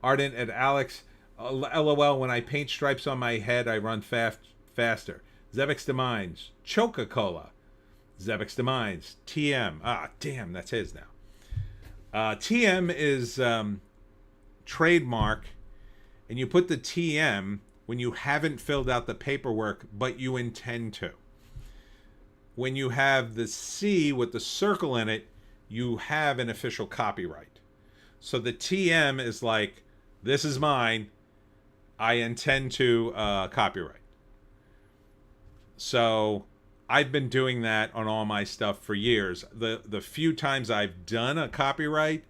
Ardent and Alex, LOL, when I paint stripes on my head, I run faster. Zebix Demines, Coca-Cola. Zebix Demines, TM. Ah, damn, that's his now. TM is trademark, and you put the TM when you haven't filled out the paperwork, but you intend to. When you have the C with the circle in it, you have an official copyright. So the TM is like, this is mine. I intend to copyright. So I've been doing that on all my stuff for years. The few times I've done a copyright,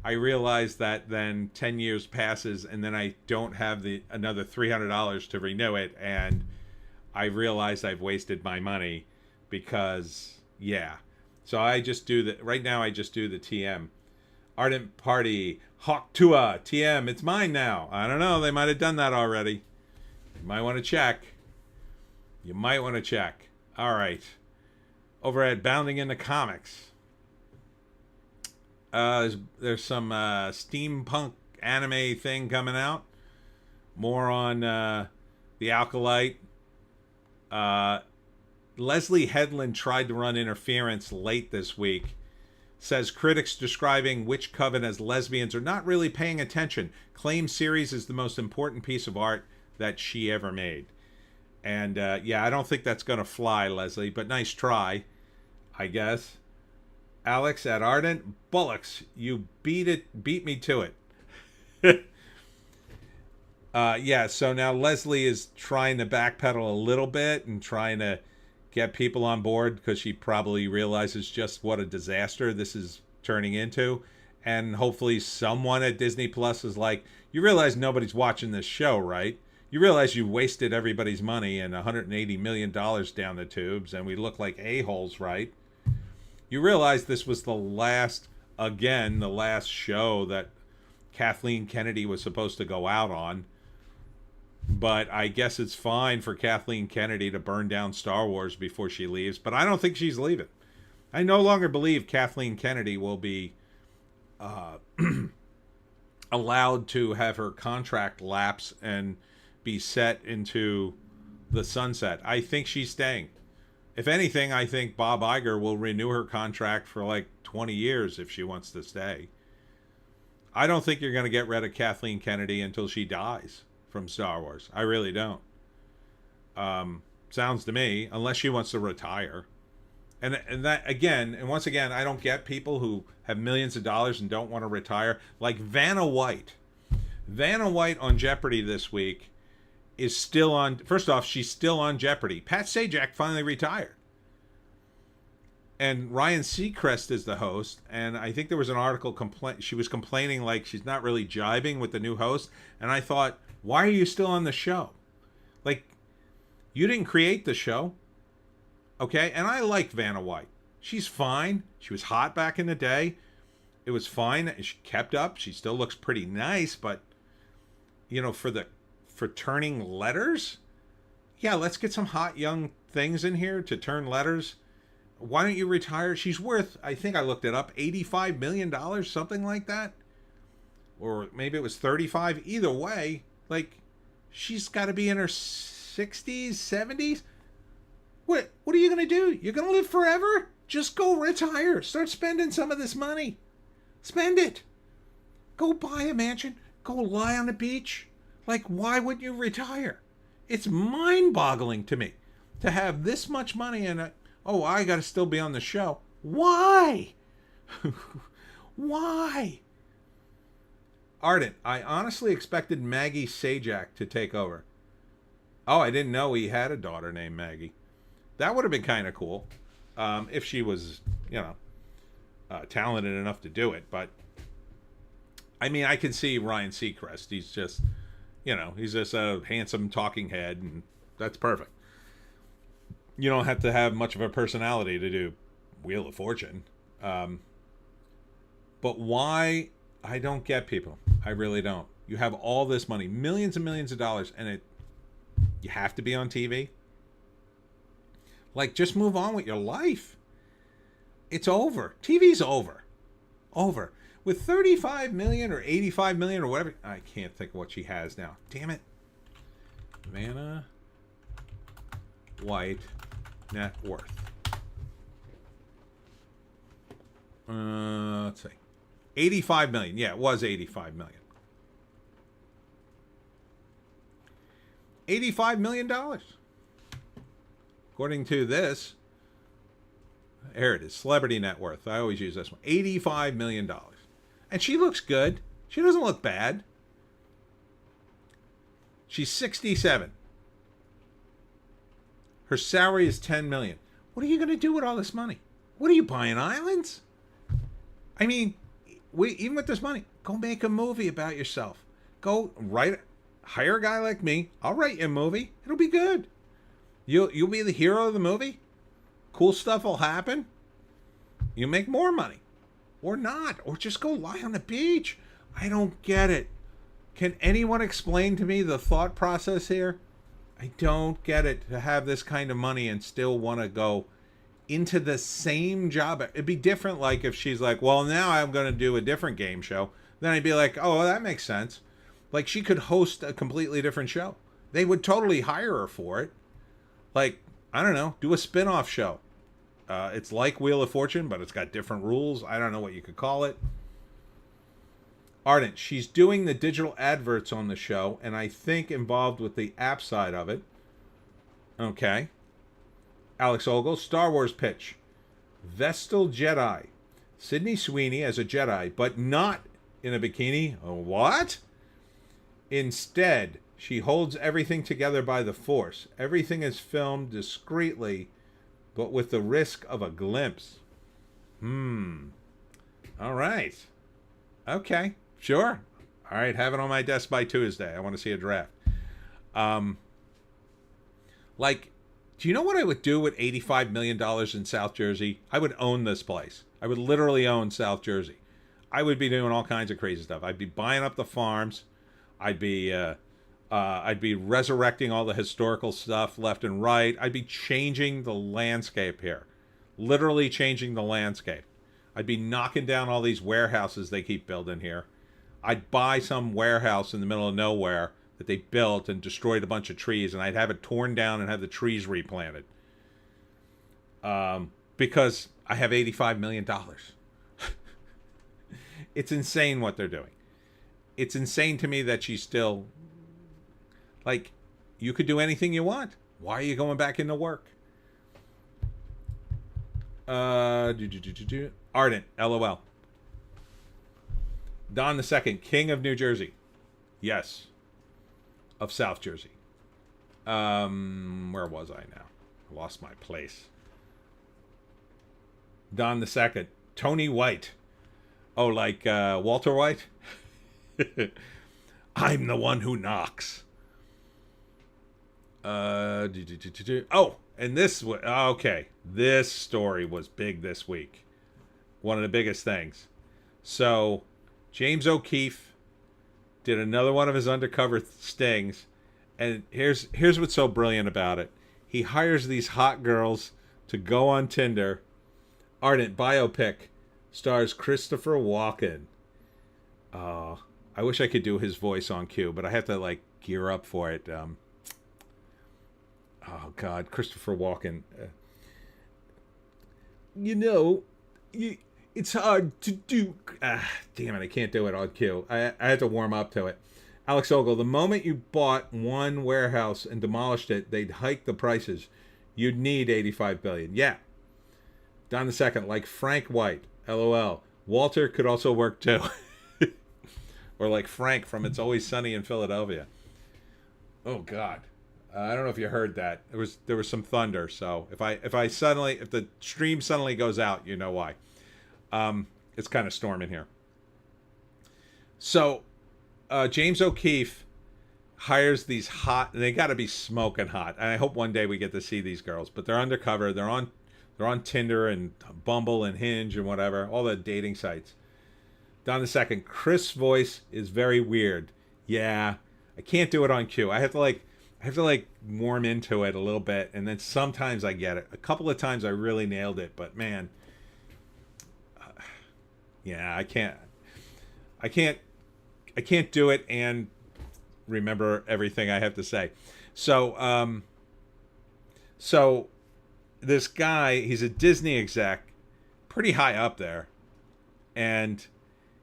I realize that then 10 years passes and then I don't have another $300 to renew it, and I realize I've wasted my money because, yeah. So I just do right now I just do the TM. Ardent Party, Hawk Tua, TM, it's mine now. I don't know, they might have done that already. You might want to check. All right. Over at Bounding into Comics. There's some steampunk anime thing coming out. More on the Alkalite. Leslie Headland tried to run interference late this week. Says critics describing Witch Coven as lesbians are not really paying attention. Claims series is the most important piece of art that she ever made. And yeah, I don't think that's going to fly, Leslie, but nice try, I guess. Alex at Ardent, Bullocks, you beat me to it. Yeah, so now Leslie is trying to backpedal a little bit and trying to get people on board because she probably realizes just what a disaster this is turning into. And hopefully someone at Disney Plus is like, you realize nobody's watching this show, right? You realize you wasted everybody's money and $180 million down the tubes, and we look like a-holes, right? You realize this was the last show that Kathleen Kennedy was supposed to go out on. But I guess it's fine for Kathleen Kennedy to burn down Star Wars before she leaves. But I don't think she's leaving. I no longer believe Kathleen Kennedy will be allowed to have her contract lapse and be set into the sunset. I think she's staying. If anything, I think Bob Iger will renew her contract for like 20 years if she wants to stay. I don't think you're going to get rid of Kathleen Kennedy until she dies from Star Wars. I really don't. Sounds to me, unless she wants to retire. And that again, and once again, I don't get people who have millions of dollars and don't want to retire. Like Vanna White. Vanna White on Jeopardy this week is still on. First off, she's still on Jeopardy. Pat Sajak finally retired. And Ryan Seacrest is the host. And I think there was an article she was complaining like she's not really jibing with the new host. And I thought, why are you still on the show? Like, you didn't create the show. Okay, and I like Vanna White. She's fine. She was hot back in the day. It was fine. She kept up. She still looks pretty nice, but you know, for turning letters, yeah, let's get some hot young things in here to turn letters. Why don't you retire? She's worth, I think I looked it up, $85 million, something like that. Or maybe it was 35. Either way, like, she's got to be in her 60s, 70s. What are you going to do? You're going to live forever? Just go retire. Start spending some of this money. Spend it. Go buy a mansion. Go lie on the beach. Like, why wouldn't you retire? It's mind-boggling to me to have this much money and, I got to still be on the show. Why? Why? Ardent, I honestly expected Maggie Sajak to take over. Oh, I didn't know he had a daughter named Maggie. That would have been kind of cool if she was, talented enough to do it. But, I mean, I can see Ryan Seacrest. He's just, he's just a handsome talking head, and that's perfect. You don't have to have much of a personality to do Wheel of Fortune. But why? I don't get people. I really don't. You have all this money, millions and millions of dollars, and you have to be on TV? Like, just move on with your life. It's over. TV's over. Over. With 35 million or 85 million or whatever. I can't think of what she has now. Damn it. Vanna White net worth. Let's see. 85 million. Yeah, it was 85 million. $85 million. According to this, here it is, celebrity net worth. I always use this one. $85 million. And she looks good. She doesn't look bad. She's 67. Her salary is $10 million. What are you going to do with all this money? What are you buying, islands? I mean, even with this money, go make a movie about yourself. Go hire a guy like me. I'll write you a movie. It'll be good. You'll be the hero of the movie. Cool stuff will happen. You make more money. Or not. Or just go lie on the beach. I don't get it. Can anyone explain to me the thought process here? I don't get it, to have this kind of money and still want to go into the same job. It'd be different like if she's like, well, now I'm going to do a different game show. Then I'd be like, oh, that makes sense. Like, she could host a completely different show. They would totally hire her for it. Like, I don't know, do a spin-off show. It's like Wheel of Fortune, but it's got different rules. I don't know what you could call it. Ardent, she's doing the digital adverts on the show, and I think involved with the app side of it. Okay. Alex Ogle, Star Wars pitch. Vestal Jedi. Sydney Sweeney as a Jedi, but not in a bikini. What? Instead, she holds everything together by the Force. Everything is filmed discreetly, but with the risk of a glimpse. All right. Okay. Sure. All right. Have it on my desk by Tuesday. I want to see a draft. Do you know what I would do with $85 million in South Jersey? I would own this place. I would literally own South Jersey. I would be doing all kinds of crazy stuff. I'd be buying up the farms. I'd be resurrecting all the historical stuff left and right. I'd be changing the landscape here. literally changing the landscape. I'd be knocking down all these warehouses they keep building here. I'd buy some warehouse in the middle of nowhere that they built and destroyed a bunch of trees, and I'd have it torn down and have the trees replanted. Because I have $85 million. It's insane what they're doing. It's insane to me that she's still... Like, you could do anything you want. Why are you going back into work? Ardent, LOL. Don the Second, King of New Jersey. Yes. Of South Jersey. Where was I now? I lost my place. Don the Second, Tony White. Oh, like Walter White? I'm the one who knocks. Oh, and this... Okay. This story was big this week. One of the biggest things. So, James O'Keefe did another one of his undercover stings. And here's what's so brilliant about it. He hires these hot girls to go on Tinder. Ardent biopic stars Christopher Walken. I wish I could do his voice on cue, but I have to like gear up for it. Oh God, Christopher Walken. It's hard to do. Damn it, I can't do it on cue. I had to warm up to it. Alex Ogle, the moment you bought one warehouse and demolished it, they'd hike the prices. You'd need $85 billion. Yeah. Don the Second, like Frank White. LOL. Walter could also work too. Or like Frank from It's Always Sunny in Philadelphia. Oh God. I don't know if you heard that. There was some thunder, so if the stream suddenly goes out, you know why. It's kind of storming here. So James O'Keefe hires these hot, and they got to be smoking hot. And I hope one day we get to see these girls, but they're undercover. They're on Tinder and Bumble and Hinge and whatever, all the dating sites. Don the Second, Chris' voice is very weird. Yeah, I can't do it on cue. I have to warm into it a little bit, and then sometimes I get it. A couple of times I really nailed it, but man, yeah, I can't do it and remember everything I have to say. So this guy, he's a Disney exec, pretty high up there, and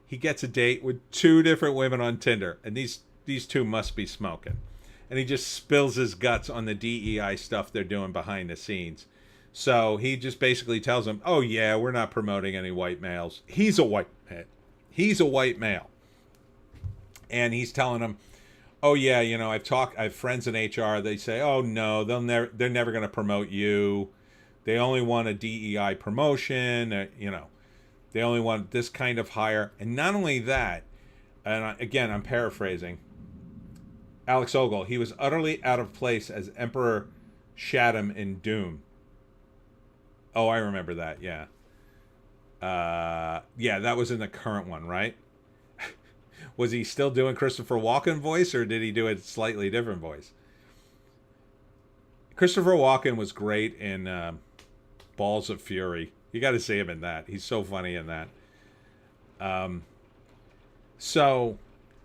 he gets a date with two different women on Tinder, and these two must be smoking. And he just spills his guts on the DEI stuff they're doing behind the scenes. So he just basically tells them, oh yeah, we're not promoting any white males. He's a white male. And he's telling them, oh yeah, I have friends in HR. They say, oh no, they're never going to promote you. They only want a DEI promotion. They only want this kind of hire. And not only that, and again, I'm paraphrasing, Alex Ogle, he was utterly out of place as Emperor Shaddam in Doom. Oh, I remember that, yeah. Yeah, that was in the current one, right? Was he still doing Christopher Walken voice, or did he do a slightly different voice? Christopher Walken was great in Balls of Fury. You got to see him in that. He's so funny in that. So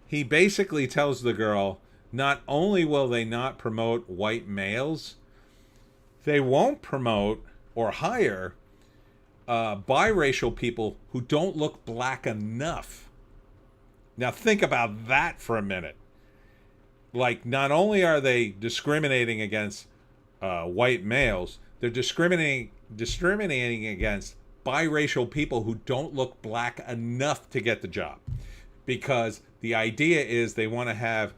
he basically tells the girl, not only will they not promote white males, they won't promote or hire biracial people who don't look black enough. Now think about that for a minute. Like, not only are they discriminating against white males, they're discriminating against biracial people who don't look black enough to get the job. Because the idea is they want to have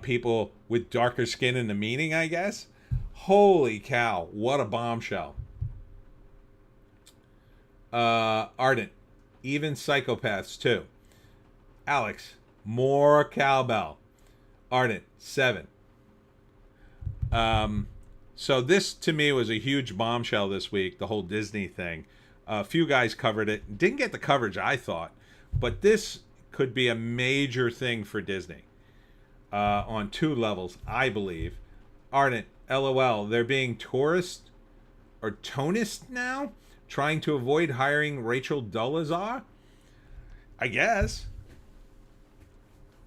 people with darker skin in the meeting, I guess. Holy cow, what a bombshell. Ardent, even psychopaths too. Alex, more cowbell. Ardent, 7. So this to me was a huge bombshell this week, the whole Disney thing. A few guys covered it. Didn't get the coverage I thought, but this could be a major thing for Disney on 2 levels, I believe. Ardent, LOL, they're being tourist tonist now, trying to avoid hiring Rachel Dolezal? I guess.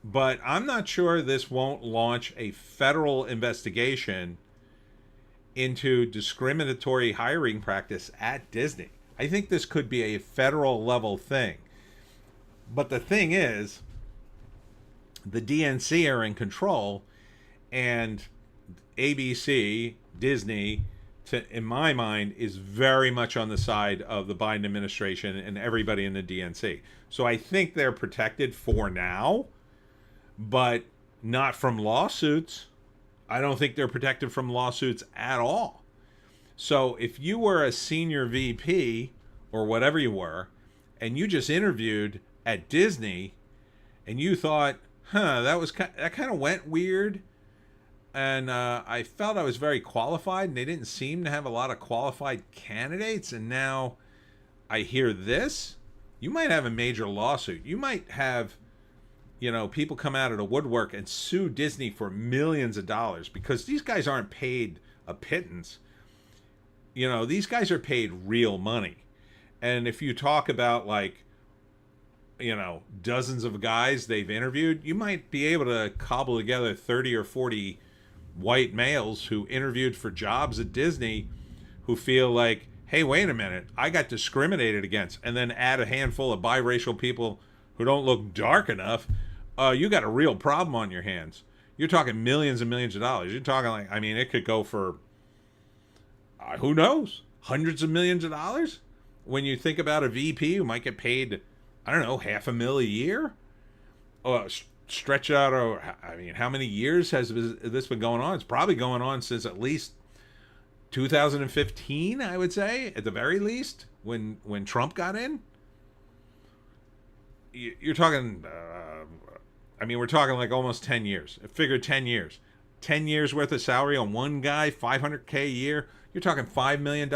But I'm not sure this won't launch a federal investigation into discriminatory hiring practice at Disney. I think this could be a federal level thing. But the thing is, the DNC are in control, and ABC, Disney, in my mind, is very much on the side of the Biden administration and everybody in the DNC. So I think they're protected for now, but not from lawsuits. I don't think they're protected from lawsuits at all. So if you were a senior VP or whatever you were, and you just interviewed at Disney, and you thought, that kind of went weird, and I felt I was very qualified, and they didn't seem to have a lot of qualified candidates, and now I hear this, you might have a major lawsuit. You might have, people come out of the woodwork and sue Disney for millions of dollars, because these guys aren't paid a pittance. These guys are paid real money. And if you talk about, like, dozens of guys they've interviewed, you might be able to cobble together 30 or 40 white males who interviewed for jobs at Disney who feel like, hey, wait a minute, I got discriminated against, and then add a handful of biracial people who don't look dark enough. You got a real problem on your hands. You're talking millions and millions of dollars. You're talking like, it could go for, who knows, hundreds of millions of dollars. When you think about a VP who might get paid, I don't know, $500,000 a year? Stretch out, how many years has this been going on? It's probably going on since at least 2015, I would say, at the very least, when Trump got in. You're talking, we're talking like almost 10 years. I figured 10 years. 10 years worth of salary on one guy, $500K a year. You're talking $5 million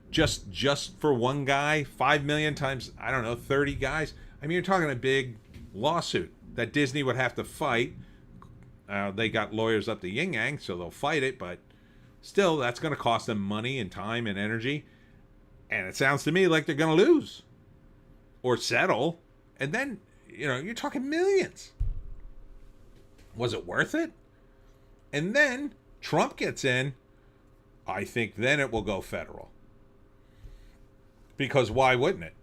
just for one guy. 5 million times, 30 guys. You're talking a big lawsuit that Disney would have to fight. They got lawyers up the yin-yang, so they'll fight it, but still, that's going to cost them money and time and energy. And it sounds to me like they're going to lose or settle. And then, you're talking millions. Was it worth it? And then Trump gets in. I think then it will go federal. Because why wouldn't it?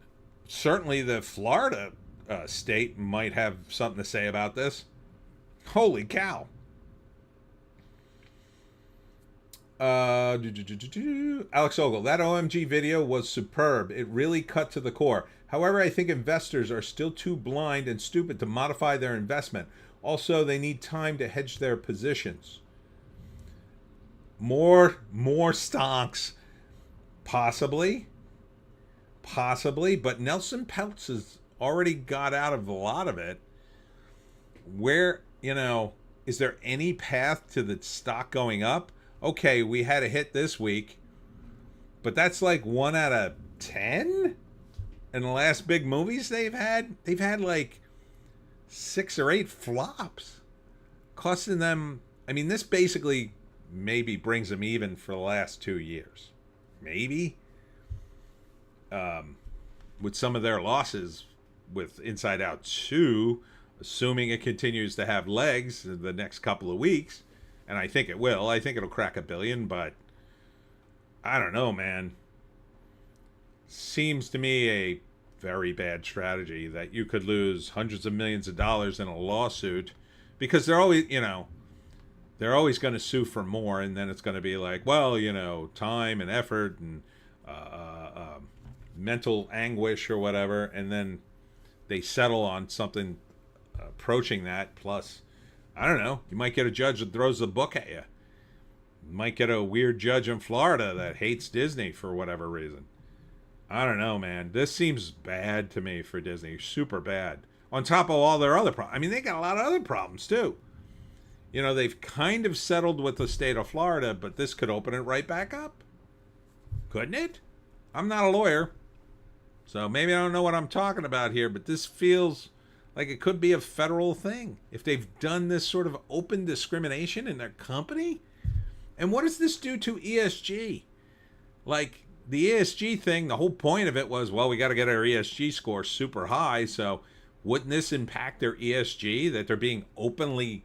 Certainly the Florida state might have something to say about this. Holy cow. Alex Ogle, that OMG video was superb. It really cut to the core. However, I think investors are still too blind and stupid to modify their investment. Also, they need time to hedge their positions. More stonks. Possibly, but Nelson Peltz has already got out of a lot of it. Where, is there any path to the stock going up? Okay, we had a hit this week, but that's like 1 out of 10 in the last big movies they've had. They've had like 6 or 8 flops, costing them. This basically maybe brings them even for the last 2 years, maybe. With some of their losses with Inside Out 2, assuming it continues to have legs in the next couple of weeks, and I think it will. I think it'll crack $1 billion, but I don't know, man. Seems to me a very bad strategy that you could lose hundreds of millions of dollars in a lawsuit, because they're always, they're always going to sue for more, and then it's going to be like, well, time and effort and mental anguish or whatever, and then they settle on something approaching that. Plus, I don't know, you might get a judge that throws the book at you. You might get a weird judge in Florida that hates Disney for whatever reason. I don't know, man. This seems bad to me for Disney. Super bad. On top of all their other problems. They got a lot of other problems too. They've kind of settled with the state of Florida, but this could open it right back up. Couldn't it? I'm not a lawyer, so maybe I don't know what I'm talking about here, but this feels like it could be a federal thing if they've done this sort of open discrimination in their company. And what does this do to ESG? Like the ESG thing, the whole point of it was, well, we got to get our ESG score super high. So wouldn't this impact their ESG that they're being openly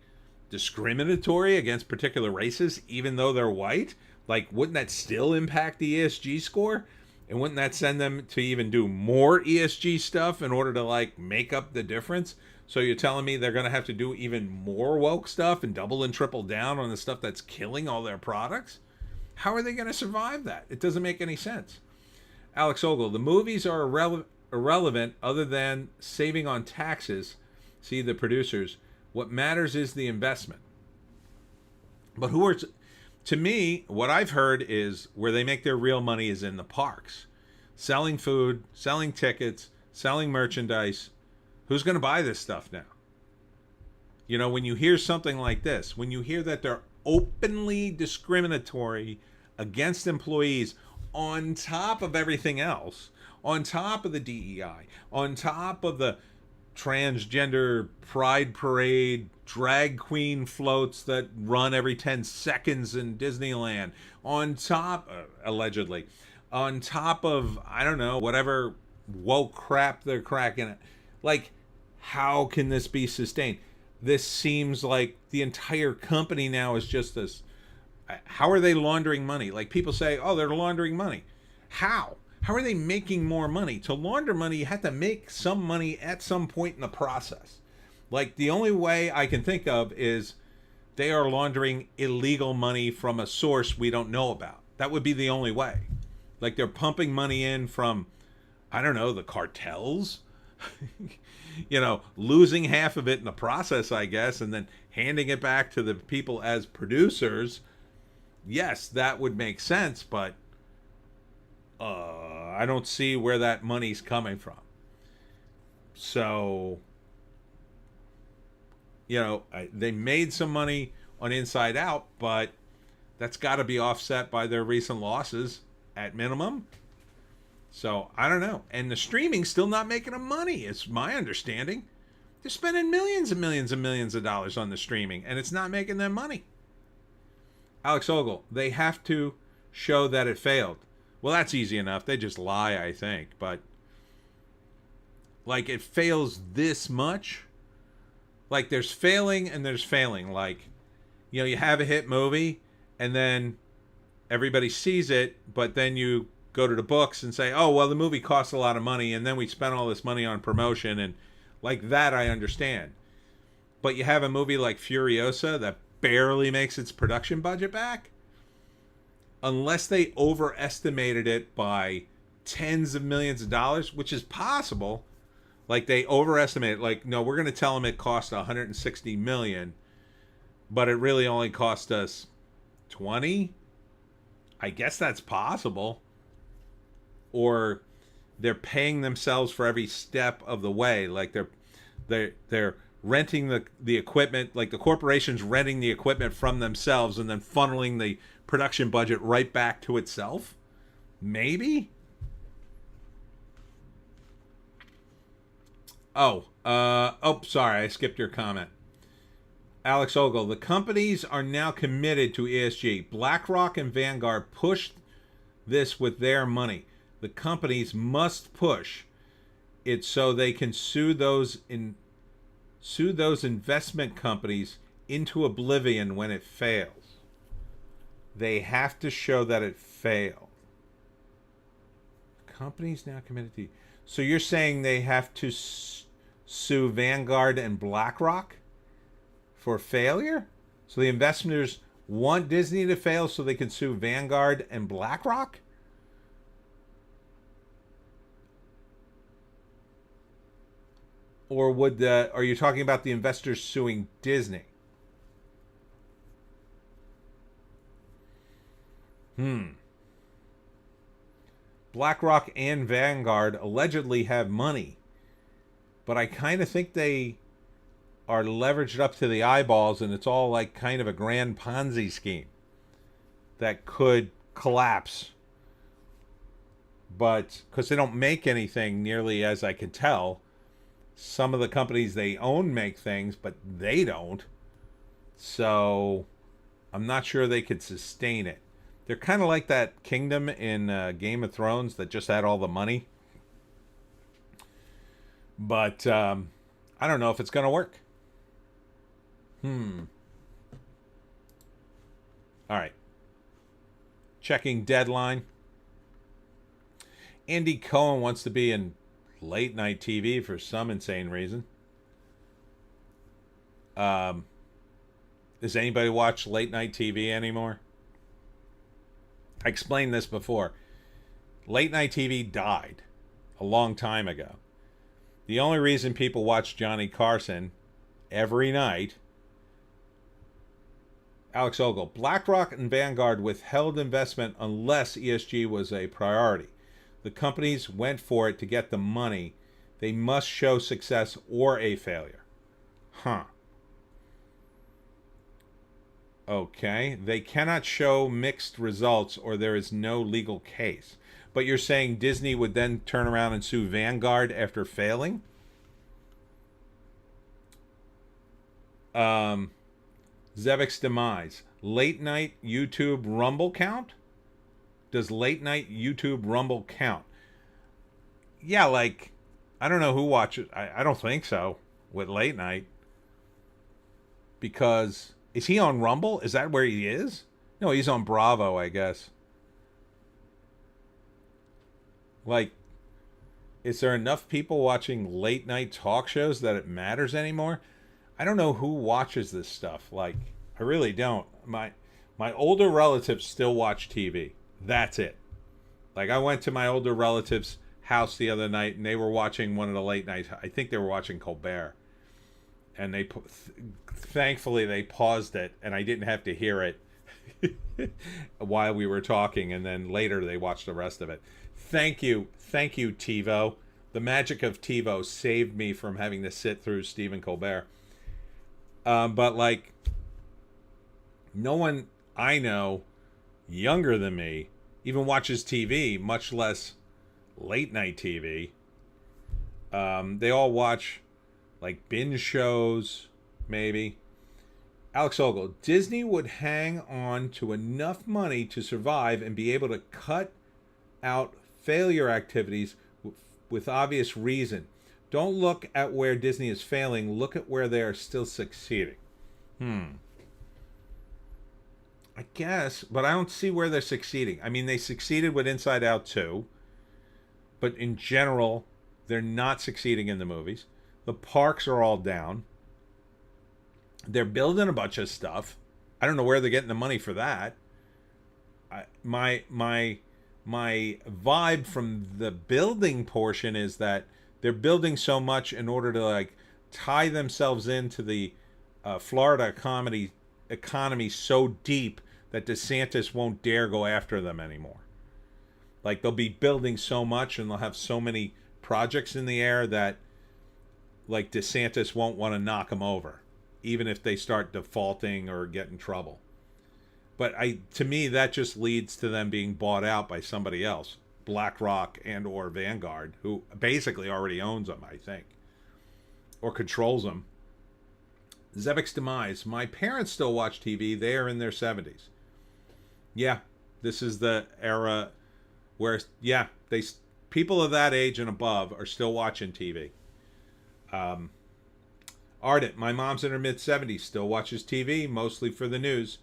discriminatory against particular races, even though they're white? Like, wouldn't that still impact the ESG score? And wouldn't that send them to even do more ESG stuff in order to like make up the difference? So you're telling me they're going to have to do even more woke stuff and double and triple down on the stuff that's killing all their products? How are they going to survive that? It doesn't make any sense. Alex Ogle, the movies are irrelevant other than saving on taxes. See the producers. What matters is the investment. But who are, to me, what I've heard is where they make their real money is in the parks. Selling food, selling tickets, selling merchandise. Who's going to buy this stuff now? You know, when you hear something like this, when you hear that they're openly discriminatory against employees on top of everything else, on top of the DEI, on top of the transgender pride parade, drag queen floats that run every 10 seconds in Disneyland, on top, allegedly, on top of, I don't know, whatever woke crap they're cracking it. Like, how can this be sustained? This seems like the entire company now is just this. How are they laundering money? Like people say, oh, they're laundering money. How? How are they making more money? To launder money, you have to make some money at some point in the process. Like the only way I can think of is they are laundering illegal money from a source we don't know about. That would be the only way. Like they're pumping money in from, I don't know, the cartels. You know, losing half of it in the process, I guess, and then handing it back to the people as producers. Yes, that would make sense, but I don't see where that money's coming from. So, you know, they made some money on Inside Out, but that's got to be offset by their recent losses at minimum. So, I don't know. And the streaming's still not making them money, it's my understanding. They're spending millions and millions and millions of dollars on the streaming, and it's not making them money. Alex Ogle, they have to show that it failed. Well, that's easy enough. They just lie, I think. But, like, it fails this much. Like, there's failing and there's failing. Like, you know, you have a hit movie, and then everybody sees it, but then you go to the books and say, oh, well, the movie costs a lot of money, and then we spent all this money on promotion, and like that I understand. But you have a movie like Furiosa that barely makes its production budget back. Unless they overestimated it by tens of millions of dollars, which is possible. Like they overestimated, like, no, we're going to tell them it cost 160 million, but it really only cost us 20. I guess that's possible. Or they're paying themselves for every step of the way. Like they're renting the equipment, like the corporation's renting the equipment from themselves and then funneling the production budget right back to itself. Maybe. Sorry, I skipped your comment. Alex Ogle, the companies are now committed to ESG. BlackRock and Vanguard pushed this with their money. The companies must push it so they can sue those investment companies into oblivion when it fails. They have to show that it failed. Companies now committed to. So you're saying they have to sue Vanguard and BlackRock for failure? So the investors want Disney to fail so they can sue Vanguard and BlackRock? Or are you talking about the investors suing Disney? BlackRock and Vanguard allegedly have money, but I kind of think they are leveraged up to the eyeballs, and it's all like kind of a grand Ponzi scheme that could collapse. But because they don't make anything nearly as I can tell, some of the companies they own make things, but they don't. So I'm not sure they could sustain it. They're kind of like that kingdom in Game of Thrones that just had all the money. But I don't know if it's going to work. All right. Checking Deadline. Andy Cohen wants to be in late night TV for some insane reason. Does anybody watch late night TV anymore? I explained this before. Late night TV died a long time ago. The only reason people watch Johnny Carson every night. Alex Ogle, BlackRock and Vanguard withheld investment unless ESG was a priority. The companies went for it to get the money. They must show success or a failure. Huh. Okay. They cannot show mixed results or there is no legal case. But you're saying Disney would then turn around and sue Vanguard after failing? Zevek's demise. Late night YouTube Rumble count? Does late night YouTube Rumble count? Yeah, like, I don't know who watches. I don't think so with late night. Because, is he on Rumble? Is that where he is? No, he's on Bravo, I guess. Like, is there enough people watching late night talk shows that it matters anymore? I don't know who watches this stuff. Like, I really don't. My older relatives still watch TV. That's it. Like, I went to my older relatives' house the other night, and they were watching one of the late nights. I think they were watching Colbert. And they, thankfully, they paused it, and I didn't have to hear it while we were talking. And then later, they watched the rest of it. Thank you, TiVo. The magic of TiVo saved me from having to sit through Stephen Colbert. But, like, no one I know younger than me even watches TV, much less late night TV. They all watch, like, binge shows, maybe. Alex Ogle, Disney would hang on to enough money to survive and be able to cut out failure activities with obvious reason. Don't look at where Disney is failing. Look at where they are still succeeding. I guess, but I don't see where they're succeeding. I mean, they succeeded with Inside Out 2. But in general, they're not succeeding in the movies. The parks are all down. They're building a bunch of stuff. I don't know where they're getting the money for that. My vibe from the building portion is that they're building so much in order to, like, tie themselves into the Florida economy so deep that DeSantis won't dare go after them anymore. Like, they'll be building so much and they'll have so many projects in the air that, like, DeSantis won't want to knock them over, even if they start defaulting or get in trouble. But to me, that just leads to them being bought out by somebody else, BlackRock and or Vanguard, who basically already owns them, I think, or controls them. Zevek's demise. My parents still watch TV. They are in their 70s. Yeah, this is the era where, yeah, people of that age and above are still watching TV. Ardent. My mom's in her mid-70s, still watches TV, mostly for the news,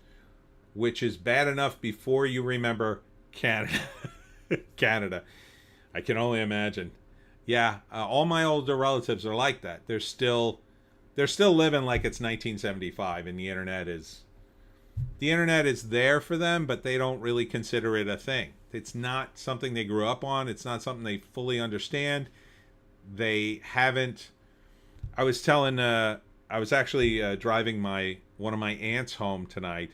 which is bad enough before you remember Canada. Canada. I can only imagine. Yeah, all my older relatives are like that. They're still living like it's 1975, and the internet is there for them, but they don't really consider it a thing. It's not something they grew up on. It's not something they fully understand. They haven't. I was actually driving one of my aunts home tonight.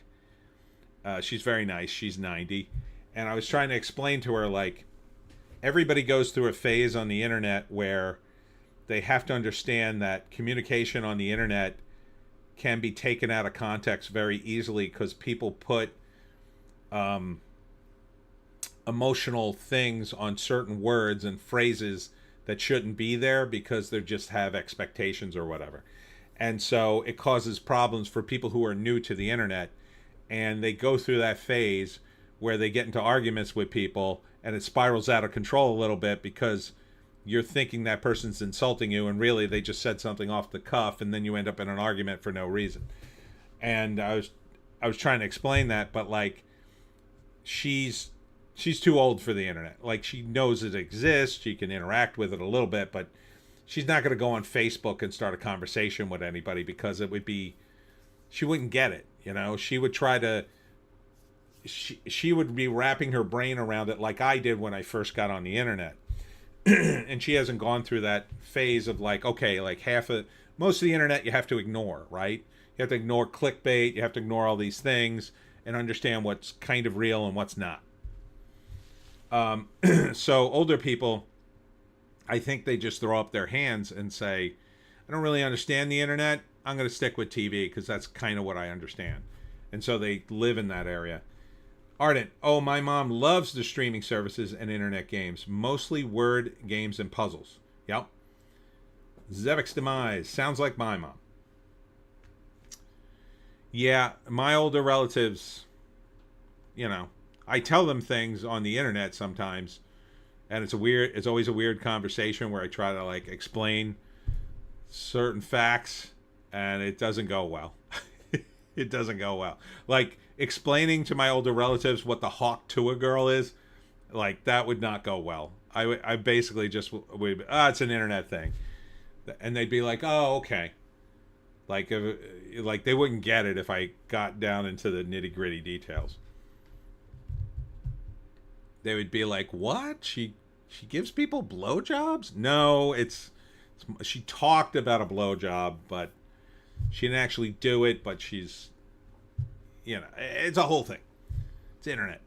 She's very nice. She's 90. And I was trying to explain to her, like, everybody goes through a phase on the internet where they have to understand that communication on the internet can be taken out of context very easily because people put emotional things on certain words and phrases that shouldn't be there because they just have expectations or whatever. And so it causes problems for people who are new to the internet, and they go through that phase where they get into arguments with people and it spirals out of control a little bit because you're thinking that person's insulting you and really they just said something off the cuff, and then you end up in an argument for no reason. And I was trying to explain that, but like she's too old for the internet. Like, she knows it exists, she can interact with it a little bit, but she's not going to go on Facebook and start a conversation with anybody because it would be, she wouldn't get it, you know. She would try to, she would be wrapping her brain around it like I did when I first got on the internet. And she hasn't gone through that phase of like, okay, like most of the internet you have to ignore, right? You have to ignore clickbait, you have to ignore all these things and understand what's kind of real and what's not. So older people, I think they just throw up their hands and say, I don't really understand the internet. I'm going to stick with TV because that's kind of what I understand. And so they live in that area. Ardent, oh, my mom loves the streaming services and internet games, mostly word games and puzzles. Yep. Zevik's Demise, sounds like my mom. Yeah, my older relatives, you know, I tell them things on the internet sometimes, and it's always a weird conversation where I try to like explain certain facts, and it doesn't go well. It doesn't go well. Like, explaining to my older relatives what the Hawk Tuah girl is, like, that would not go well. I basically just would, it's an internet thing. And they'd be like, oh, okay. Like they wouldn't get it if I got down into the nitty gritty details. They would be like, what? She gives people blowjobs? No, she talked about a blowjob, but she didn't actually do it, but she's, you know, it's a whole thing. It's internet.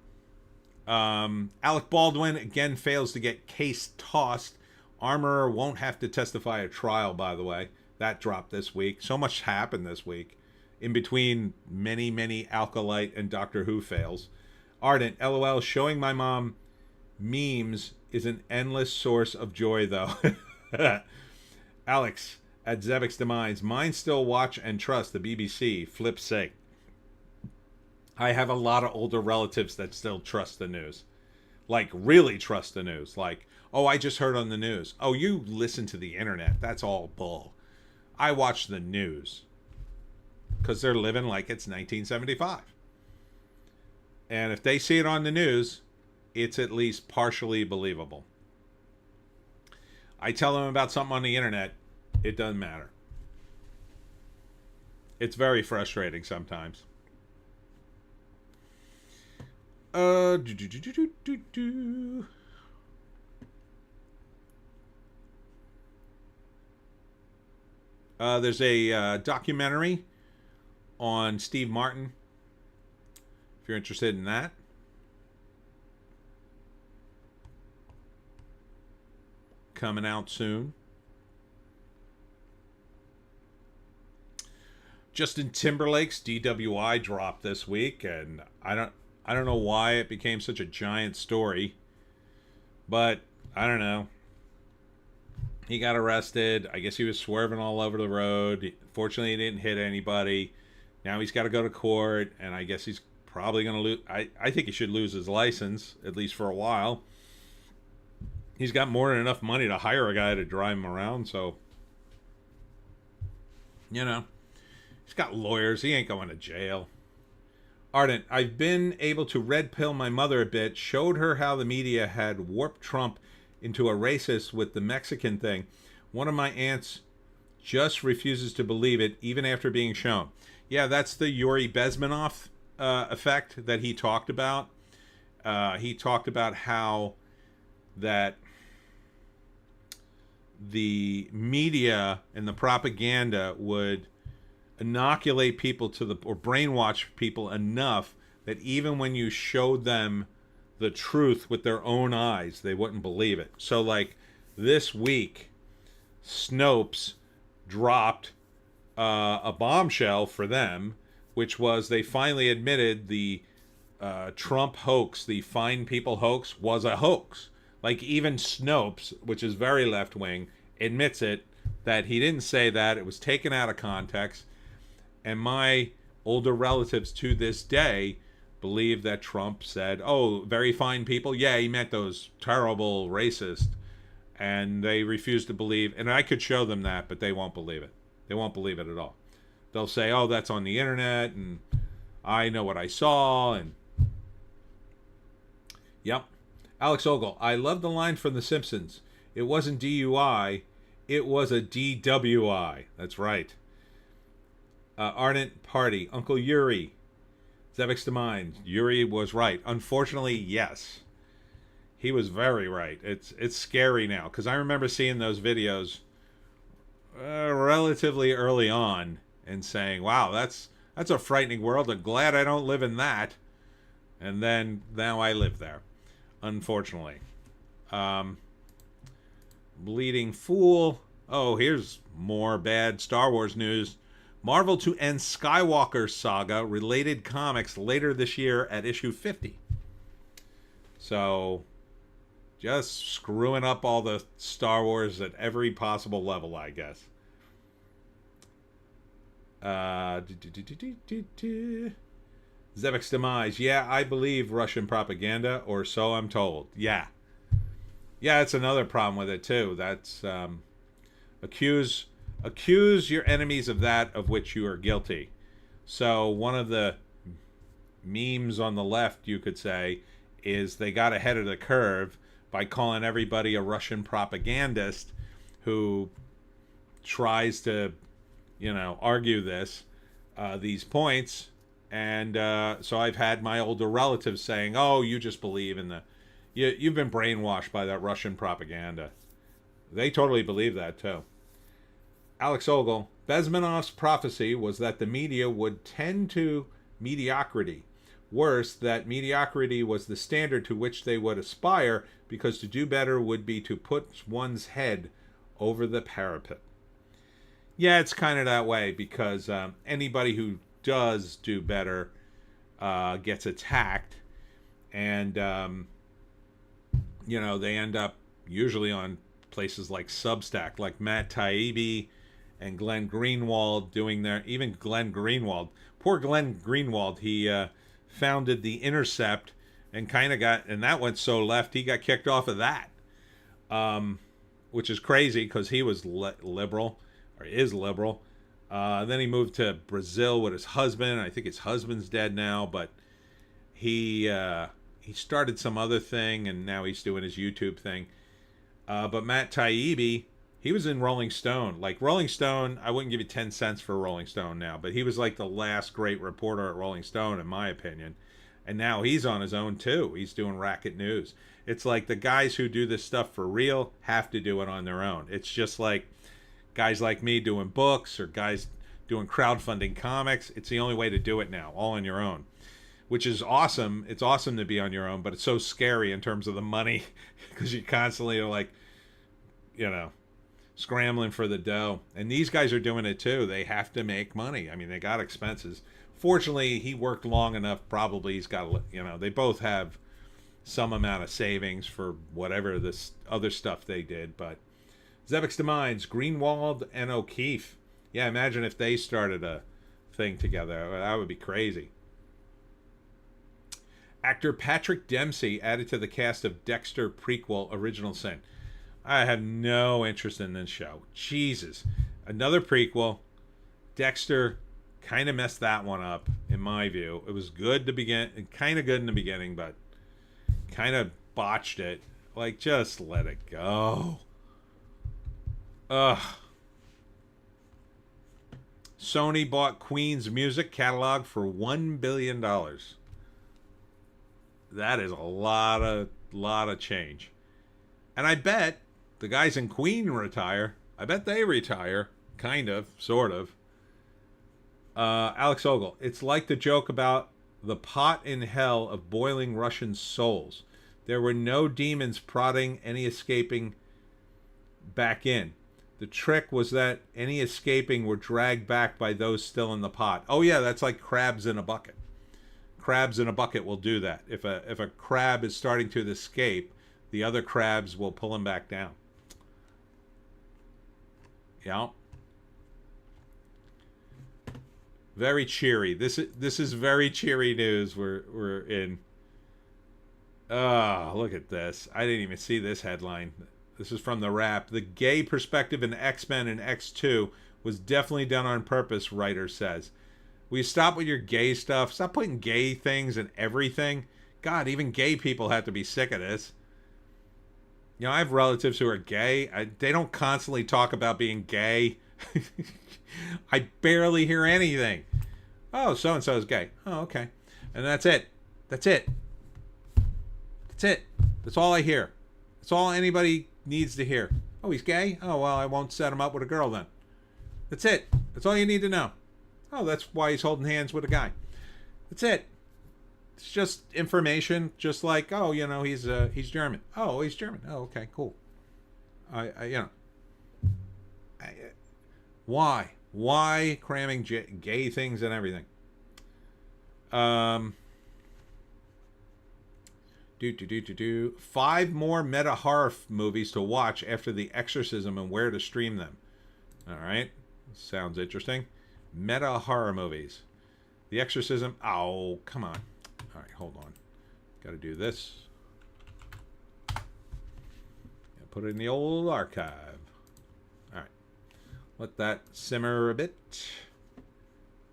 Alec Baldwin again fails to get case tossed. Armorer won't have to testify at trial, by the way. That dropped this week. So much happened this week. In between many, many Alkalite and Doctor Who fails. Ardent, LOL, showing my mom memes is an endless source of joy, though. Alex, at Zevik's Demise, mine still watch and trust the BBC, flip's sake. I have a lot of older relatives that still trust the news. Like, really trust the news. Like, oh, I just heard on the news. Oh, you listen to the internet. That's all bull. I watch the news. Because they're living like it's 1975. And if they see it on the news, it's at least partially believable. I tell them about something on the internet, it doesn't matter. It's very frustrating sometimes. There's a documentary on Steve Martin, if you're interested in that. Coming out soon. Justin Timberlake's DWI dropped this week, and I don't know why it became such a giant story, but I don't know. He got arrested. I guess he was swerving all over the road. Fortunately, he didn't hit anybody. Now he's got to go to court, and I guess he's probably going to lose. I think he should lose his license, at least for a while. He's got more than enough money to hire a guy to drive him around, so, you know, he's got lawyers. He ain't going to jail. Ardent, I've been able to red pill my mother a bit, showed her how the media had warped Trump into a racist with the Mexican thing. One of my aunts just refuses to believe it, even after being shown. Yeah, that's the Yuri Bezmenov effect that he talked about. He talked about how that the media and the propaganda would inoculate people or brainwash people enough that even when you showed them the truth with their own eyes, they wouldn't believe it. So, like, this week, Snopes dropped a bombshell for them, which was they finally admitted the Trump hoax, the Fine People hoax, was a hoax. Like, even Snopes, which is very left-wing, admits it, that he didn't say that. It was taken out of context. And my older relatives to this day believe that Trump said, "Oh, very fine people." Yeah, he meant those terrible racist, and they refuse to believe. And I could show them that, but they won't believe it. They won't believe it at all. They'll say, "Oh, that's on the internet," and I know what I saw, and yep. Alex Ogle, I love the line from The Simpsons. It wasn't DUI, it was a DWI. That's right. Ardent Party, Uncle Yuri, Zevix to Mind. Yuri was right. Unfortunately, yes. He was very right. It's scary now, because I remember seeing those videos relatively early on and saying, wow, that's a frightening world. I'm glad I don't live in that. And then now I live there, unfortunately. Bleeding Fool. Oh, here's more bad Star Wars news. Marvel to end Skywalker saga related comics later this year at issue 50. So, just screwing up all the Star Wars at every possible level, I guess. Zevix Demise. Yeah, I believe Russian propaganda, or so I'm told. Yeah. Yeah, that's another problem with it, too. That's accuse your enemies of that of which you are guilty. So one of the memes on the left, you could say, is they got ahead of the curve by calling everybody a Russian propagandist who tries to, argue these points. And so I've had my older relatives saying, "Oh, you just believe in you've been brainwashed by that Russian propaganda." They totally believe that too. Alex Ogle, Bezmenov's prophecy was that the media would tend to mediocrity. Worse, that mediocrity was the standard to which they would aspire, because to do better would be to put one's head over the parapet. Yeah, it's kind of that way, because anybody who does do better gets attacked, and they end up usually on places like Substack, like Matt Taibbi and Glenn Greenwald doing even Glenn Greenwald, poor Glenn Greenwald, he founded The Intercept and and that went so left, he got kicked off of that, which is crazy, because he was liberal, or is liberal. Then he moved to Brazil with his husband. I think his husband's dead now, but he started some other thing, and now he's doing his YouTube thing. But Matt Taibbi, he was in Rolling Stone. Like, Rolling Stone, I wouldn't give you 10 cents for Rolling Stone now, but he was like the last great reporter at Rolling Stone, in my opinion. And now he's on his own too. He's doing Racket News. It's like the guys who do this stuff for real have to do it on their own. It's just like guys like me doing books, or guys doing crowdfunding comics. It's the only way to do it now, all on your own, which is awesome. It's awesome to be on your own, but it's so scary in terms of the money, because you constantly are like, scrambling for the dough. And these guys are doing it too. They have to make money. I mean, they got expenses. Fortunately, he worked long enough. Probably he's got, they both have some amount of savings for whatever this other stuff they did. But Zevix Demines, Greenwald and O'Keefe. Yeah, imagine if they started a thing together. That would be crazy. Actor Patrick Dempsey added to the cast of Dexter prequel Original Sin. I have no interest in this show. Jesus. Another prequel. Dexter kind of messed that one up, in my view. It was good to begin, kind of good in the beginning, but kind of botched it. Like, just let it go. Ugh. Sony bought Queen's music catalog for $1 billion. That is a lot of change. And I bet the guys in Queen retire. I bet they retire. Kind of, sort of. Alex Ogle, it's like the joke about the pot in hell of boiling Russian souls. There were no demons prodding any escaping back in. The trick was that any escaping were dragged back by those still in the pot. Oh yeah, that's like crabs in a bucket. Crabs in a bucket will do that. If a crab is starting to escape, the other crabs will pull him back down. Yeah. Very cheery. This is very cheery news. We're in. Oh, look at this. I didn't even see this headline. This is from the Wrap. The gay perspective in X-Men and X2 was definitely done on purpose, writer says. Will you stop with your gay stuff? Stop putting gay things in everything. God, even gay people have to be sick of this. You know, I have relatives who are gay. They don't constantly talk about being gay. I barely hear anything. Oh, so-and-so is gay. Oh, okay. And that's it. That's it. That's it. That's all I hear. That's all anybody needs to hear. Oh, he's gay? Oh, well, I won't set him up with a girl then. That's it. That's all you need to know. Oh, that's why he's holding hands with a guy. That's it. It's just information, just like, oh, you know, he's German. Oh, he's German. Oh, okay, cool. Why cramming gay things and everything? Five more meta horror movies to watch after The Exorcism and where to stream them. All right, sounds interesting. Meta horror movies. The Exorcism. Oh, come on. All right, hold on. Got to do this. Put it in the old archive. All right. Let that simmer a bit.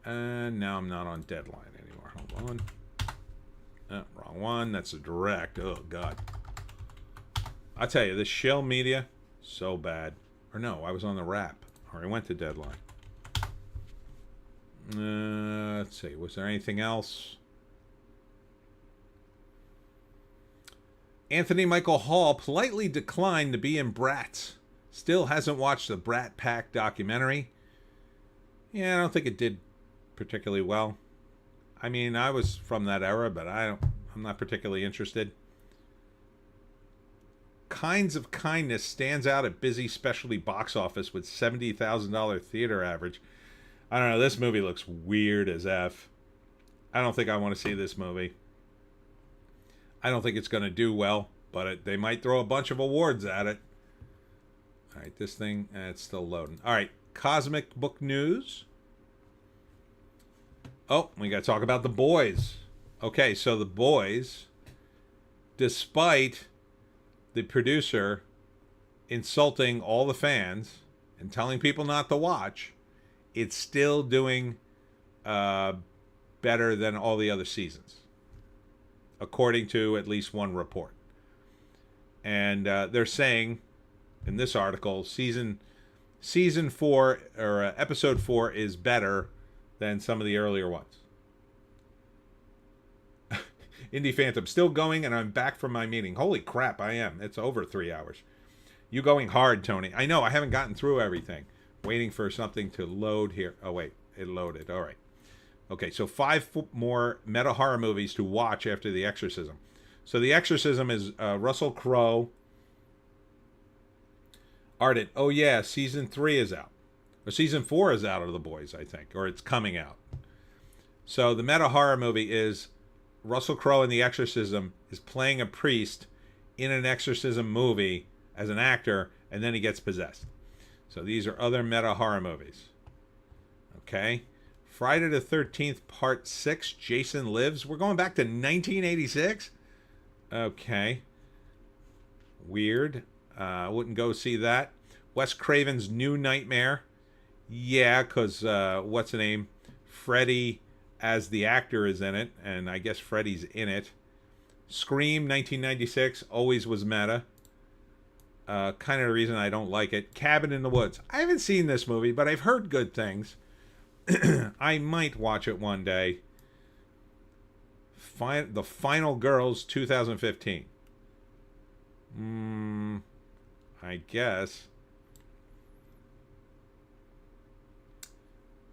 And now I'm not on deadline anymore. Hold on. Oh, wrong one. That's a direct. Oh, God. I tell you, this shell media, so bad. Or no, I was on the Wrap. Or I went to deadline. Let's see. Was there anything else? Anthony Michael Hall politely declined to be in Bratz. Still hasn't watched the Brat Pack documentary. Yeah, I don't think it did particularly well. I mean, I was from that era, but I'm not particularly interested. Kinds of Kindness stands out at busy specialty box office with $70,000 theater average. I don't know, this movie looks weird as F. I don't think I want to see this movie. I don't think it's going to do well, but they might throw a bunch of awards at it. All right, this thing, it's still loading. All right, Cosmic Book News. Oh, we got to talk about The Boys. Okay, so The Boys, despite the producer insulting all the fans and telling people not to watch, it's still doing better than all the other seasons, according to at least one report. And they're saying in this article, season 4 or episode 4 is better than some of the earlier ones. Indie Phantom still going, and I'm back from my meeting. Holy crap, I am. It's over 3 hours. You going hard, Tony. I know, I haven't gotten through everything. Waiting for something to load here. Oh, wait. It loaded. All right. Okay, so 5 more meta horror movies to watch after The Exorcism. So The Exorcism is Russell Crowe. Ardent. Oh, yeah, season 3 is out. Or season 4 is out of The Boys, I think. Or it's coming out. So the meta horror movie is Russell Crowe in The Exorcism is playing a priest in an exorcism movie as an actor, and then he gets possessed. So these are other meta horror movies. Okay. Friday the 13th, Part 6, Jason Lives. We're going back to 1986? Okay. Weird. Wouldn't go see that. Wes Craven's New Nightmare. Yeah, because what's the name? Freddy as the actor is in it, and I guess Freddy's in it. Scream, 1996, always was meta. Kind of the reason I don't like it. Cabin in the Woods. I haven't seen this movie, but I've heard good things. I might watch it one day. The Final Girls, 2015. I guess.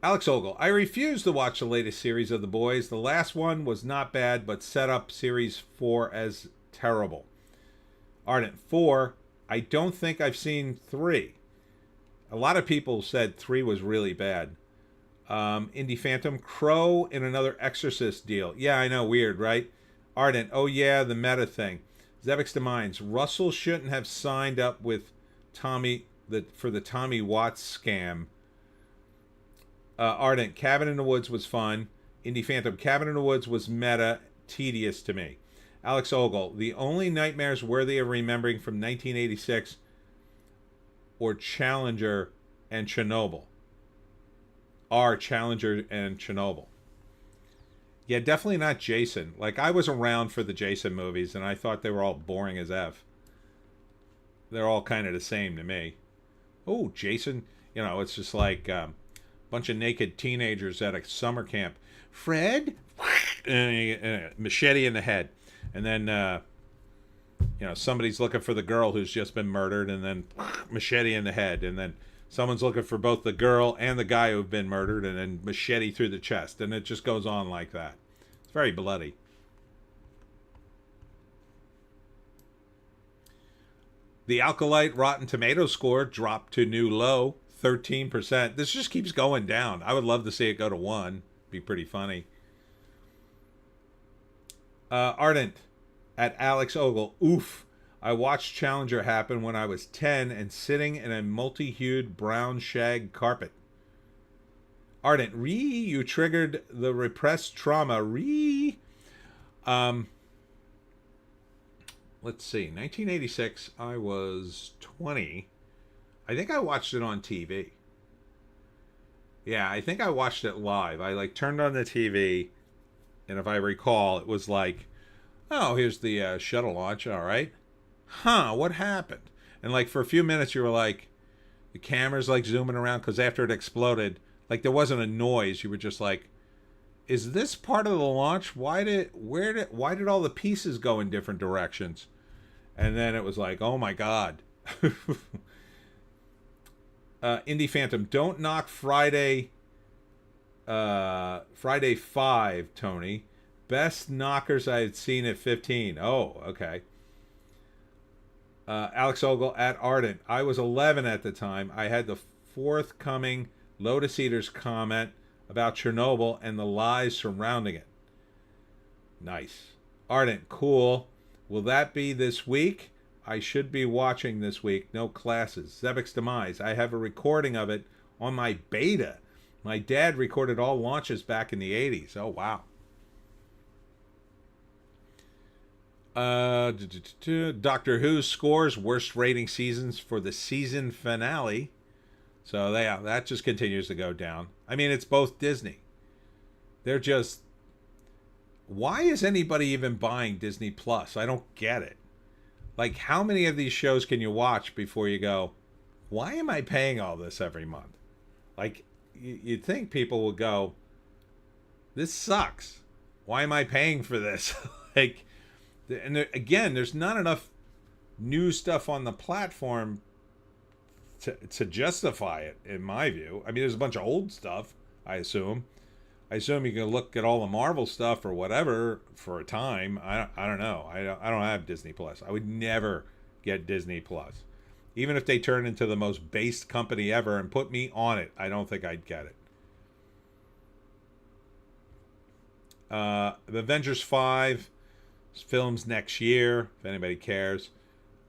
Alex Ogle. I refuse to watch the latest series of The Boys. The last one was not bad, but set up series 4 as terrible. Ardent 4. I don't think I've seen 3. A lot of people said 3 was really bad. Indie Phantom. Crow in another Exorcist deal. Yeah, I know. Weird, right? Ardent. Oh, yeah, the meta thing. Zevix Demines. Russell shouldn't have signed up with Tommy for the Tommy Watts scam. Ardent, Cabin in the Woods was fun. Indie Phantom, Cabin in the Woods was meta, tedious to me. Alex Ogle, the only nightmares worthy of remembering from 1986 or Challenger and Chernobyl are Challenger and Chernobyl. Yeah, definitely not Jason. Like, I was around for the Jason movies, and I thought they were all boring as F. They're all kind of the same to me. Oh, Jason, it's just like a bunch of naked teenagers at a summer camp. Fred, and machete in the head, and then somebody's looking for the girl who's just been murdered, and then machete in the head, and then someone's looking for both the girl and the guy who've been murdered, and then machete through the chest, and it just goes on like that. It's very bloody. The Alkalite Rotten Tomato score dropped to new low, 13%. This just keeps going down. I would love to see it go to 1. Be pretty funny. Ardent at Alex Ogle. Oof. I watched Challenger happen when I was 10 and sitting in a multi-hued brown shag carpet. Ardent, you triggered the repressed trauma. Let's see. 1986, I was 20. I think I watched it on TV. Yeah, I think I watched it live. I turned on the TV, and if I recall, it was like, oh, here's the shuttle launch. All right. Huh, what happened? And for a few minutes you were like, the camera's zooming around, because after it exploded, there wasn't a noise. You were just like, is this part of the launch? Why did all the pieces go in different directions? And then it was like, oh my God. Indie Phantom, don't knock Friday 5, Tony. Best knockers I had seen at 15. Oh, okay. Alex Ogle at Ardent. I was 11 at the time. I had the forthcoming Lotus Eaters comment about Chernobyl and the lies surrounding it. Nice. Ardent, cool. Will that be this week? I should be watching this week. No classes. Zebek's Demise. I have a recording of it on my beta. My dad recorded all launches back in the 80s. Oh, wow. Doctor Who scores worst rating seasons for the season finale. So that just continues to go down. I mean, it's both Disney. They're just... Why is anybody even buying Disney Plus? I don't get it. How many of these shows can you watch before you go, why am I paying all this every month? You'd think people would go, this sucks. Why am I paying for this? And again, there's not enough new stuff on the platform to justify it, in my view. I mean, there's a bunch of old stuff, I assume. I assume you can look at all the Marvel stuff or whatever for a time. I don't know. I don't have Disney Plus. I would never get Disney Plus. Even if they turn into the most based company ever and put me on it, I don't think I'd get it. The Avengers 5 films next year, if anybody cares.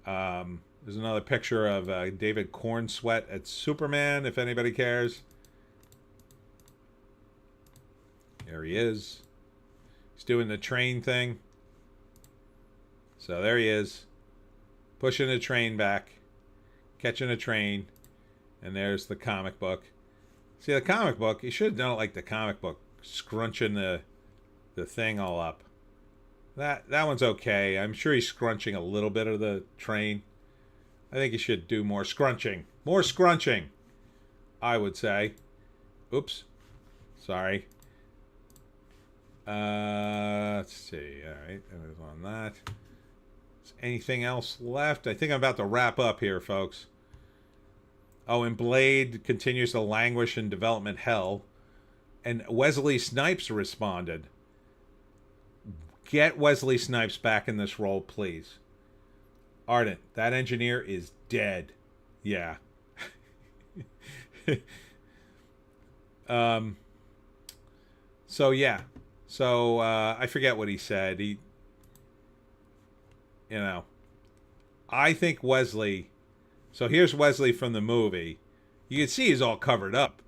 There's another picture of David Cornsweat at Superman, if anybody cares. There he is. He's doing the train thing. So there he is. Pushing the train back. Catching a train. And there's the comic book. See, the comic book, you should have done it like the comic book. Scrunching the thing all up. That one's okay. I'm sure he's scrunching a little bit of the train. I think he should do more scrunching. More scrunching, I would say. Oops. Sorry. Let's see. All right. That was on that. Is anything else left? I think I'm about to wrap up here, folks. Oh, and Blade continues to languish in development hell. And Wesley Snipes responded. Get Wesley Snipes back in this role, please. Ardent, that engineer is dead. Yeah. So, yeah. So, I forget what he said. I think Wesley... So, here's Wesley from the movie. You can see he's all covered up.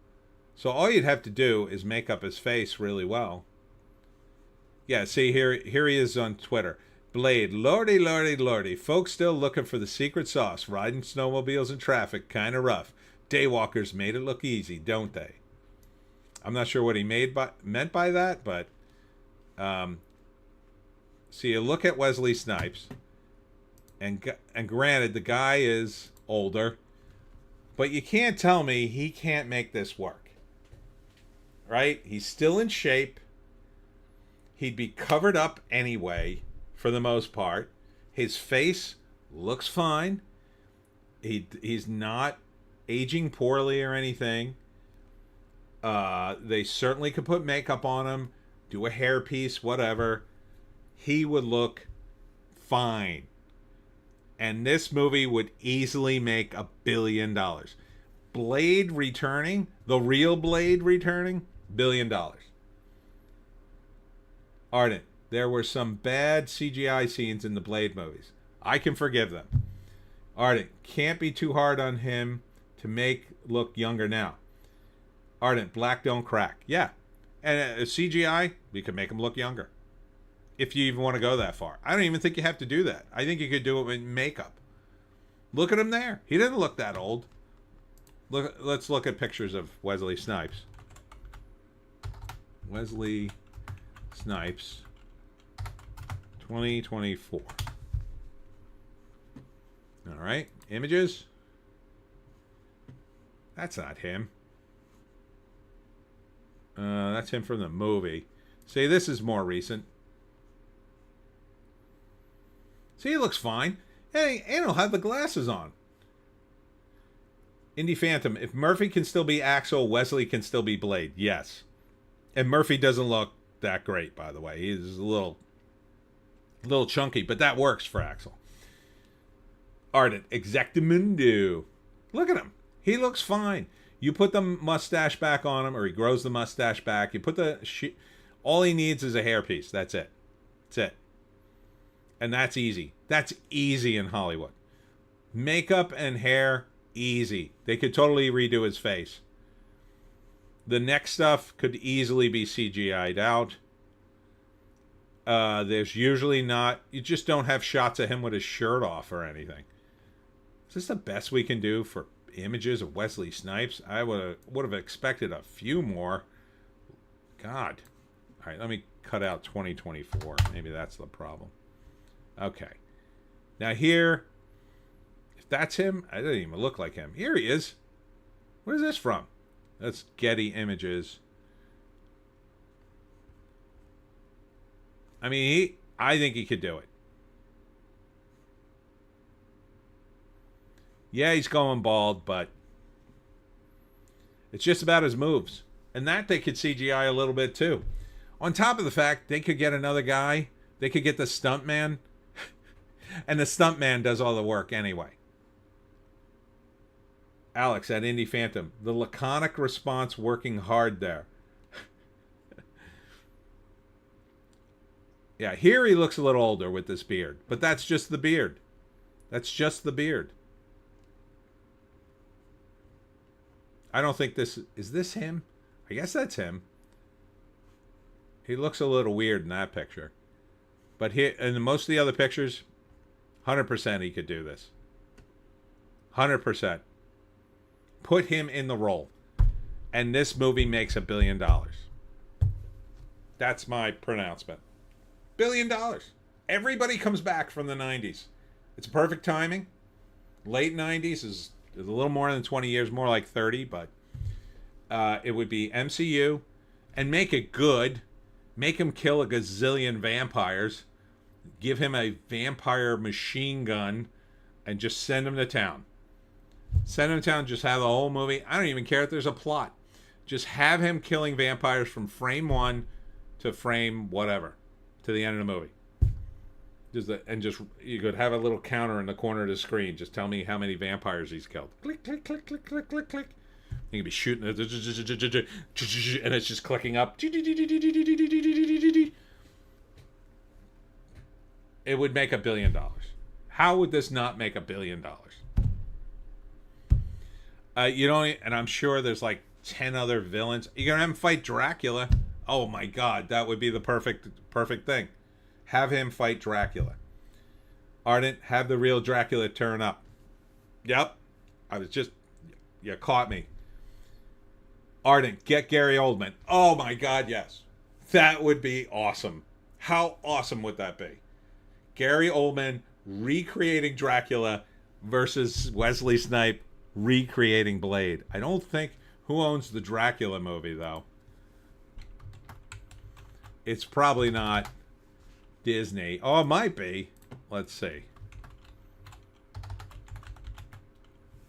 So all you'd have to do is make up his face really well. Yeah, see, here he is on Twitter. Blade, lordy, lordy, lordy. Folks still looking for the secret sauce. Riding snowmobiles in traffic, kind of rough. Daywalkers made it look easy, don't they? I'm not sure what he meant by that, but... so you look at Wesley Snipes, and granted, the guy is older, but you can't tell me he can't make this work. Right? He's still in shape. He'd be covered up anyway, for the most part. His face looks fine. He's not aging poorly or anything. They certainly could put makeup on him, do a hairpiece, whatever. He would look fine. And this movie would easily make $1 billion. Blade returning, the real Blade returning, $1 billion. Ardent, there were some bad CGI scenes in the Blade movies. I can forgive them. Ardent, can't be too hard on him to make look younger now. Ardent, black don't crack. Yeah. And CGI, we could make him look younger. If you even want to go that far. I don't even think you have to do that. I think you could do it with makeup. Look at him there. He didn't look that old. Let's look at pictures of Wesley Snipes. Wesley Snipes 2024. All right. Images. That's not him. That's him from the movie. See, this is more recent. See, he looks fine. Hey, and he'll have the glasses on. Indie Phantom. If Murphy can still be Axel, Wesley can still be Blade. Yes. And Murphy doesn't look that great, by the way. He's a little chunky, but that works for Axel. Ardent. Exactamundo. Look at him. He looks fine. You put the mustache back on him, or he grows the mustache back. You put the... all he needs is a hairpiece. That's it. That's it. And that's easy. That's easy in Hollywood. Makeup and hair, easy. They could totally redo his face. The neck stuff could easily be CGI'd out. There's usually not... You just don't have shots of him with his shirt off or anything. Is this the best we can do for images of Wesley Snipes? I would have expected a few more. God. All right, let me cut out 2024. Maybe that's the problem. Okay. Now here, if that's him, I didn't even look like him. Here he is. Where is this from? That's Getty Images. I mean, I think he could do it. Yeah, he's going bald, but it's just about his moves. And that they could CGI a little bit too. On top of the fact, they could get another guy. They could get the stuntman. And the stuntman does all the work anyway. Alex at Indie Phantom. The laconic response working hard there. Yeah, here he looks a little older with this beard. But that's just the beard. That's just the beard. I don't think this... Is this him? I guess that's him. He looks a little weird in that picture. But here, in most of the other pictures... 100% he could do this. 100%. Put him in the role. And this movie makes $1 billion. That's my pronouncement. $1 billion. Everybody comes back from the 90s. It's perfect timing. Late 90s is a little more than 20 years, more like 30, but it would be MCU. And make it good. Make him kill a gazillion vampires. Give him a vampire machine gun and just send him to town. Send him to town, just have the whole movie. I don't even care if there's a plot. Just have him killing vampires from frame 1 to frame whatever, to the end of the movie. Just you could have a little counter in the corner of the screen. Just tell me how many vampires he's killed. Click, click, click, click, click, click, click. You could be shooting and it's just clicking up. It would make $1 billion. How would this not make $1 billion? You don't, and I'm sure there's like 10 other villains. You're gonna have him fight Dracula. Oh my God, that would be the perfect thing. Have him fight Dracula. Ardent, have the real Dracula turn up. Yep, you caught me. Ardent, get Gary Oldman. Oh my God, yes. That would be awesome. How awesome would that be? Gary Oldman recreating Dracula versus Wesley Snipes recreating Blade. I don't think... Who owns the Dracula movie, though? It's probably not Disney. Oh, it might be. Let's see.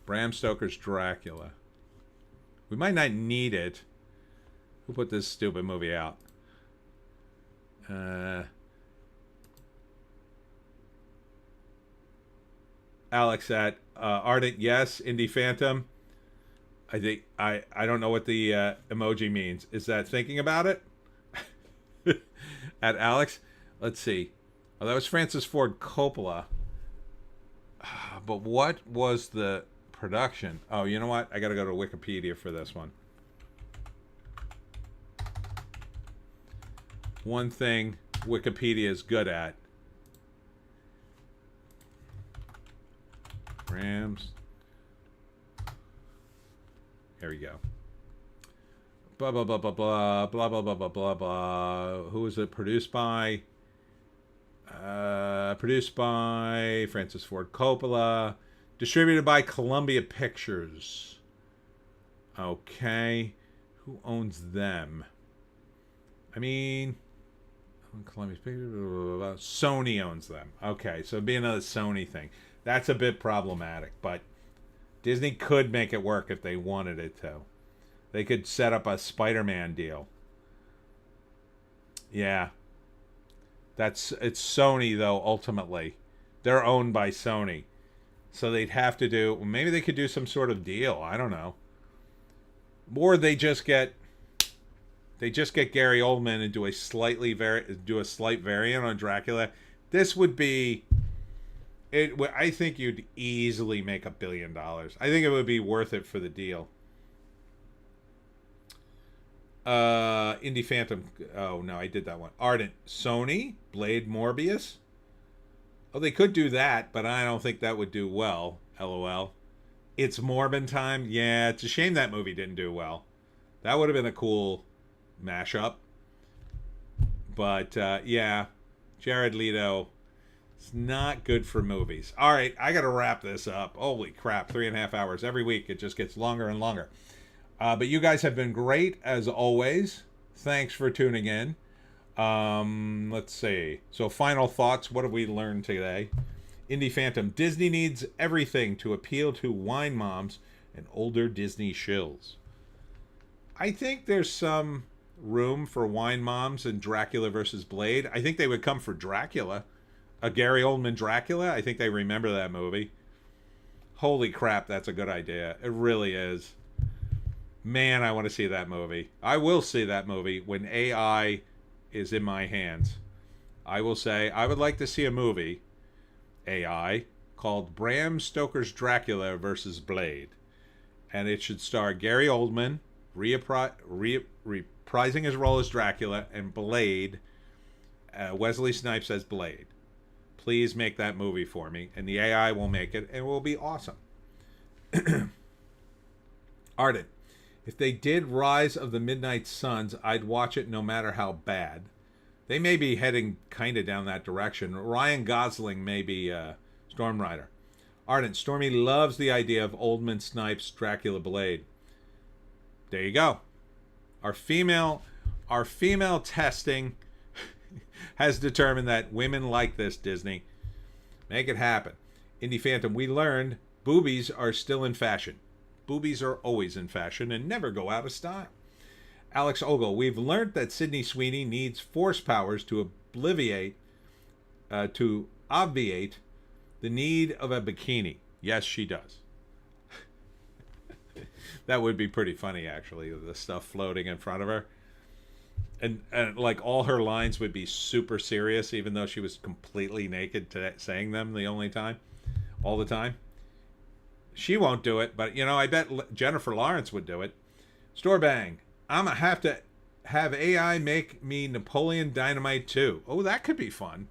Bram Stoker's Dracula. We might not need it. Who put this stupid movie out? Alex at Ardent, yes. Indie Phantom. I think I don't know what the emoji means. Is that thinking about it? At Alex, let's see. Oh, that was Francis Ford Coppola. But what was the production? Oh, you know what? I got to go to Wikipedia for this one. One thing Wikipedia is good at. Rams. Here we go. Blah blah blah blah blah blah blah blah blah blah blah. Who was it produced by? Produced by Francis Ford Coppola. Distributed by Columbia Pictures. Okay. Who owns them? I mean, Columbia Pictures. Sony owns them. Okay, so it'd be another Sony thing. That's a bit problematic, but Disney could make it work if they wanted it to. They could set up a Spider-Man deal. Yeah. It's Sony, though, ultimately. They're owned by Sony. So they'd have to do... Maybe they could do some sort of deal. I don't know. Or they just get... They just get Gary Oldman and do a slight variant on Dracula. This would be... I think you'd easily make $1 billion. I think it would be worth it for the deal. Indie Phantom. Oh, no, I did that one. Ardent. Sony. Blade Morbius. Oh, they could do that, but I don't think that would do well. LOL. It's Morbin time. Yeah, it's a shame that movie didn't do well. That would have been a cool mashup. But, yeah. Jared Leto. It's not good for movies. All right, I got to wrap this up. Holy crap, 3.5 hours. Every week it just gets longer and longer. But you guys have been great, as always. Thanks for tuning in. Let's see. So final thoughts. What have we learned today? Indie Phantom. Disney needs everything to appeal to wine moms and older Disney shills. I think there's some room for wine moms in Dracula versus Blade. I think they would come for Dracula. A Gary Oldman Dracula? I think they remember that movie. Holy crap, that's a good idea. It really is. Man, I want to see that movie. I will see that movie when AI is in my hands. I will say, I would like to see a movie, AI, called Bram Stoker's Dracula versus Blade. And it should star Gary Oldman, reprising his role as Dracula, and Blade, Wesley Snipes as Blade. Please make that movie for me, and the AI will make it, and it will be awesome. Ardent. If they did Rise of the Midnight Suns, I'd watch it no matter how bad. They may be heading kind of down that direction. Ryan Gosling may be Storm Rider. Ardent. Stormy loves the idea of Oldman Snipes Dracula Blade. There you go. Our female testing has determined that women like this, Disney. Make it happen. Indie Phantom, we learned boobies are still in fashion. Boobies are always in fashion and never go out of style. Alex Ogle, we've learned that Sydney Sweeney needs force powers to obviate the need of a bikini. Yes, she does. That would be pretty funny, actually, the stuff floating in front of her. And like all her lines would be super serious, even though she was completely naked saying them all the time. She won't do it, but I bet Jennifer Lawrence would do it. Store Bang. I'm going to have AI make me Napoleon Dynamite too. Oh, that could be fun.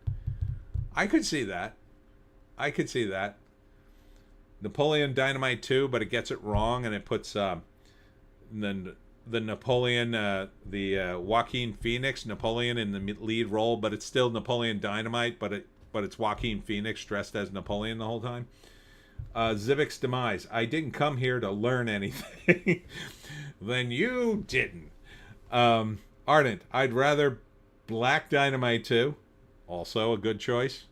I could see that. I could see that. Napoleon Dynamite 2, but it gets it wrong and it puts the Napoleon, the Joaquin Phoenix Napoleon in the lead role, but it's still Napoleon Dynamite, but it's Joaquin Phoenix dressed as Napoleon the whole time. Zivic's Demise. I didn't come here to learn anything. Then you didn't. Ardent. I'd rather Black Dynamite 2. Also a good choice.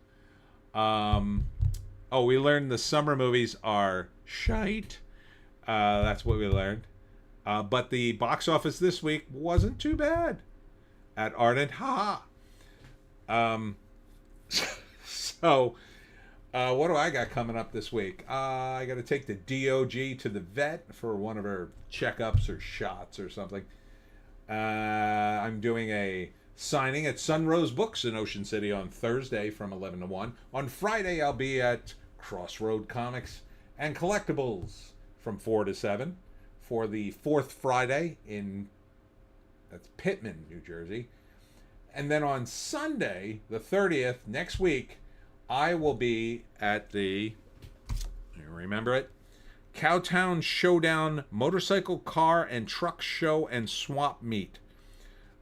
We learned the summer movies are shite. That's what we learned. But the box office this week wasn't too bad. At Ardent. Haha. So, what do I got coming up this week? I got to take the DOG to the vet for one of her checkups or shots or something. I'm doing a signing at Sunrose Books in Ocean City on Thursday from 11 to 1. On Friday, I'll be at Crossroad Comics and Collectibles from 4 to 7 for the fourth Friday that's Pittman, New Jersey. And then on Sunday, the 30th, next week, I will be at the, remember it? Cowtown Showdown Motorcycle, Car, and Truck Show and Swap Meet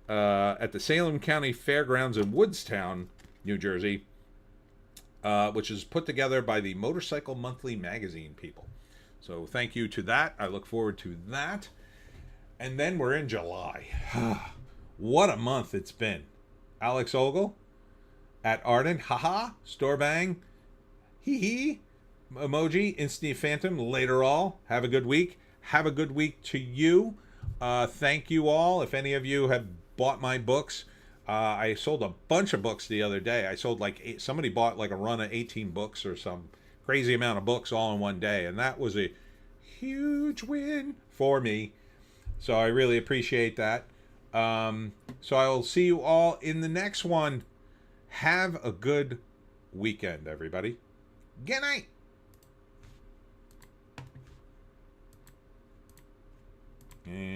at the Salem County Fairgrounds in Woodstown, New Jersey, which is put together by the Motorcycle Monthly magazine people. So thank you to that. I look forward to that. And then we're in July. What a month it's been. Alex Ogle at Ardent. Haha. Store Bang. Hee hee. Emoji. Instant Phantom. Later all. Have a good week. Have a good week to you. Thank you all. If any of you have bought my books, I sold a bunch of books the other day. I sold somebody bought like a run of 18 books or some crazy amount of books all in one day. And that was a huge win for me. So I really appreciate that. So I will see you all in the next one. Have a good weekend, everybody. Good night. And